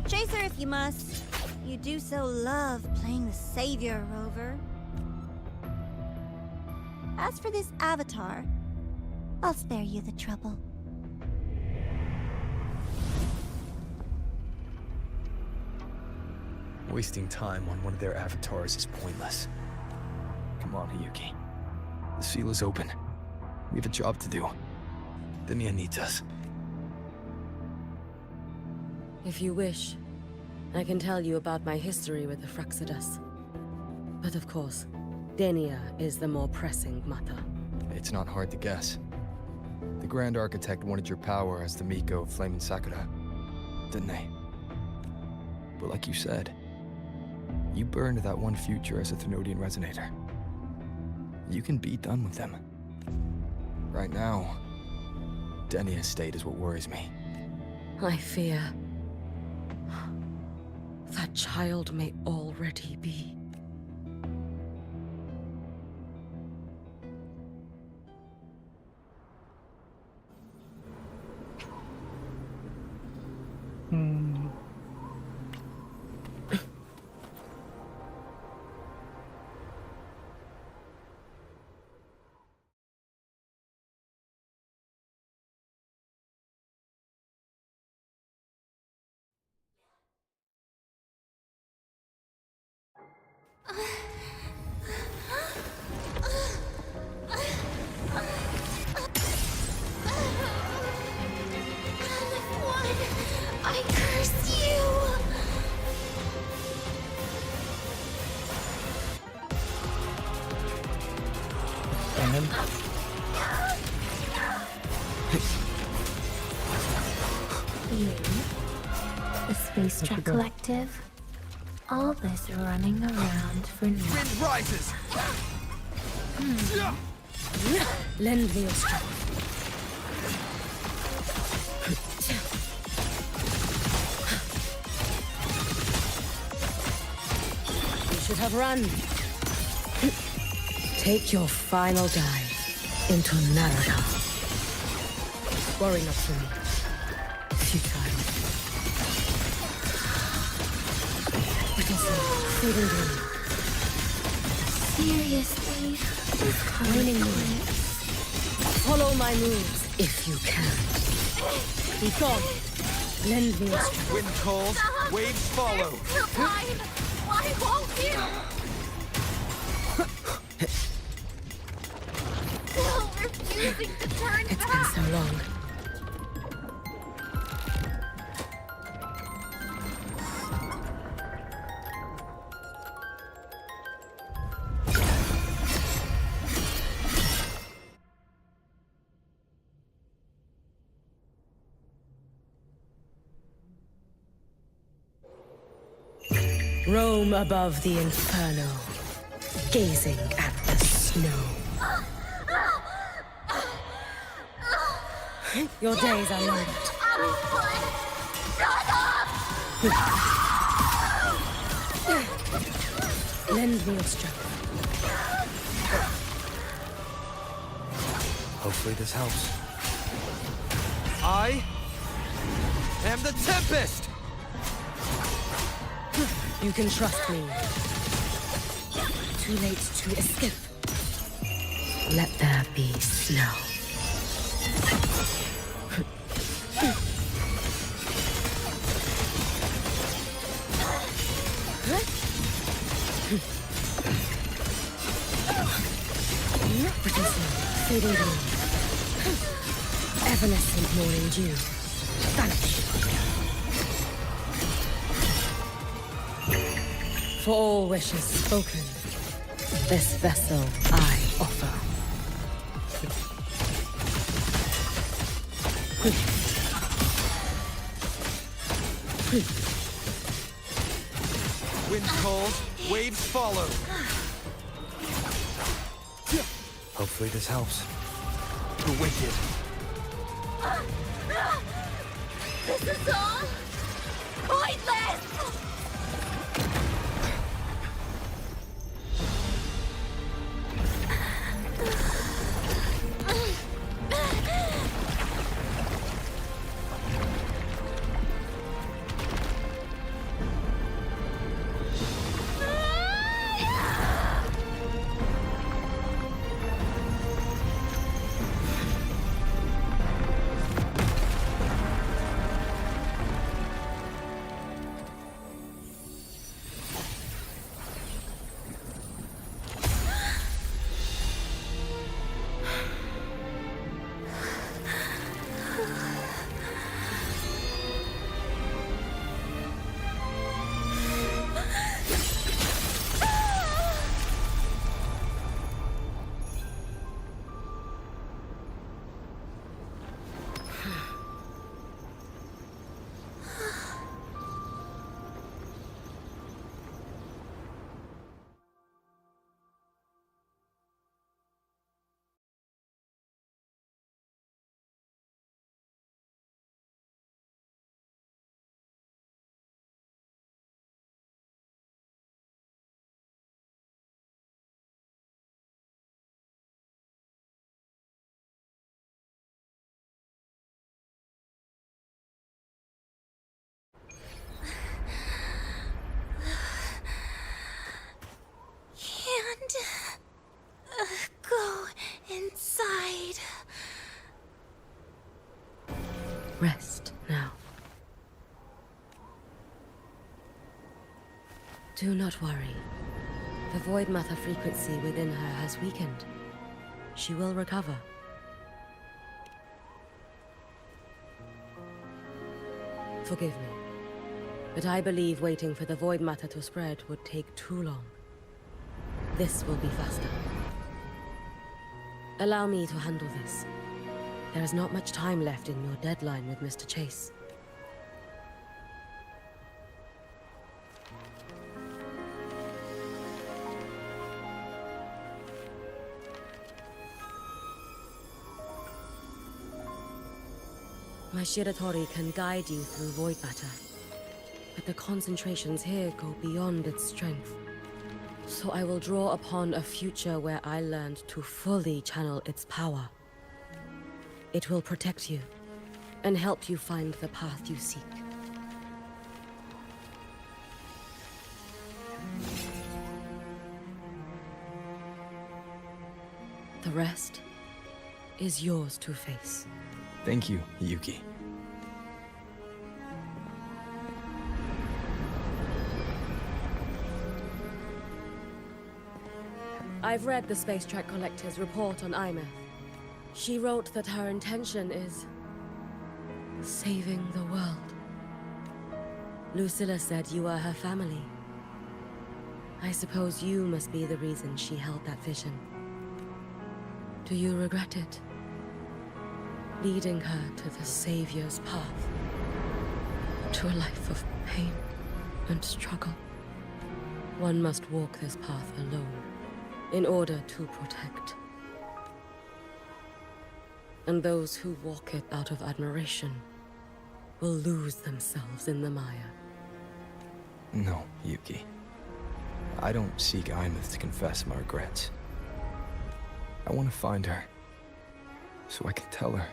Chase her if you must. You do so love playing the savior, Rover. As for this avatar, I'll spare you the trouble. Wasting time on one of their avatars is pointless. Come on, Hiyuki. The seal is open. We have a job to do. Denia needs us. If you wish, I can tell you about my history with the Fraxidus. But of course, Denia is the more pressing matter. It's not hard to guess. The Grand Architect wanted your power as the Miko of Flaming Sakura, didn't they? But like you said, you burned that one future as a Threnodian resonator. You can be done with them. Right now, Denia's state is what worries me. I fear that child may already be. I curse you! You, the Space Truck Collective, all this running around for nothing. Wind rises! Lend me your strength. You should have run. Take your final dive into Naraka. Worry not for me. Futile. Fading green. Seriously? Waning moon. Follow my moves if you can. Be gone. Lend me a strength. Wind calls, waves follow. You're blind! Why won't you? Still refusing to turn It's back! been so long. Roam above the inferno, gazing at the snow. Your days are numbered. Lend me your strength. Hopefully this helps. I am the Tempest! You can trust me. Too late to escape. Let there be snow. Pretty snow, fading green. Evanescent morning dew. Vanish. For all wishes spoken, this vessel I offer. Wind calls, waves follow. Hopefully this helps. The wicked. This is all pointless! Can't go inside. Rest now. Do not worry. The Void Matter frequency within her has weakened. She will recover. Forgive me, but I believe waiting for the Void Matter to spread would take too long. This will be faster. Allow me to handle this. There is not much time left in your deadline with Mr. Chase. My Shiratori can guide you through Void Matter, but the concentrations here go beyond its strength. So I will draw upon a future where I learned to fully channel its power. It will protect you, and help you find the path you seek. The rest is yours to face. Thank you, Yuki. I've read the Space Track Collector's report on Imeth. She wrote that her intention is saving the world. Lucilla said you are her family. I suppose you must be the reason she held that vision. Do you regret it? Leading her to the Savior's path, to a life of pain and struggle. One must walk this path alone in order to protect. And those who walk it out of admiration will lose themselves in the mire. No, Yuki. I don't seek Imeth to confess my regrets. I want to find her, so I can tell her.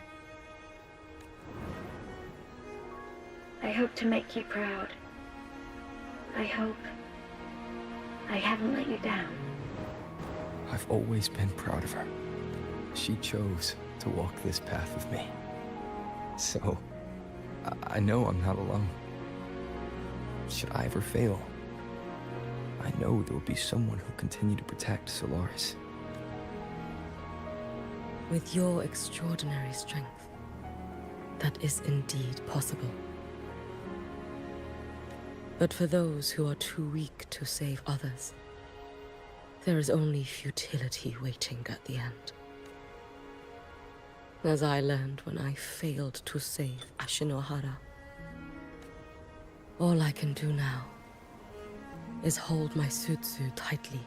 I hope to make you proud. I hope I haven't let you down. I've always been proud of her. She chose to walk this path with me. So, I know I'm not alone. Should I ever fail, I know there will be someone who'll continue to protect Solaris. With your extraordinary strength, that is indeed possible. But for those who are too weak to save others, there is only futility waiting at the end. As I learned when I failed to save Ashinohara. All I can do now is hold my Sutsu tightly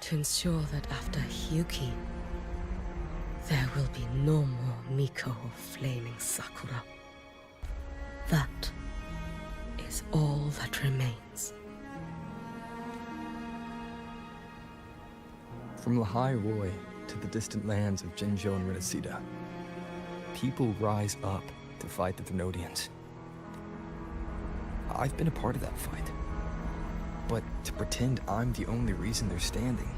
to ensure that after Hyuki, there will be no more Miko of Flaming Sakura. That is all that remains. From Lahai Roy to the distant lands of Jinzhou and Renacida, people rise up to fight the Thenodians. I've been a part of that fight. But to pretend I'm the only reason they're standing,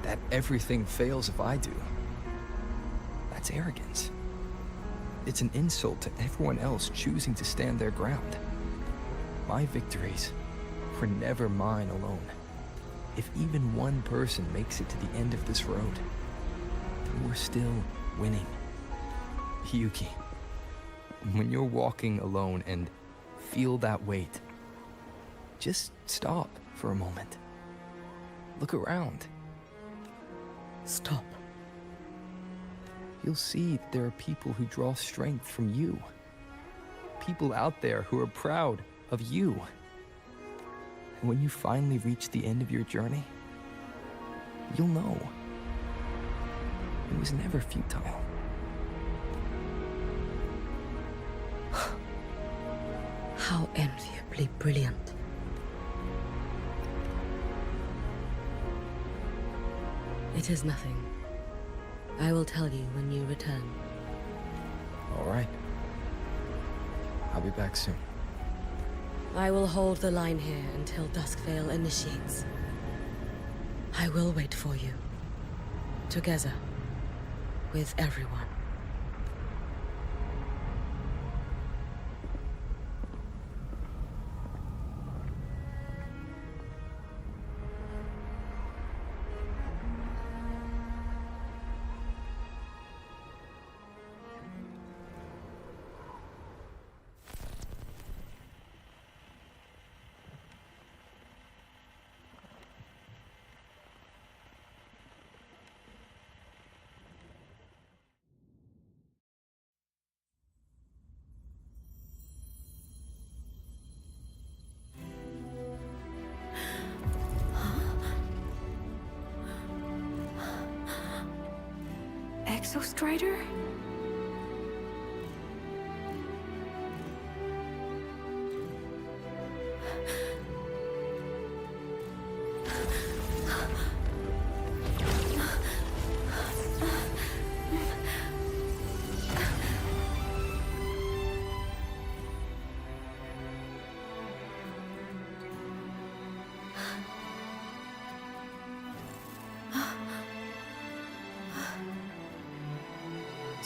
that everything fails if I do, that's arrogance. It's an insult to everyone else choosing to stand their ground. My victories were never mine alone. If even one person makes it to the end of this road, then we're still winning. Yuki, when you're walking alone and feel that weight, just stop for a moment. Look around. Stop. You'll see that there are people who draw strength from you. People out there who are proud of you. And when you finally reach the end of your journey, you'll know. It was never futile. How enviably brilliant. It is nothing. I will tell you when you return. All right. I'll be back soon. I will hold the line here until Duskvale initiates. I will wait for you. Together. With everyone. Exostrider?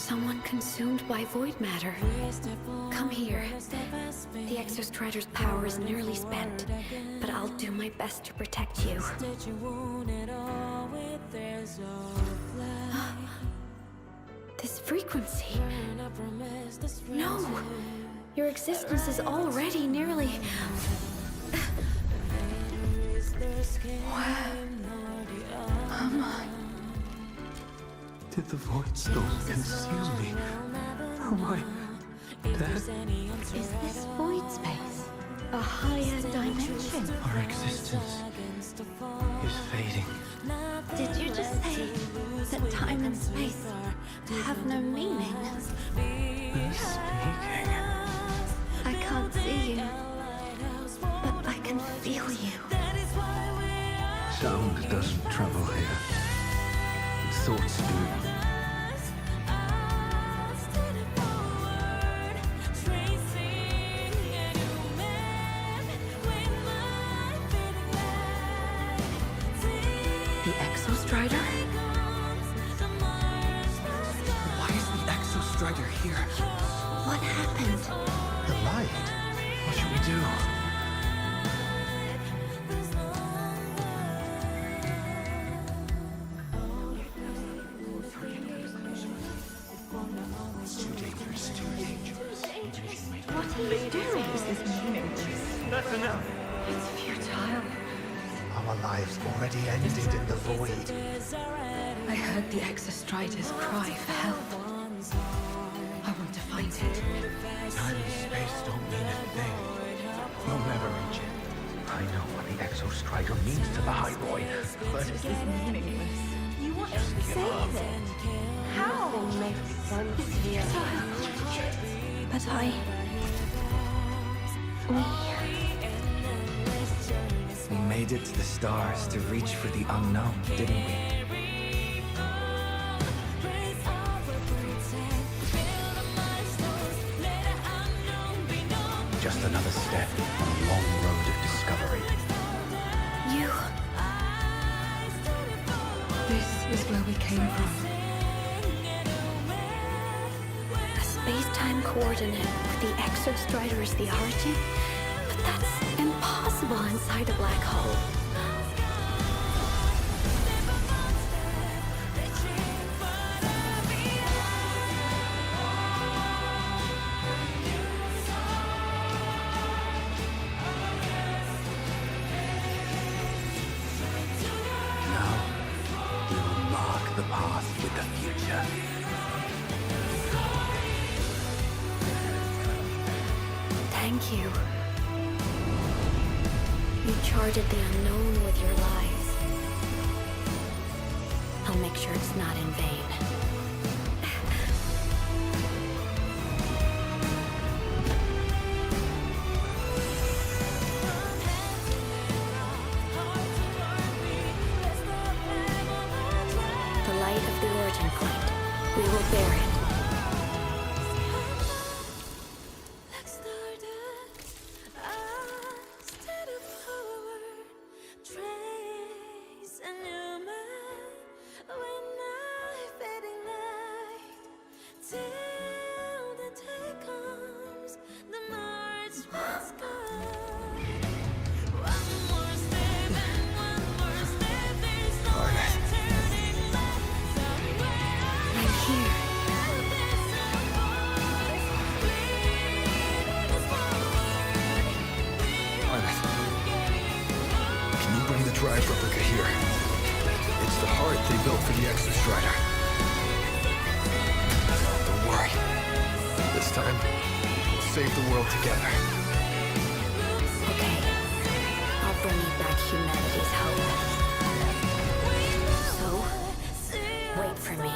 Someone consumed by void matter. Come here. The Exostrider's power is nearly spent, but I'll do my best to protect you. This frequency. No! Your existence is already nearly... Where am I? Did the Void Storm consume me? Am I dead? Is this void space a higher dimension? Our existence is fading. Did you just say that time and space have no meaning? Who's speaking? I can't see you, but I can feel you. Sound doesn't travel here. Thoughts do. The Exostrider? Why is the Exostrider here? What happened? The light. What should we do? What are you doing? This is meaningless. That's enough. It's futile. Our lives already ended in the void. I heard the Exostrider's cry for help. I want to find it. Time and space don't mean a thing. You'll never reach it. I know what the Exostrider means to the High Void, but This is meaningless. You want to save it? How? It's futile. But we made it to the stars to reach for the unknown, didn't we? Just another step on a long road of discovery. you... This is where we came from. A space-time coordinate with the Exostrider as the origin? But that's impossible inside a black hole. Now, we will mark the path with the future. Thank you. You charted the unknown with your lives. I'll make sure it's not in vain. The light of the origin point. We will bear it. Drive replica here. It's the heart they built for the Exostrider. Don't worry. This time, we'll save the world together. Okay. I'll bring you back humanity's hope. So, wait for me.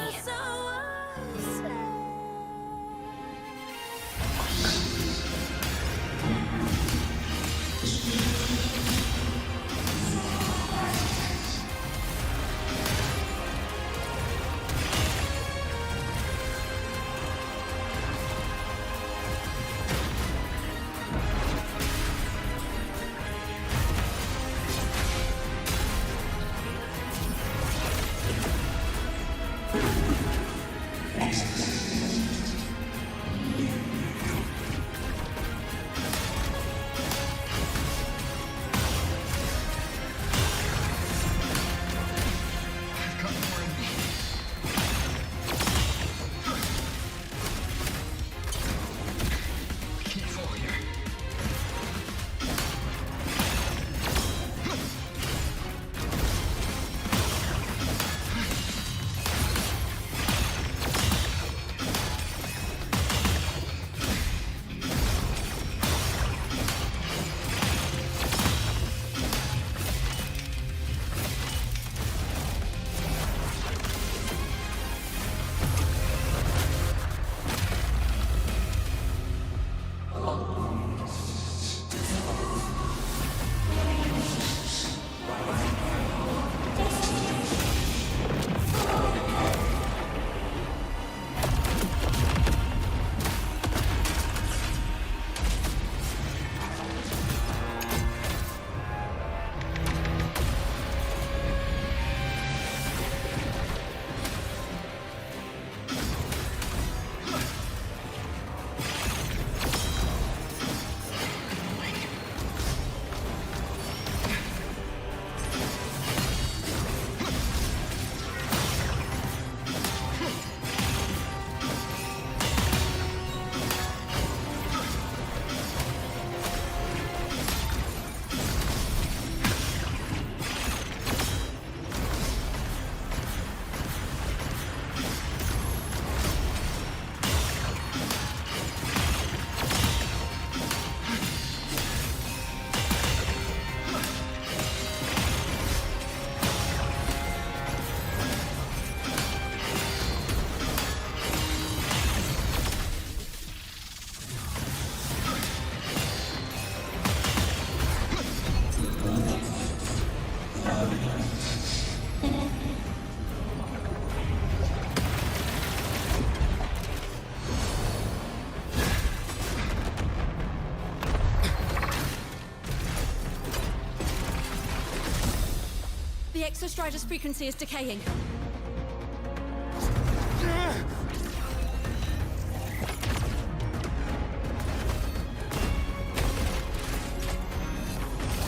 The Exostrider's frequency is decaying.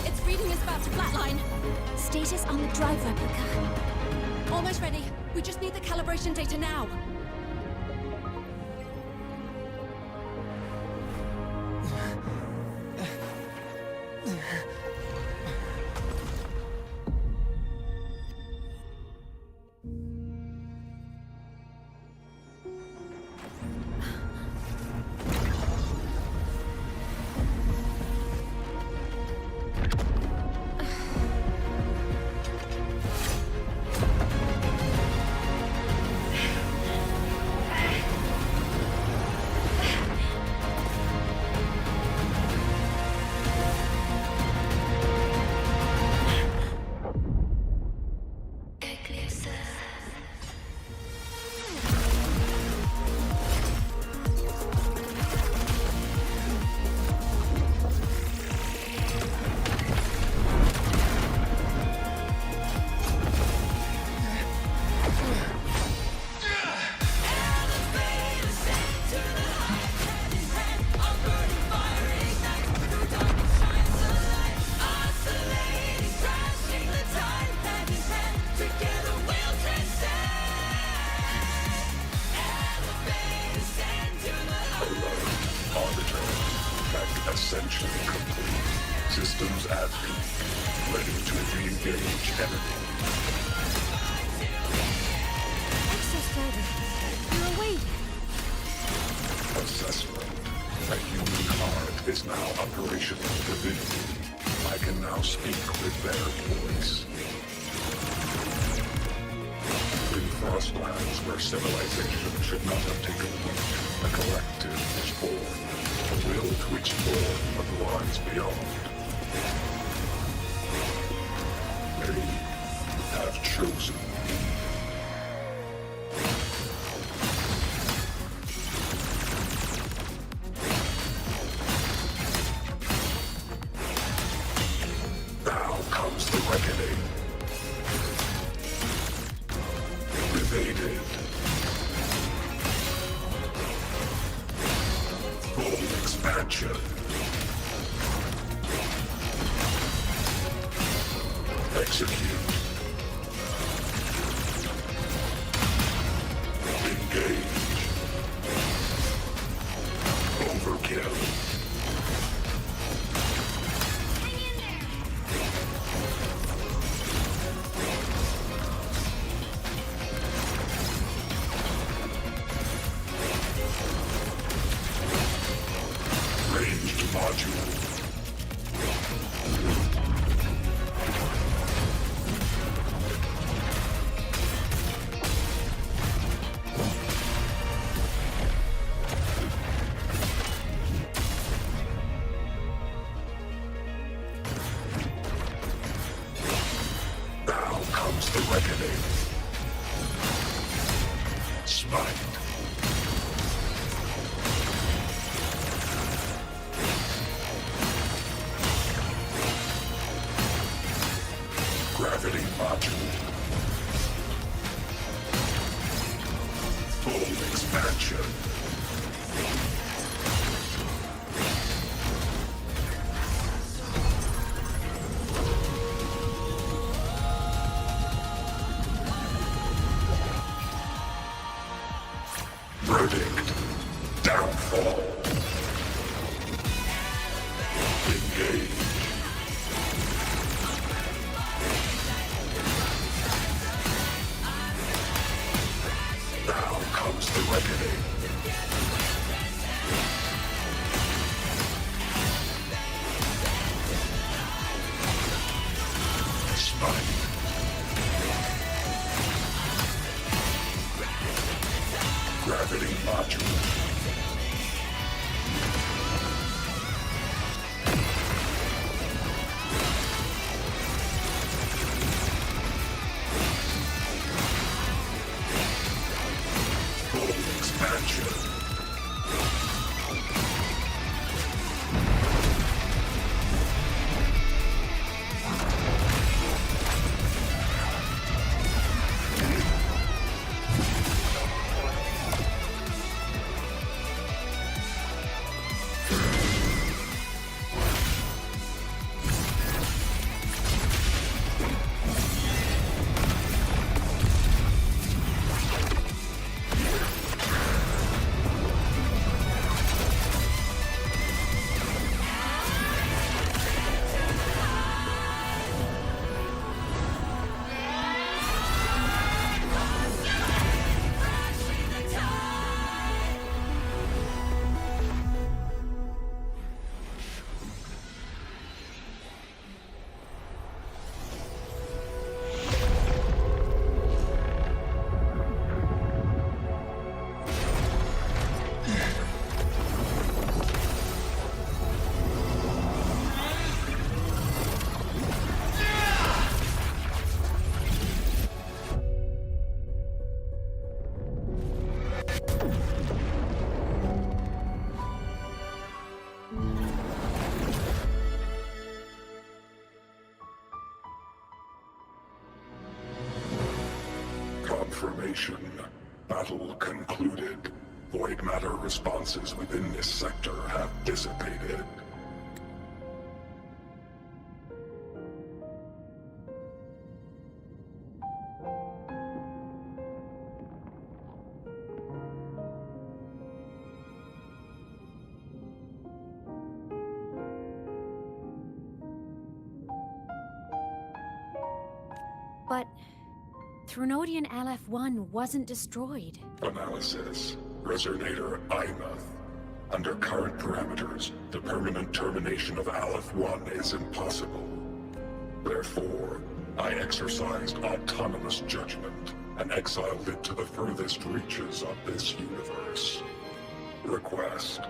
Its reading is about to flatline. Status on the drive replica. Almost ready. We just need the calibration data now. Essentially complete. Systems at peak. Ready to re-engage enemy. Exostrider, you're awake. Assessment. A human heart is now operational divinity. I can now speak with their voice. In Frostlands, where civilization should not have taken root, a collective is born. A will to explore what lies beyond. They have chosen me. Now comes the reckoning. Evaded. Full expansion. Execute. Engage. Overkill. Ranged module. Now comes the reckoning. Smite. Gravity module. Full expansion. Verdict. Downfall. Engage. Now comes the reckoning. Smite. Gravity module. confirmation. Battle concluded. Void matter responses within this sector have dissipated. But Threnodian LF-1 wasn't destroyed. Analysis. Resonator Imuth. Under current parameters, the permanent termination of Aleph-1 is impossible. Therefore, I exercised autonomous judgment and exiled it to the furthest reaches of this universe. Request.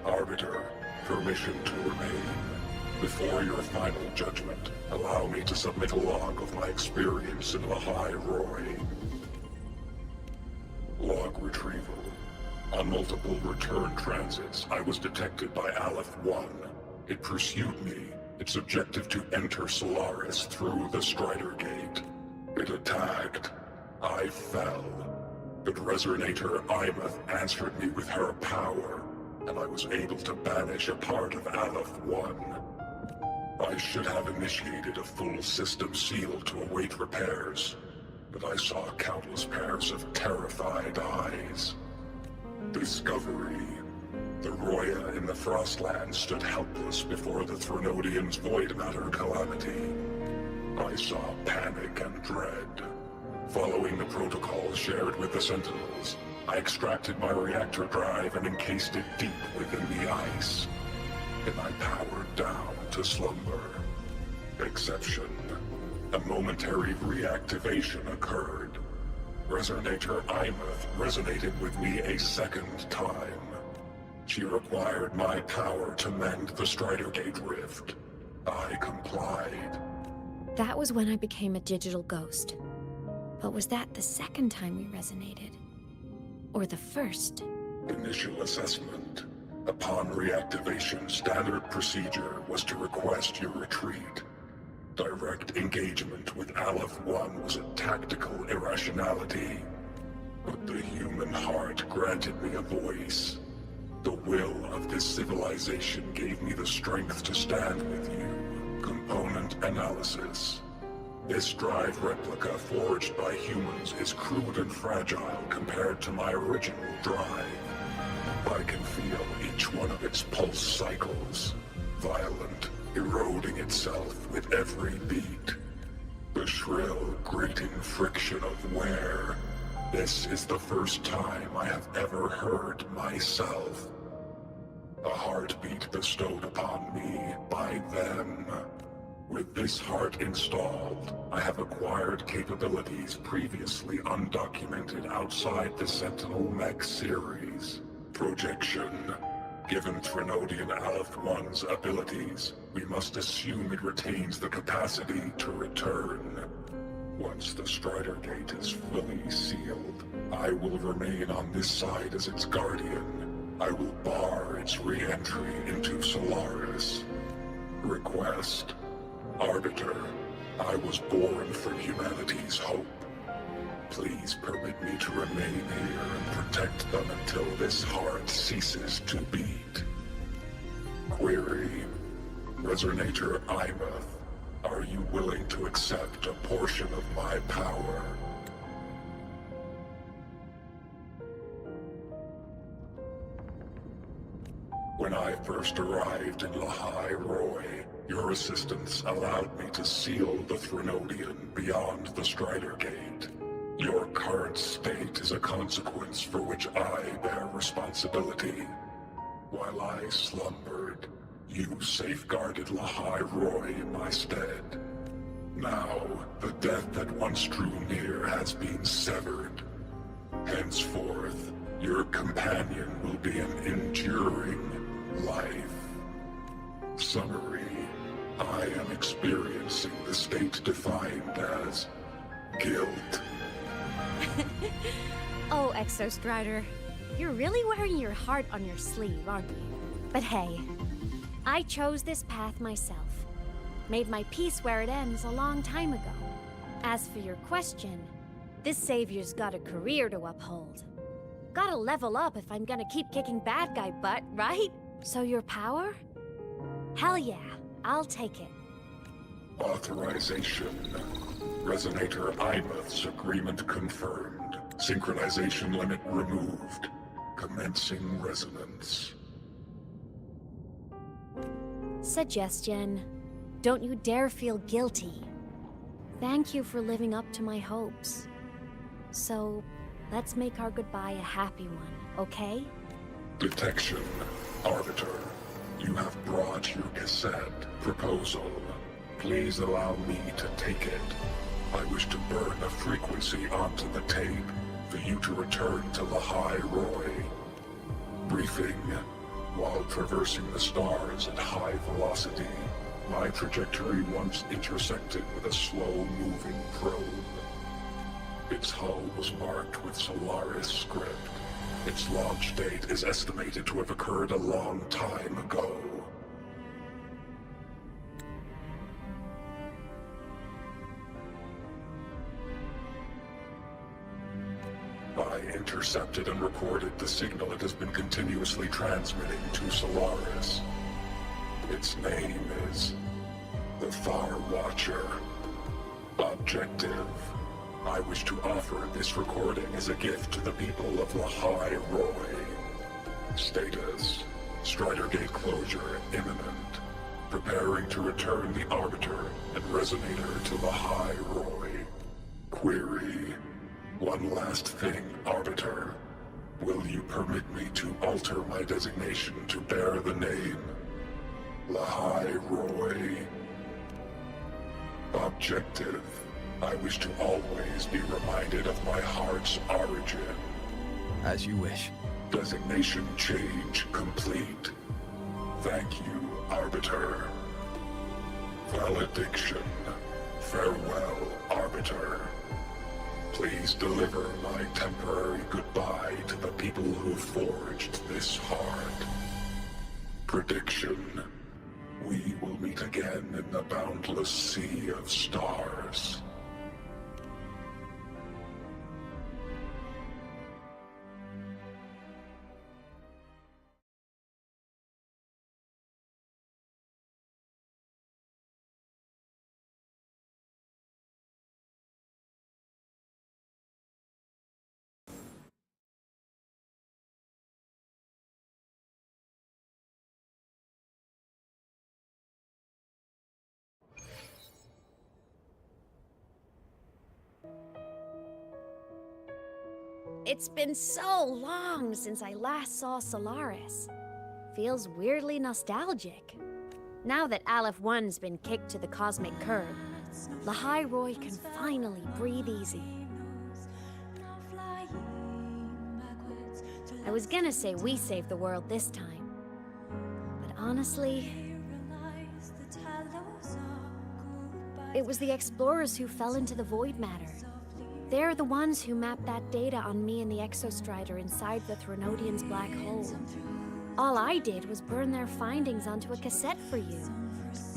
Arbiter, permission to remain. Before your final judgment, allow me to submit a log of my experience in Lahai Roy. Log retrieval. On multiple return transits, I was detected by Aleph-1. It pursued me, its objective to enter Solaris through the Strider Gate. It attacked. I fell. But Resonator Imuth answered me with her power, and I was able to banish a part of Aleph-1. I should have initiated a full system seal to await repairs, but I saw countless pairs of terrified eyes. Discovery. The Roya in the Frostlands stood helpless before the Threnodians' void matter calamity. I saw panic and dread. Following the protocols shared with the Sentinels, I extracted my reactor drive and encased it deep within the ice. Then I powered down to slumber. Exception. A momentary reactivation occurred. Resonator Imuth resonated with me a second time. She required my power to mend the Strider Gate rift. I complied. That was when I became a digital ghost. But was that the second time we resonated? Or the first? Initial assessment. Upon reactivation, standard procedure was to request your retreat. Direct engagement with Aleph-1 was a tactical irrationality. But the human heart granted me a voice. The will of this civilization gave me the strength to stand with you. Component analysis. This drive replica forged by humans is crude and fragile compared to my original drive. I can feel each one of its pulse cycles, violent, eroding itself with every beat. The shrill, grating friction of wear. This is the first time I have ever heard myself. A heartbeat bestowed upon me by them. With this heart installed, I have acquired capabilities previously undocumented outside the Sentinel Mech series. Projection. Given Threnodian Aleph-1's abilities, we must assume it retains the capacity to return. Once the Strider Gate is fully sealed, I will remain on this side as its guardian. I will bar its re-entry into Solaris. Request. Arbiter, I was born from humanity's hope. Please permit me to remain here and protect them until this heart ceases to beat. Query. Resonator Imuth, are you willing to accept a portion of my power? When I first arrived in Lahai Roy, your assistance allowed me to seal the Threnodian beyond the Strider Gate. Your current state is a consequence for which I bear responsibility. While I slumbered, you safeguarded Lahai Roy in my stead. Now, the death that once drew near has been severed. Henceforth, your companion will be an enduring life. Summary. I am experiencing the state defined as guilt. Oh, Exostrider, you're really wearing your heart on your sleeve, aren't you? But hey, I chose this path myself. Made my peace where it ends a long time ago. As for your question, This savior's got a career to uphold. Gotta level up if I'm gonna keep kicking bad guy butt, right? So your power? Hell yeah, I'll take it. Authorization. Resonator Imeth's agreement confirmed. Synchronization limit removed. Commencing resonance. Suggestion. Don't you dare feel guilty. Thank you for living up to my hopes. So, let's make our goodbye a happy one, okay? Detection. Arbiter, you have brought your cassette proposal. Please allow me to take it. I wish to burn a frequency onto the tape for you to return to the High Roy. Briefing. While traversing the stars at high velocity, my trajectory once intersected with a slow-moving probe. Its hull was marked with Solaris script. Its launch date is estimated to have occurred a long time ago. I intercepted and recorded the signal it has been continuously transmitting to Solaris. Its name is the Far Watcher. Objective. I wish to offer this recording as a gift to the people of the High Roy. Status. Strider Gate closure imminent. Preparing to return the Arbiter and Resonator to the High Roy. Query. One last thing, Arbiter. Will you permit me to alter my designation to bear the name the High Roy? Objective. I wish to always be reminded of my heart's origin. As you wish. Designation change complete. Thank you, Arbiter. Valediction. Farewell, Arbiter. Please deliver my temporary goodbye to the people who forged this heart. Prediction. We will meet again in the boundless sea of stars. It's been so long since I last saw Solaris. Feels weirdly nostalgic. Now that Aleph 1's been kicked to the cosmic curb, the High Roy can finally breathe easy. I was gonna say we saved the world this time, but honestly, it was the explorers who fell into the void matter. They're the ones who mapped that data on me and the Exostrider inside the Threnodian's black hole. All I did was burn their findings onto a cassette for you.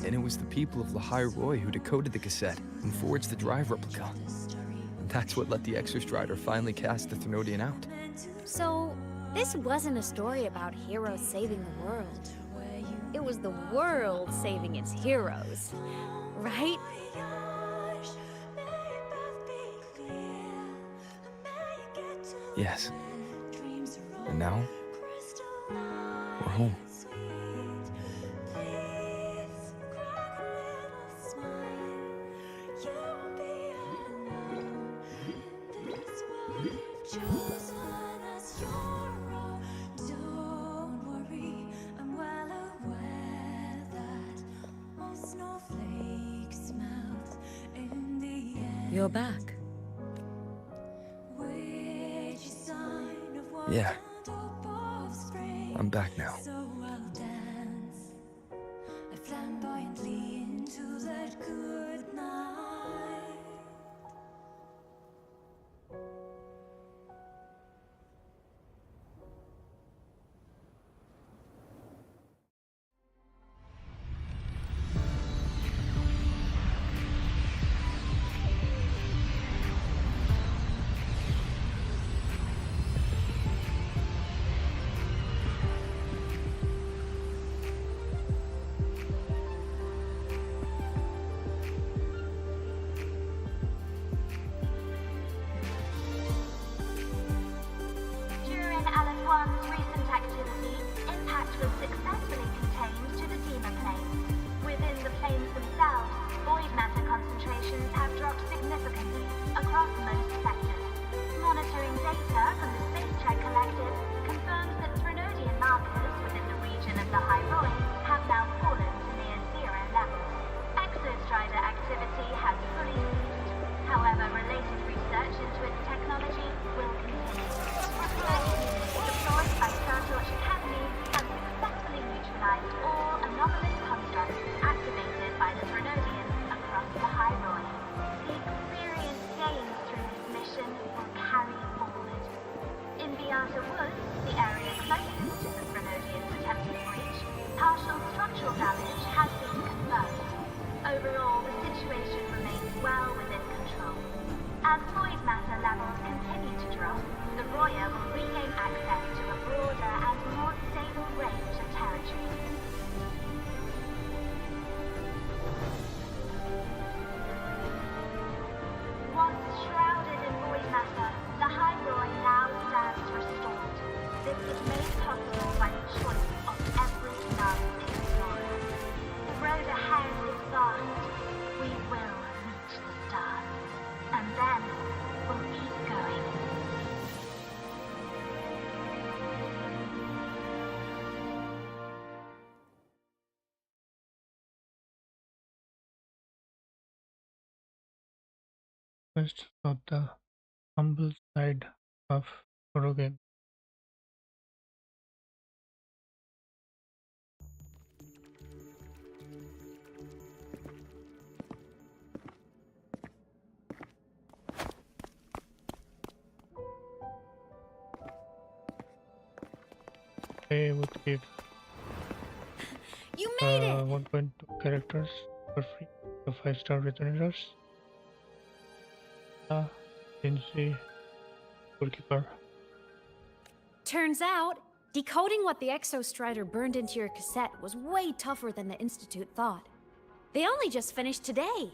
And it was the people of the High Roy who decoded the cassette and forged the drive replica. And that's what let the Exostrider finally cast the Threnodian out. So, this wasn't a story about heroes saving the world. It was the world saving its heroes, right? Yes. And now, we're home. You're back. Yeah. I'm back now. As void matter levels continue to drop, the Roya will regain access to a broader and more stable range of territory. Once shrouded in void matter, the High Roy now stands restored. This was made possible by the choice of every last explorer. The road ahead is vast. We will reach the stars. And then we'll keep going. Quest of the humble side of horror game. I would give You made it! 1.2 characters for free to 5-star returners. Lindsay, goalkeeper. Turns out, decoding what the Exostrider burned into your cassette was way tougher than the Institute thought. They only just finished today.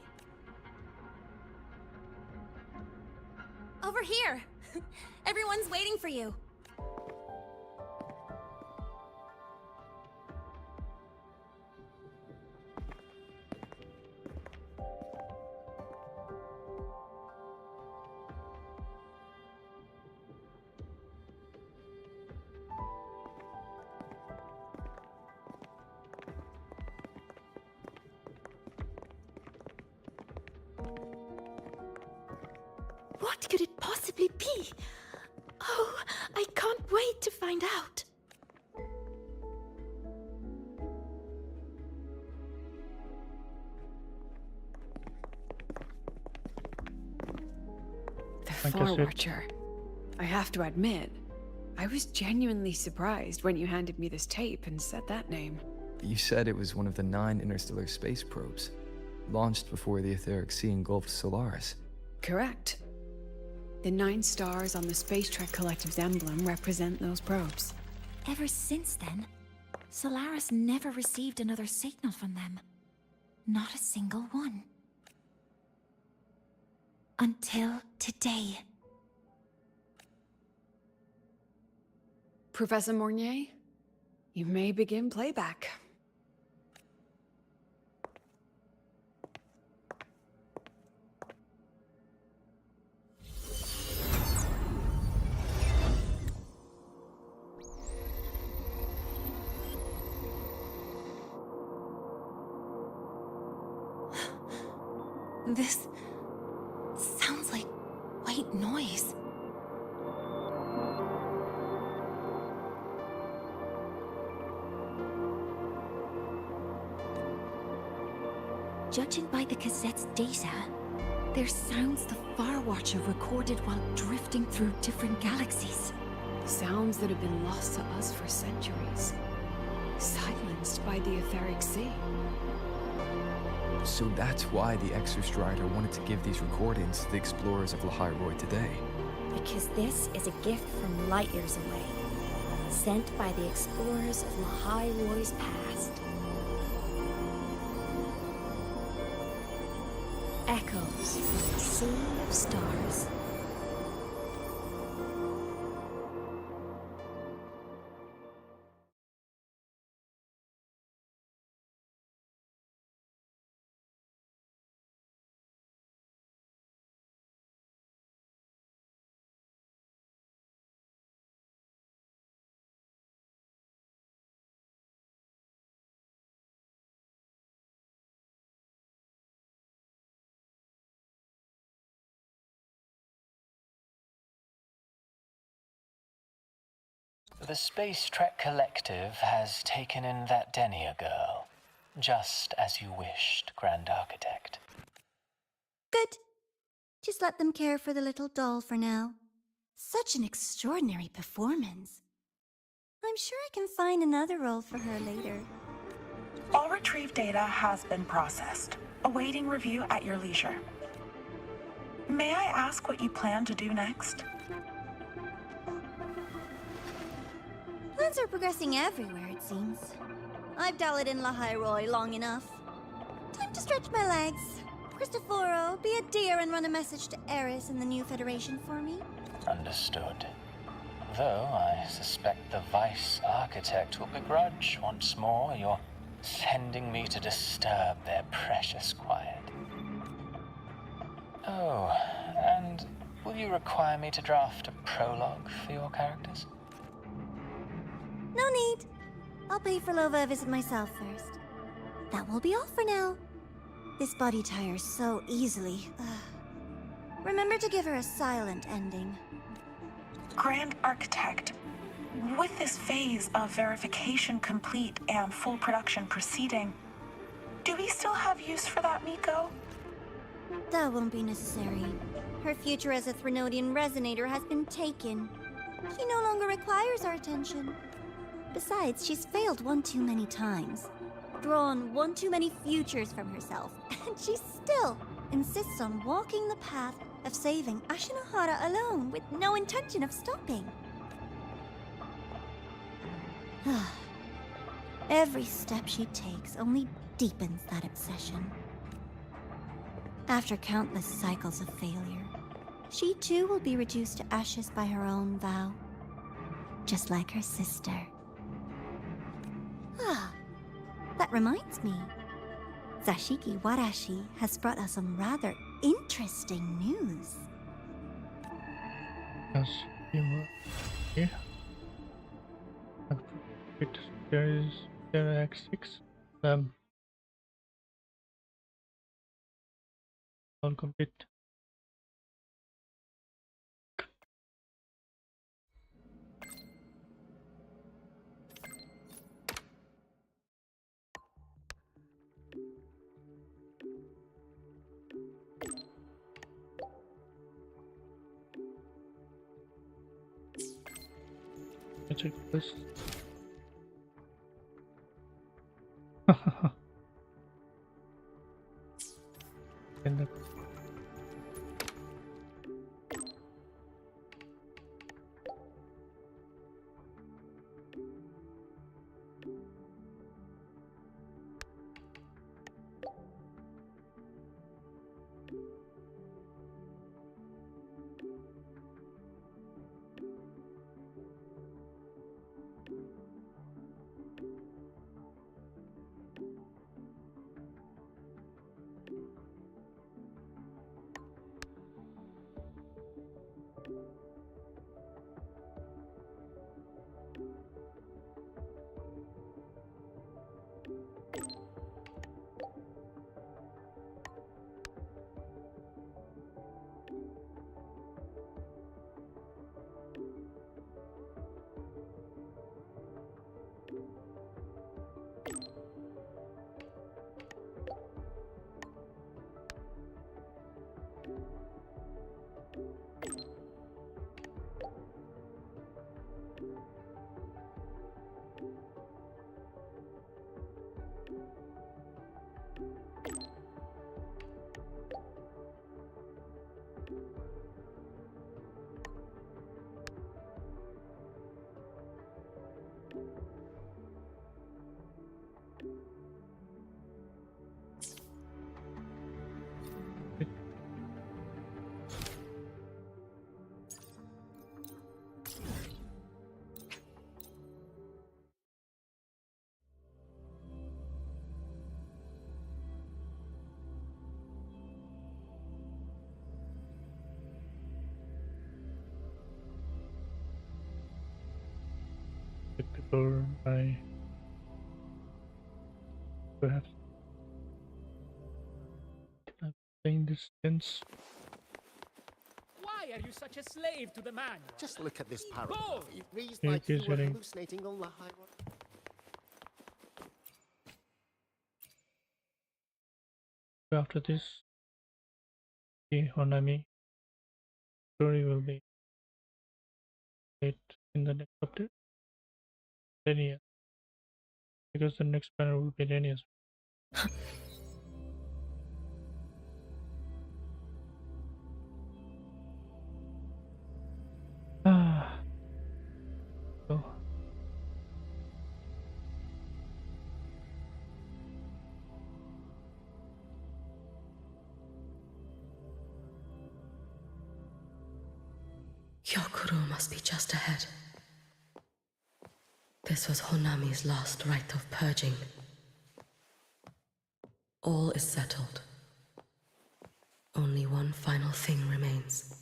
Over here! Everyone's waiting for you. What could it possibly be? Oh, I can't wait to find out. The Far Watcher. I have to admit, I was genuinely surprised when you handed me this tape and said that name. You said it was one of the 9 interstellar space probes, launched before the etheric sea engulfed Solaris. Correct. The 9 stars on the Space Trek Collective's emblem represent those probes. Ever since then, Solaris never received another signal from them. Not a single one. Until today. Professor Mornier, you may begin playback. This sounds like white noise. Judging by the cassette's data, they're sounds the Far Watcher recorded while drifting through different galaxies. Sounds that have been lost to us for centuries. Silenced by the etheric sea. So that's why the Exostrider wanted to give these recordings to the explorers of Lahai today. Because this is a gift from light years away, sent by the explorers of Lahai Roy's past. Echoes from the Sea of Stars. The Space Trek Collective has taken in that Denia girl, just as you wished, Grand Architect. Good. Just let them care for the little doll for now. Such an extraordinary performance. I'm sure I can find another role for her later. All retrieved data has been processed, awaiting review at your leisure. May I ask what you plan to do next? Plans are progressing everywhere, it seems. I've dallied in La Hyroi long enough. Time to stretch my legs. Cristoforo, be a dear and run a message to Eris in the new Federation for me. Understood. Though I suspect the Vice Architect will begrudge once more your sending me to disturb their precious quiet. Oh, and will you require me to draft a prologue for your characters? No need. I'll pay for Lova a visit myself first. That will be all for now. This body tires so easily. Remember to give her a silent ending. Grand Architect, with this phase of verification complete and full production proceeding, do we still have use for that Miko? That won't be necessary. Her future as a Threnodian resonator has been taken. She no longer requires our attention. Besides, she's failed one too many times. Drawn one too many futures from herself, and she still insists on walking the path of saving Ashinohara alone with no intention of stopping. Every step she takes only deepens that obsession. After countless cycles of failure, she too will be reduced to ashes by her own vow, just like her sister. That reminds me. Zashiki Warashi has brought us some rather interesting news. Yes, here. There are X6. All complete. Let's check this. And the before I perhaps I'm playing this tense. Why are you such a slave to the manual? Just look at this paragraph. It reads Yeah, like you he's were getting- hallucinating on the highway. After this, the Honami story will be late in the next update. Denia. Because the next banner will be Denia's. Hyokuro must be just ahead. This was Honami's last rite of purging. All is settled. Only one final thing remains.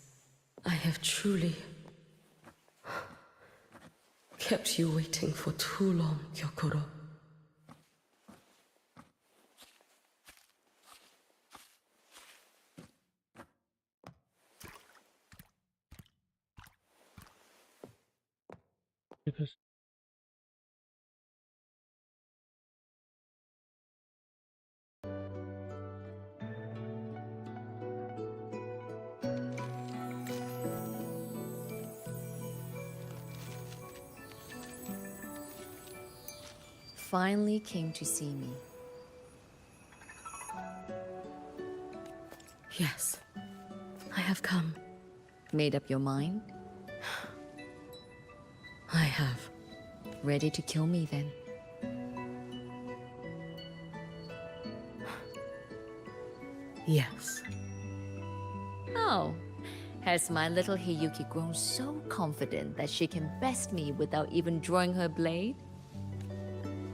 I have truly kept you waiting for too long, Hyokuro. Because Finally came to see me. Yes, I have come. Made up your mind? I have. Ready to kill me then? Yes. Oh, has my little Hiyuki grown so confident that she can best me without even drawing her blade?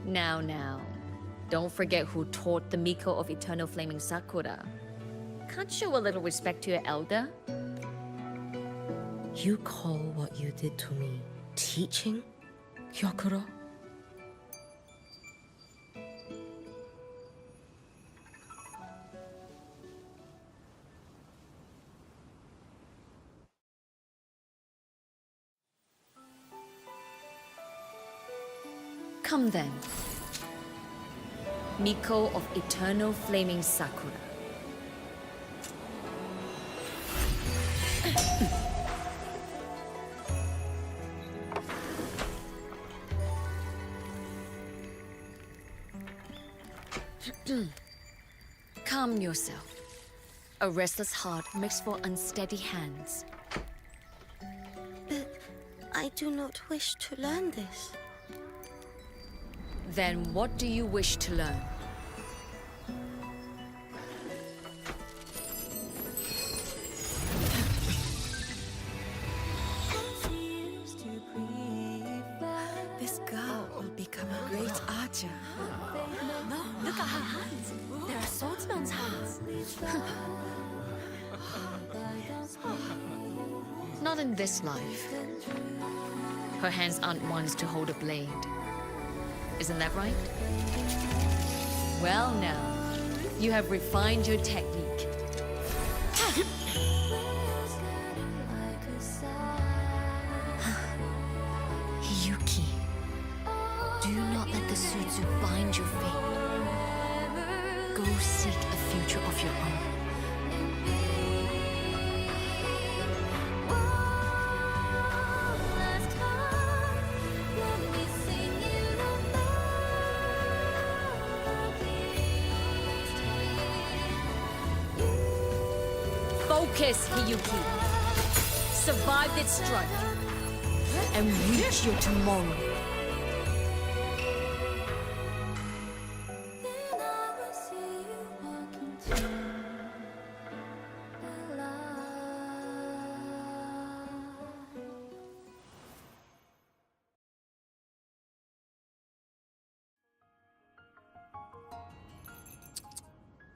Now, don't forget who taught the Miko of Eternal Flaming Sakura. Can't show a little respect to your elder? You call what you did to me teaching, Hyokuro? Come then. Miko of Eternal Flaming Sakura. Calm yourself. A restless heart makes for unsteady hands. But I do not wish to learn this. Then what do you wish to learn? This girl will become a great archer. No, look at her hands. There are swordsman's hands. Not in this life. Her hands aren't ones to hold a blade. Isn't that right? Well now, you have refined your technique. Hiyuki, do not let the Sutsu bind your fate. Go seek a future of your own. Focus, Hiyuki. Survive this strike and reach your tomorrow.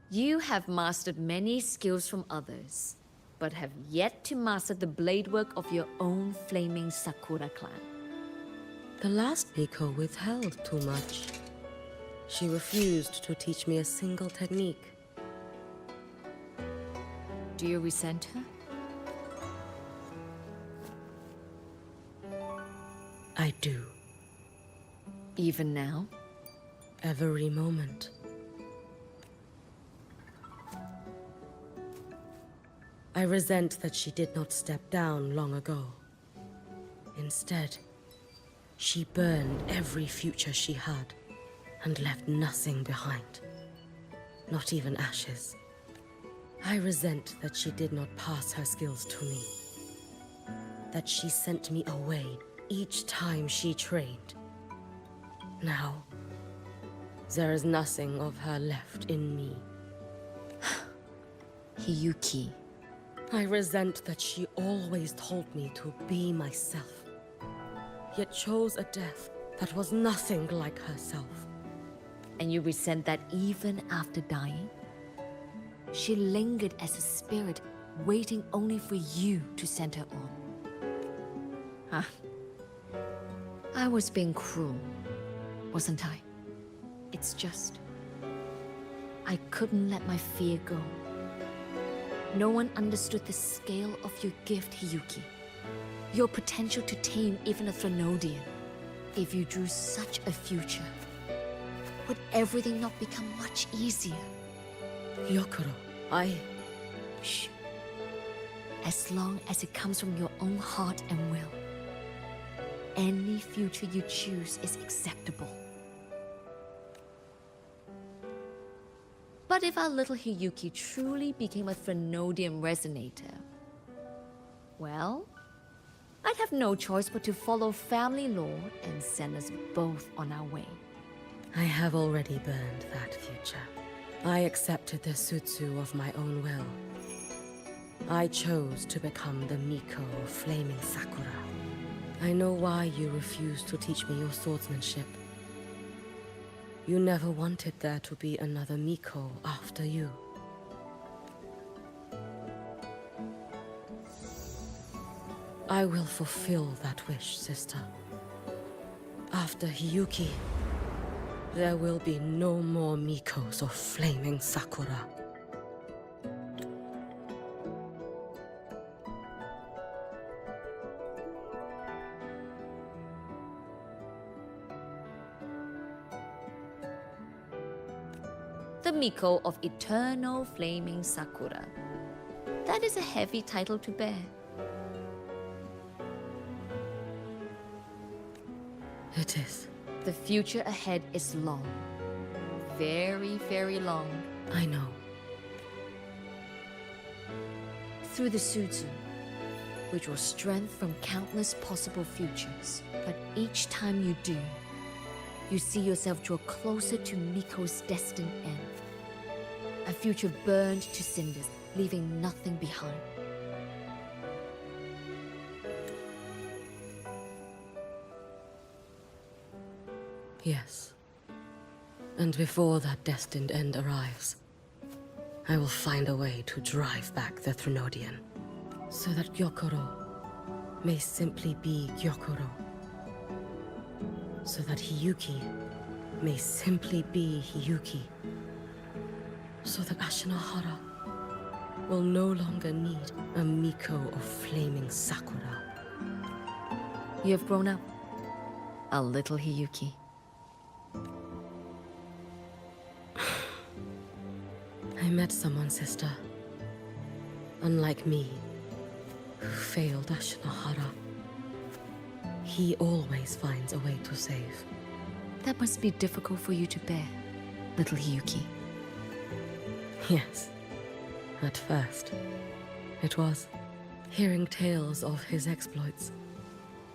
You have mastered many skills from others, but have yet to master the blade work of your own flaming Sakura clan. The last Miko withheld too much. She refused to teach me a single technique. Do you resent her? I do. Even now? Every moment. I resent that she did not step down long ago. Instead, she burned every future she had and left nothing behind. Not even ashes. I resent that she did not pass her skills to me. That she sent me away each time she trained. Now, there is nothing of her left in me. Hiyuki, I resent that she always told me to be myself, yet chose a death that was nothing like herself. And you resent that even after dying? She lingered as a spirit, waiting only for you to send her on. Huh. I was being cruel, wasn't I? It's just... I couldn't let my fear go. No one understood the scale of your gift, Hiyuki. Your potential to tame even a Threnodian. If you drew such a future, would everything not become much easier? Gyokuro, Shh. As long as it comes from your own heart and will, any future you choose is acceptable. But if our little Hiyuki truly became a Threnodian resonator, well, I'd have no choice but to follow family law and send us both on our way. I have already burned that future. I accepted the Sutsu of my own will. I chose to become the Miko of Flaming Sakura. I know why you refused to teach me your swordsmanship. You never wanted there to be another Miko after you. I will fulfill that wish, sister. After Hiyuki, there will be no more Mikos of Flaming Sakura. The Miko of Eternal Flaming Sakura. That is a heavy title to bear. It is. The future ahead is long. Very, very long. I know. Through the Sutsu, we draw strength from countless possible futures. But each time you do, you see yourself draw closer to Miko's destined end. A future burned to cinders, leaving nothing behind. Yes. And before that destined end arrives, I will find a way to drive back the Threnodian, so that Gyokuro may simply be Gyokuro. So that Hiyuki may simply be Hiyuki. So that Ashinohara will no longer need a Miko of Flaming Sakura. You have grown up, a little Hiyuki. I met someone, sister. Unlike me, who failed Ashinohara. He always finds a way to save. That must be difficult for you to bear, little Hiyuki. Yes. At first, it was. Hearing tales of his exploits,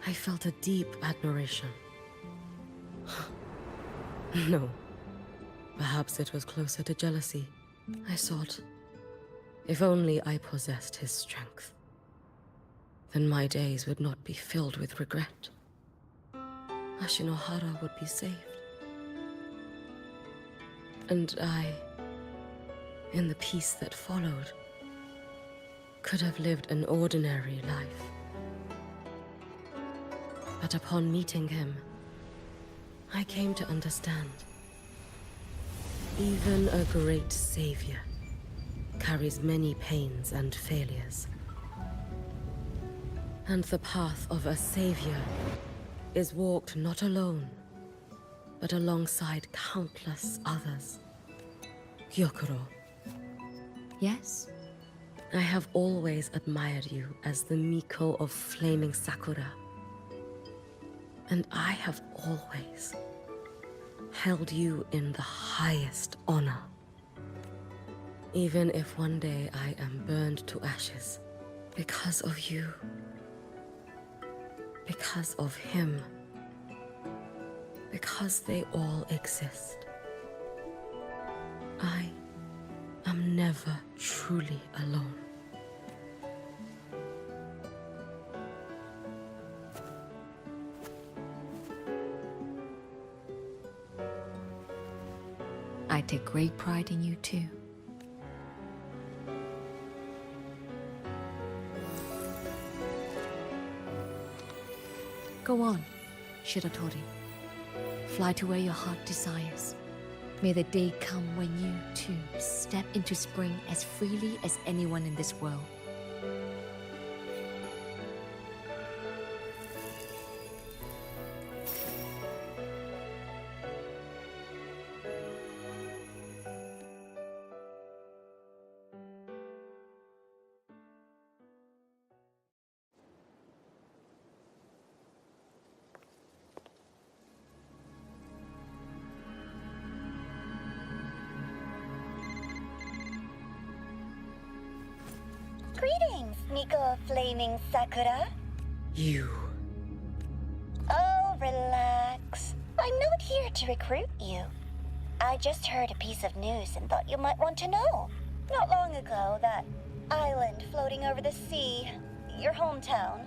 I felt a deep admiration. No. Perhaps it was closer to jealousy. I thought, if only I possessed his strength, then my days would not be filled with regret. Ashinohara would be saved. And I, in the peace that followed, could have lived an ordinary life. But upon meeting him, I came to understand. Even a great savior carries many pains and failures. And the path of a savior is walked not alone, but alongside countless others. Gyokuro. Yes? I have always admired you as the Miko of Flaming Sakura. And I have always held you in the highest honor. Even if one day I am burned to ashes, because of you, because of him, because they all exist, I am never truly alone. I take great pride in you too. Go on, Shiratori. Fly to where your heart desires. May the day come when you, too, step into spring as freely as anyone in this world. Greetings, Miko of Flaming Sakura. You. Oh, relax. I'm not here to recruit you. I just heard a piece of news and thought you might want to know. Not long ago, that island floating over the sea, your hometown,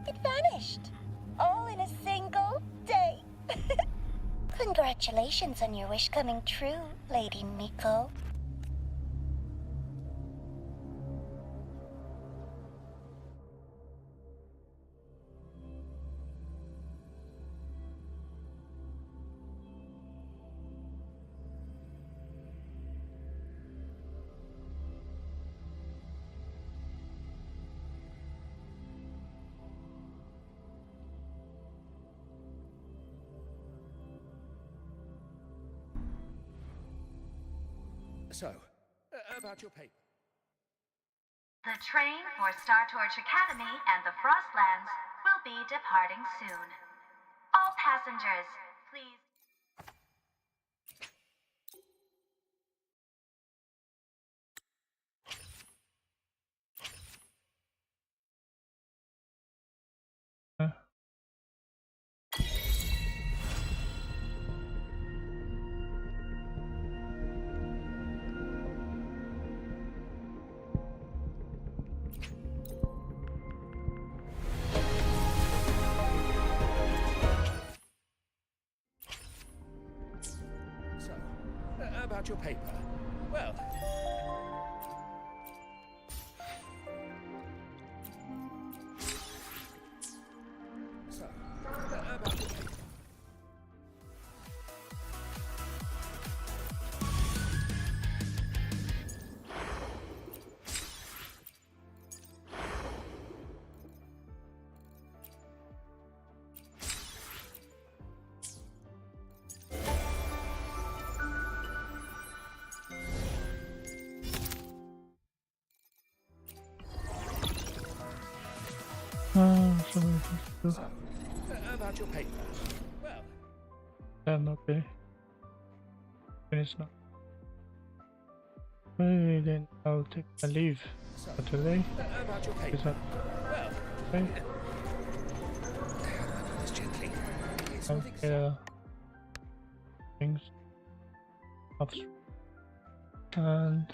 it vanished. All in a single day. Congratulations on your wish coming true, Lady Miko. So, about your paper. The train for Startorch Academy and the Frostlands will be departing soon. All passengers, please. So, about your paper. Well... So, about your paper. So About your paper. Well... then okay. Finish now. Okay, then I'll take my leave for today. About your paper. Is that Well... okay? This gently. It's I'll nothing get things off and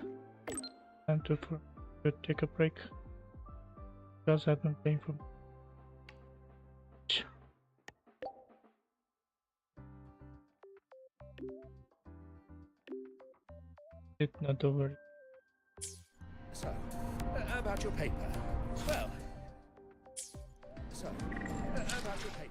time to take a break because I've been playing for it, not to worry. So, about your paper. Well... So, about your paper.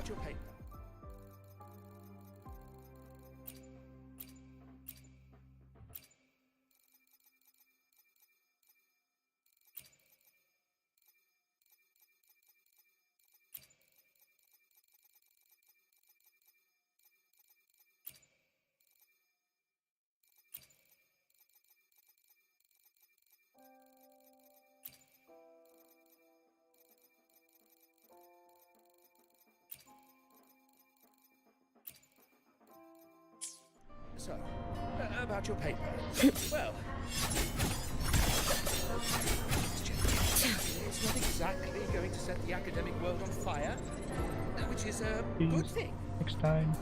about your paper? So, about your paper. Well, it's not exactly going to set the academic world on fire, which is a good thing. Next time.